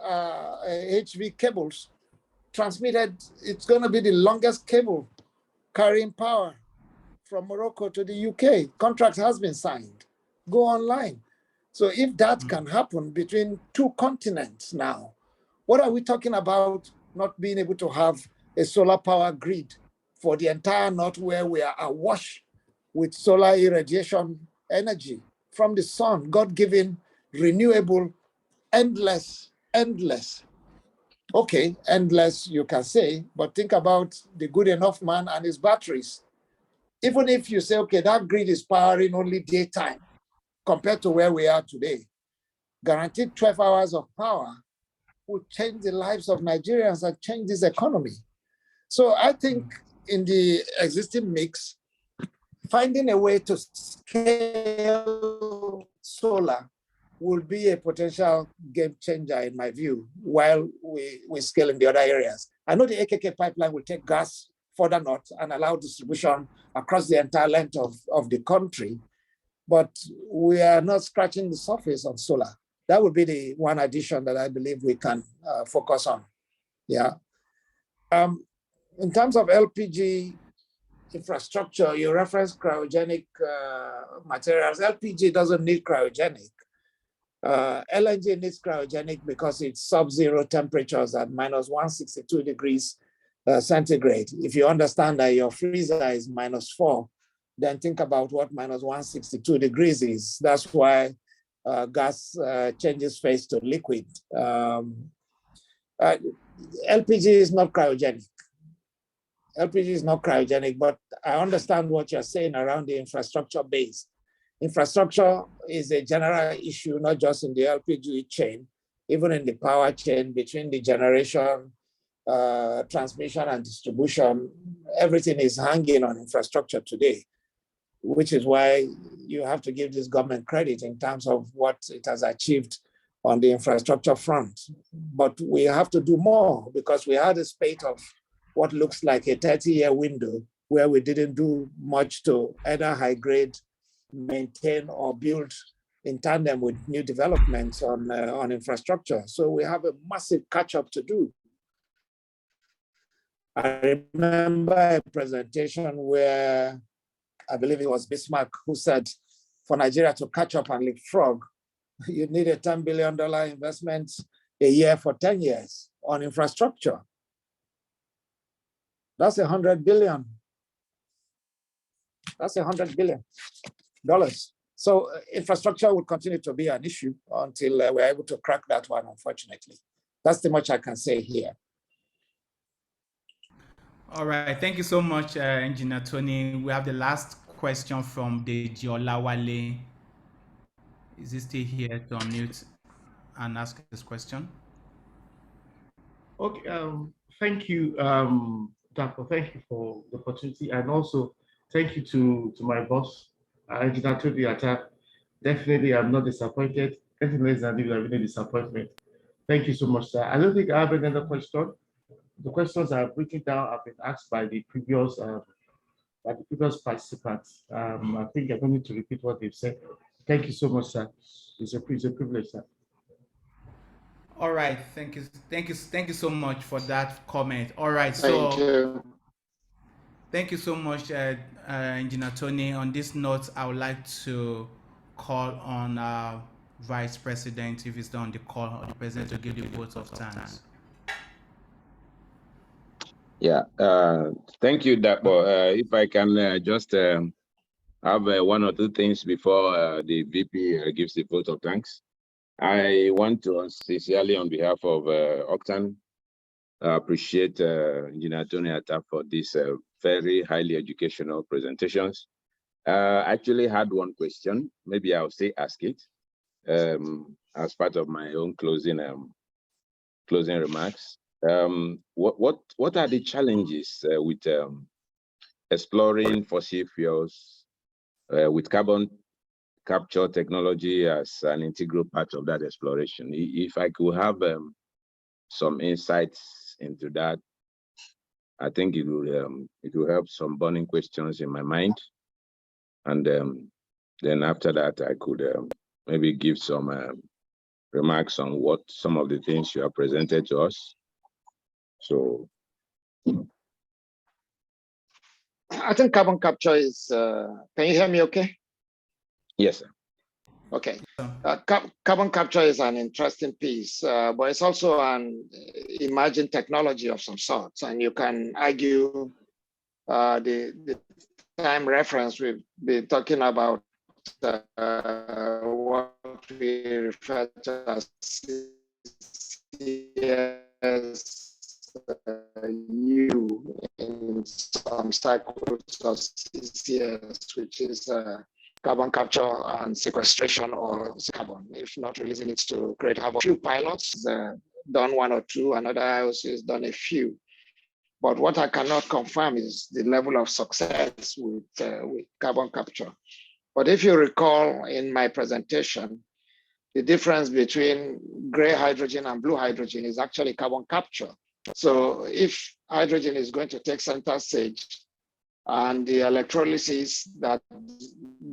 HV cables, transmitted. It's going to be the longest cable carrying power from Morocco to the UK. Contract has been signed. Go online. So if that can happen between two continents now, what are we talking about not being able to have a solar power grid for the entire North, where we are awash with solar irradiation energy from the sun, God-given, renewable, endless. Okay, endless you can say, but think about the good enough man and his batteries. Even if you say, okay, that grid is powering only daytime compared to where we are today, guaranteed 12 hours of power will change the lives of Nigerians and change this economy. So I think in the existing mix, finding a way to scale solar will be a potential game changer in my view, while we scale in the other areas. I know the AKK pipeline will take gas further north and allow distribution across the entire length of the country, but we are not scratching the surface on solar. That would be the one addition that I believe we can focus on. Yeah. In terms of LPG infrastructure, you reference cryogenic materials. LPG doesn't need cryogenic. LNG needs cryogenic because it's sub-zero temperatures at minus 162 degrees centigrade. If you understand that your freezer is -4, then think about what minus 162 degrees is. That's why gas changes phase to liquid. LPG is not cryogenic. LPG is not cryogenic, but I understand what you're saying around the infrastructure base. Infrastructure is a general issue, not just in the LPG chain, even in the power chain between the generation, transmission and distribution. Everything is hanging on infrastructure today. which is why you have to give this government credit in terms of what it has achieved on the infrastructure front. But we have to do more because we had a spate of what looks like a 30-year window where we didn't do much to either high grade, maintain, or build in tandem with new developments on infrastructure. So we have a massive catch-up to do. I remember a presentation where I believe it was Bismarck who said, for Nigeria to catch up and leapfrog, you need a $10 billion investment a year for 10 years on infrastructure. That's $100 billion. That's $100 billion. So infrastructure will continue to be an issue until we're able to crack that one, unfortunately. That's the much I can say here. All right, thank you so much, Engineer Tony. We have the last question from Deji Olawale. Is he still here to unmute and ask this question? Okay, thank you, Dapo. Thank you for the opportunity, and also thank you to my boss, Engineer Tony ATTAH. Definitely, I'm not disappointed. Anything less than this, I've been a disappointment. Thank you so much, sir. I don't think I have another question. The questions I've written down have been asked by the previous participants. I think I don't need to repeat what they've said. Thank you so much, sir. It's a privilege, sir. All right, thank you so much for that comment. All right, so thank you so much, Engineer Tony. On this note, I would like to call on our Vice President, if he's on the call, or the President, to give the vote of thanks. Yeah, thank you, Dapo. If I can just have one or two things before the VP gives the vote of thanks. I want to sincerely, on behalf of Ogtan, appreciate Engineer Tony ATTAH for these very highly educational presentations. I actually had one question. Maybe I'll say ask it as part of my own closing remarks. What are the challenges with exploring fossil fuels with carbon capture technology as an integral part of that exploration? If I could have some insights into that, I think it will help some burning questions in my mind. And then after that, I could maybe give some remarks on what some of the things you have presented to us. So I think carbon capture is, can you hear me okay? Yes, sir. Okay. Carbon capture is an interesting piece, but it's also an emerging technology of some sort. And you can argue the time reference, we've been talking about what we refer to as CSU in some cycles of CCS, which is carbon capture and sequestration or carbon, if not releasing it to create havoc. A few pilots done one or two, another IOC has done a few. But what I cannot confirm is the level of success with carbon capture. But if you recall in my presentation, the difference between gray hydrogen and blue hydrogen is actually carbon capture. So if hydrogen is going to take center stage and the electrolysis that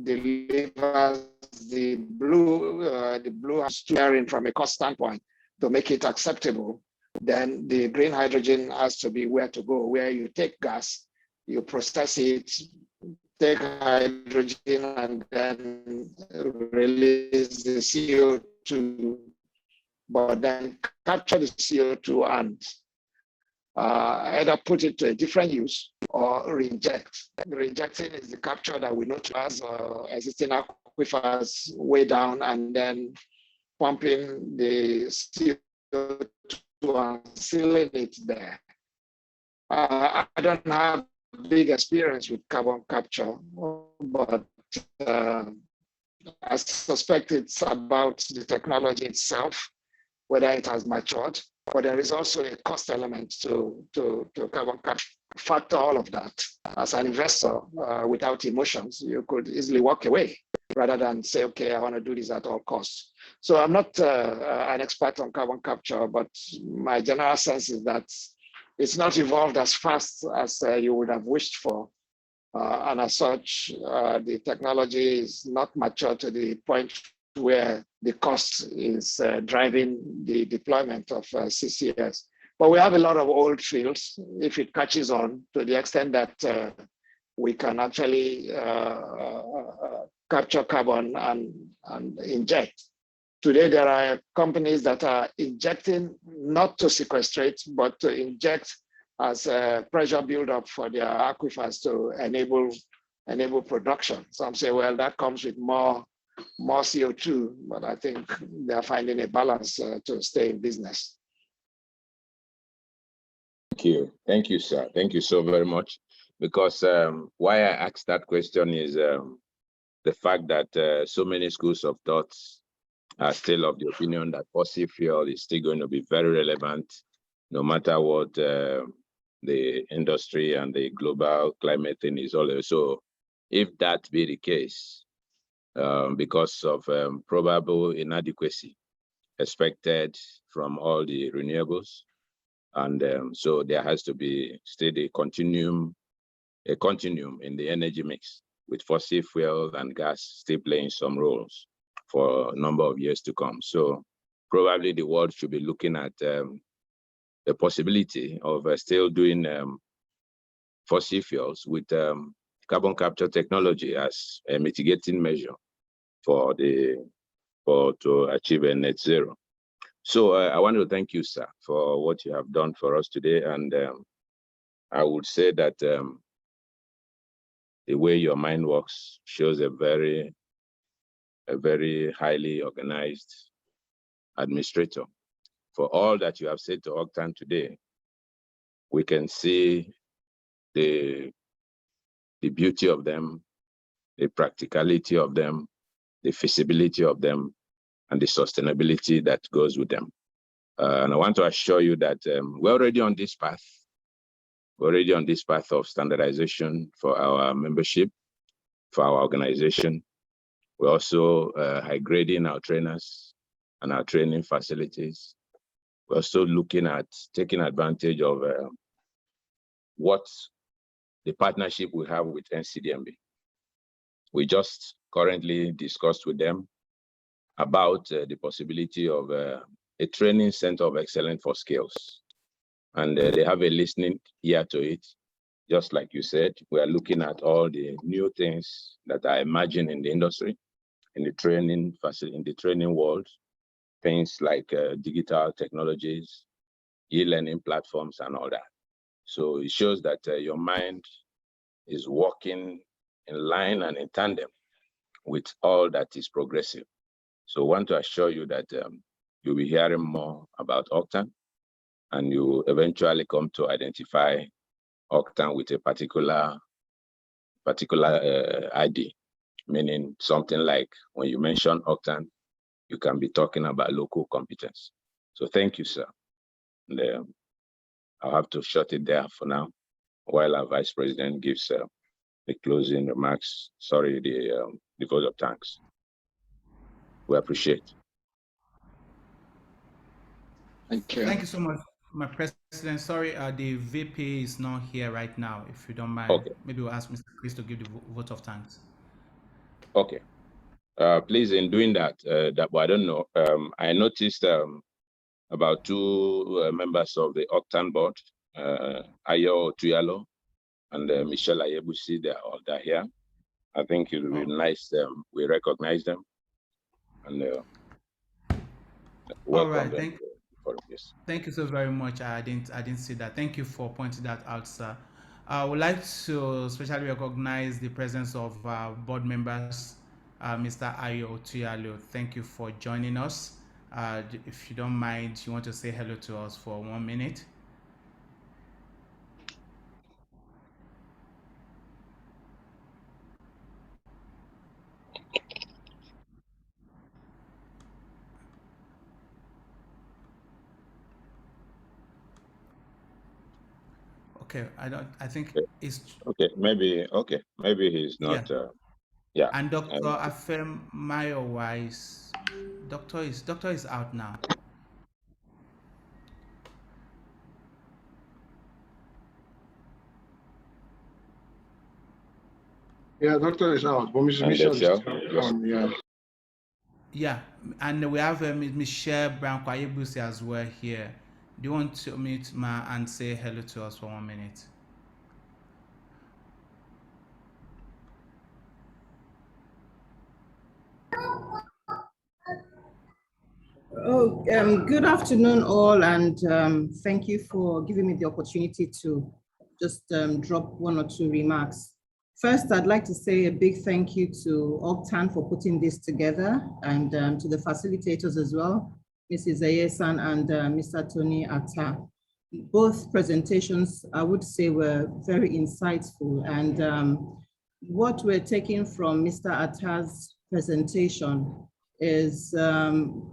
delivers the blue steering from a cost standpoint to make it acceptable, then the green hydrogen has to be where to go, where you take gas, you process it, take hydrogen, and then release the CO2, but then capture the CO2 and either put it to a different use or reinject. Reinjecting is the capture that we know as existing aquifers way down and then pumping the CO2 and sealing it there. I don't have big experience with carbon capture, but I suspect it's about the technology itself, whether it has matured, but there is also a cost element to carbon factor all of that. As an investor without emotions, you could easily walk away rather than say, okay, I want to do this at all costs. So I'm not an expert on carbon capture, but my general sense is that it's not evolved as fast as you would have wished for. And as such, the technology is not mature to the point where the cost is driving the deployment of CCS. But we have a lot of old fields. If it catches on to the extent that we can actually capture carbon and inject. Today, there are companies that are injecting not to sequestrate, but to inject as a pressure buildup for their aquifers to enable production. Some say, well, that comes with more CO2, but I think they're finding a balance to stay in business. Thank you, sir. Thank you so very much. Because why I asked that question is the fact that so many schools of thought are still of the opinion that fossil fuel is still going to be very relevant, no matter what the industry and the global climate thing is all. So if that be the case, because of probable inadequacy expected from all the renewables, and so there has to be still a continuum in the energy mix, with fossil fuel and gas still playing some roles for a number of years to come. So probably the world should be looking at the possibility of still doing fossil fuels with carbon capture technology as a mitigating measure to achieve a net zero. So I want to thank you, sir, for what you have done for us today. And I would say that the way your mind works shows a very highly organized administrator. For all that you have said to Ogtan today, we can see the beauty of them, the practicality of them, the feasibility of them, and the sustainability that goes with them. And I want to assure you that we're already on this path. We're already on this path of standardization for our membership, for our organization. We're also high grading our trainers and our training facilities. We're also looking at taking advantage of what the partnership we have with NCDMB. We just currently discussed with them about the possibility of a training center of excellence for skills. And they have a listening ear to it. Just like you said, we are looking at all the new things that are emerging in the industry, in the training facility, in the training world, things like digital technologies, e-learning platforms, and all that. So it shows that your mind is working in line and in tandem with all that is progressive. So I want to assure you that you'll be hearing more about Ogtan, and you eventually come to identify Ogtan with a particular ID, meaning something like when you mention Ogtan, you can be talking about local competence. So thank you, sir. And, I'll have to shut it there for now while our Vice President gives the closing remarks. Sorry, the vote of thanks. We appreciate. Thank you. Thank you so much, my President. Sorry, the VP is not here right now. If you don't mind, okay. Maybe we'll ask Mr. Chris to give the vote of thanks. Okay. Please, in doing that, I don't know. I noticed about two members of the Ogtan board, Ayo Tuyalo and Michelle Ayebusi, they're here. I think it would be nice we recognize them and welcome them. Thank you so very much. I didn't see that. Thank you for pointing that out, sir. I would like to especially recognize the presence of board members, Mr. Ayo Tuyalo. Thank you for joining us. If you don't mind, you want to say hello to us for 1 minute? Okay, I think it's okay. Maybe he's not. yeah. Yeah. And Dr. Afemayowa is doctor is out now. Yeah, doctor is out, but Mrs. Michelle is still on. Yeah. Yeah, and we have Michelle Brown-Kwayebusi as well here. Do you want to meet Ma and say hello to us for 1 minute? Oh, good afternoon, all, and thank you for giving me the opportunity to just drop 1 or 2 remarks. First, I'd like to say a big thank you to Ogtan for putting this together, and to the facilitators as well, Mrs. EYESAN and Mr. Tony ATTAH. Both presentations, I would say, were very insightful, and what we're taking from Mr. ATTAH's presentation is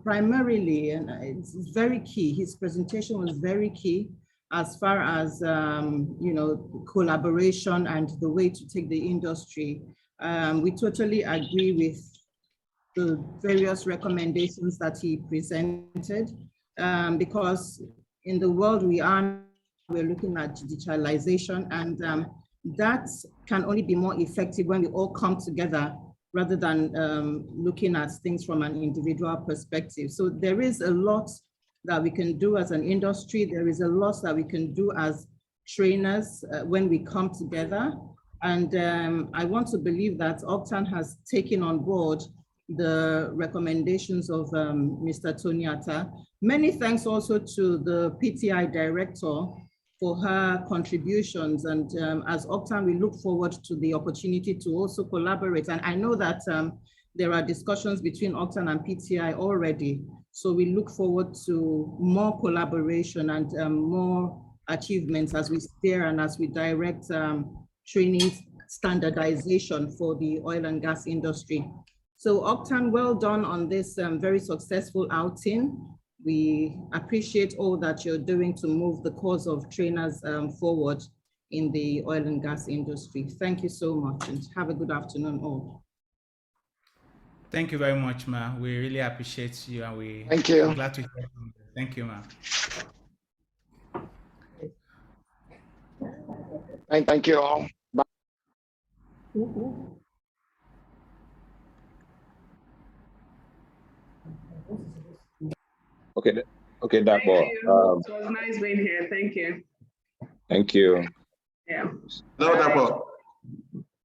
primarily, and it's very key, his presentation was very key as far as, collaboration and the way to take the industry. We totally agree with the various recommendations that he presented, because in the world we're looking at digitalization, and that can only be more effective when we all come together rather than looking at things from an individual perspective. So there is a lot that we can do as an industry. There is a lot that we can do as trainers when we come together. And I want to believe that Ogtan has taken on board the recommendations of Mr. Tony ATTAH. Many thanks also to the PTI director for her contributions. And as Ogtan, we look forward to the opportunity to also collaborate. And I know that there are discussions between Ogtan and PTI already. So we look forward to more collaboration and more achievements as we steer and as we direct training standardization for the oil and gas industry. So Ogtan, well done on this very successful outing. We appreciate all that you're doing to move the cause of trainers forward in the oil and gas industry. Thank you so much, and have a good afternoon all. Thank you very much, Ma. We really appreciate you, and we're glad to hear from you. Thank you, Ma. Thank you all. Bye. Okay, Dapo. It was nice being here. Thank you. Thank you. Yeah. Hello, Dapo.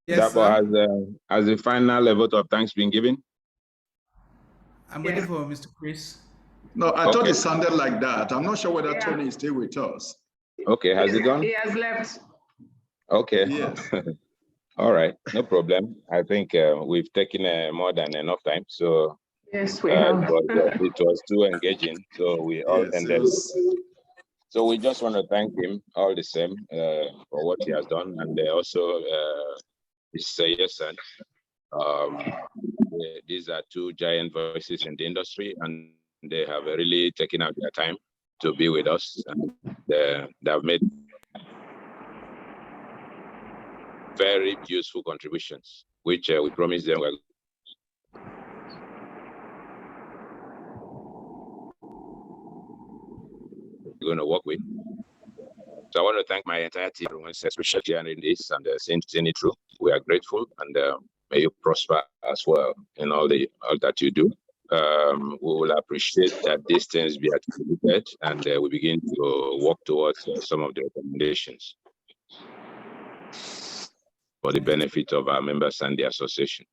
Yes, Dapo, has the final vote of thanks been given? I'm waiting for Mr. Chris. No, I thought it sounded like that. I'm not sure whether Tony is still with us. Okay, has he gone? He has left. Okay. Yes. All right, no problem. I think we've taken more than enough time. So yes, we have. It was too engaging. So we all ended. So we just want to thank him all the same for what he has done, and also EYESAN. These are two giant voices in the industry, and they have really taken out their time to be with us, and they have made very useful contributions, which we promise them we're going to work with. So I want to thank my entire team, especially sharing this and seeing it through. We are grateful, and may you prosper as well in all that you do. We will appreciate that these things be attributed, and we begin to work towards some of the recommendations for the benefit of our members and the association.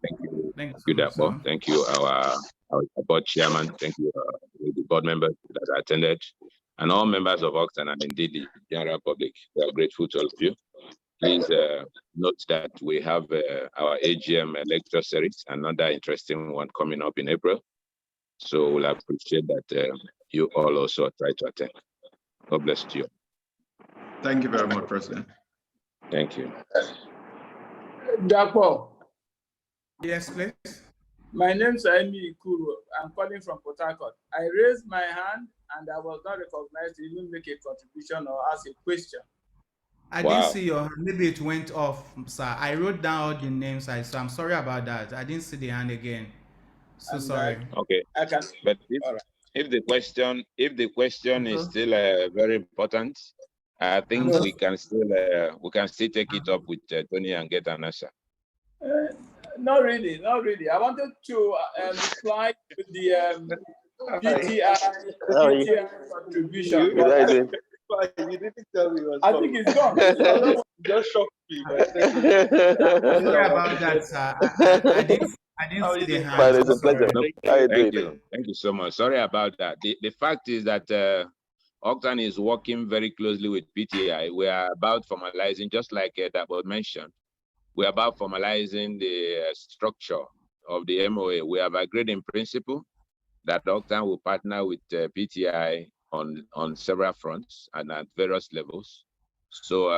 Thank you. Thank you, Dapo. Thank you, our board chairman. Thank you, the board members that attended, and all members of Ogtan, and indeed the general public. We are grateful to all of you. Please note that we have our AGM lecture series, another interesting one coming up in April. So we'll appreciate that you all also try to attend. God bless you. Thank you very much, President. Thank you. Dapo. Yes, please. My name is Aimi Ikuru. I'm calling from Port Harcourt. I raised my hand and I was not recognized to even make a contribution or ask a question. I didn't see your hand. Maybe it went off, sir. I wrote down all the names, so I'm sorry about that. I didn't see the hand again. So sorry. Okay. I can. But if the question is still very important, I think we can still take it up with Tony and get an answer. Not really, not really. I wanted to reply to the PTI contribution. You didn't tell me. I think it's gone. Just shocked me. Sorry about that, sir. I didn't see the hand. It's a pleasure. Thank you so much. Sorry about that. The fact is that Ogtan is working very closely with PTI. We are about formalizing, just like Dabo mentioned, we are about formalizing the structure of the MOA. We have agreed in principle that Ogtan will partner with PTI on several fronts and at various levels. So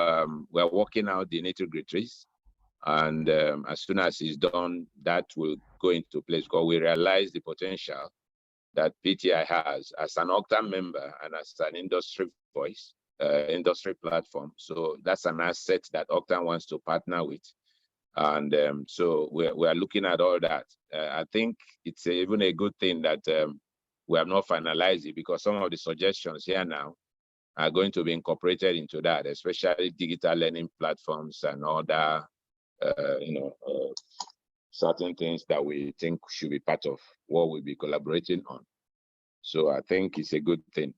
we're working out the nitty-gritties. And as soon as it's done, that will go into place because we realize the potential that PTI has as an Ogtan member and as an industry voice, industry platform. So that's an asset that Ogtan wants to partner with. And so we're looking at all that. I think it's even a good thing that we have not finalized it because some of the suggestions here now are going to be incorporated into that, especially digital learning platforms and other, certain things that we think should be part of what we'll be collaborating on. So I think it's a good thing.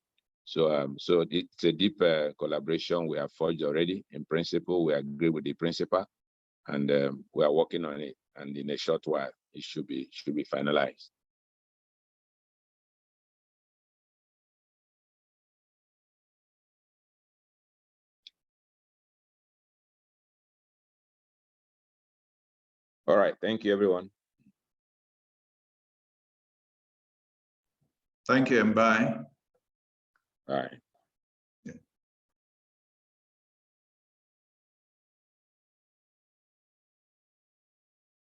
So so it's a deep collaboration we have forged already. In principle, we agree with the principal, and we are working on it. And in a short while, it should be finalized. All right. Thank you, everyone. Thank you, and bye. All right.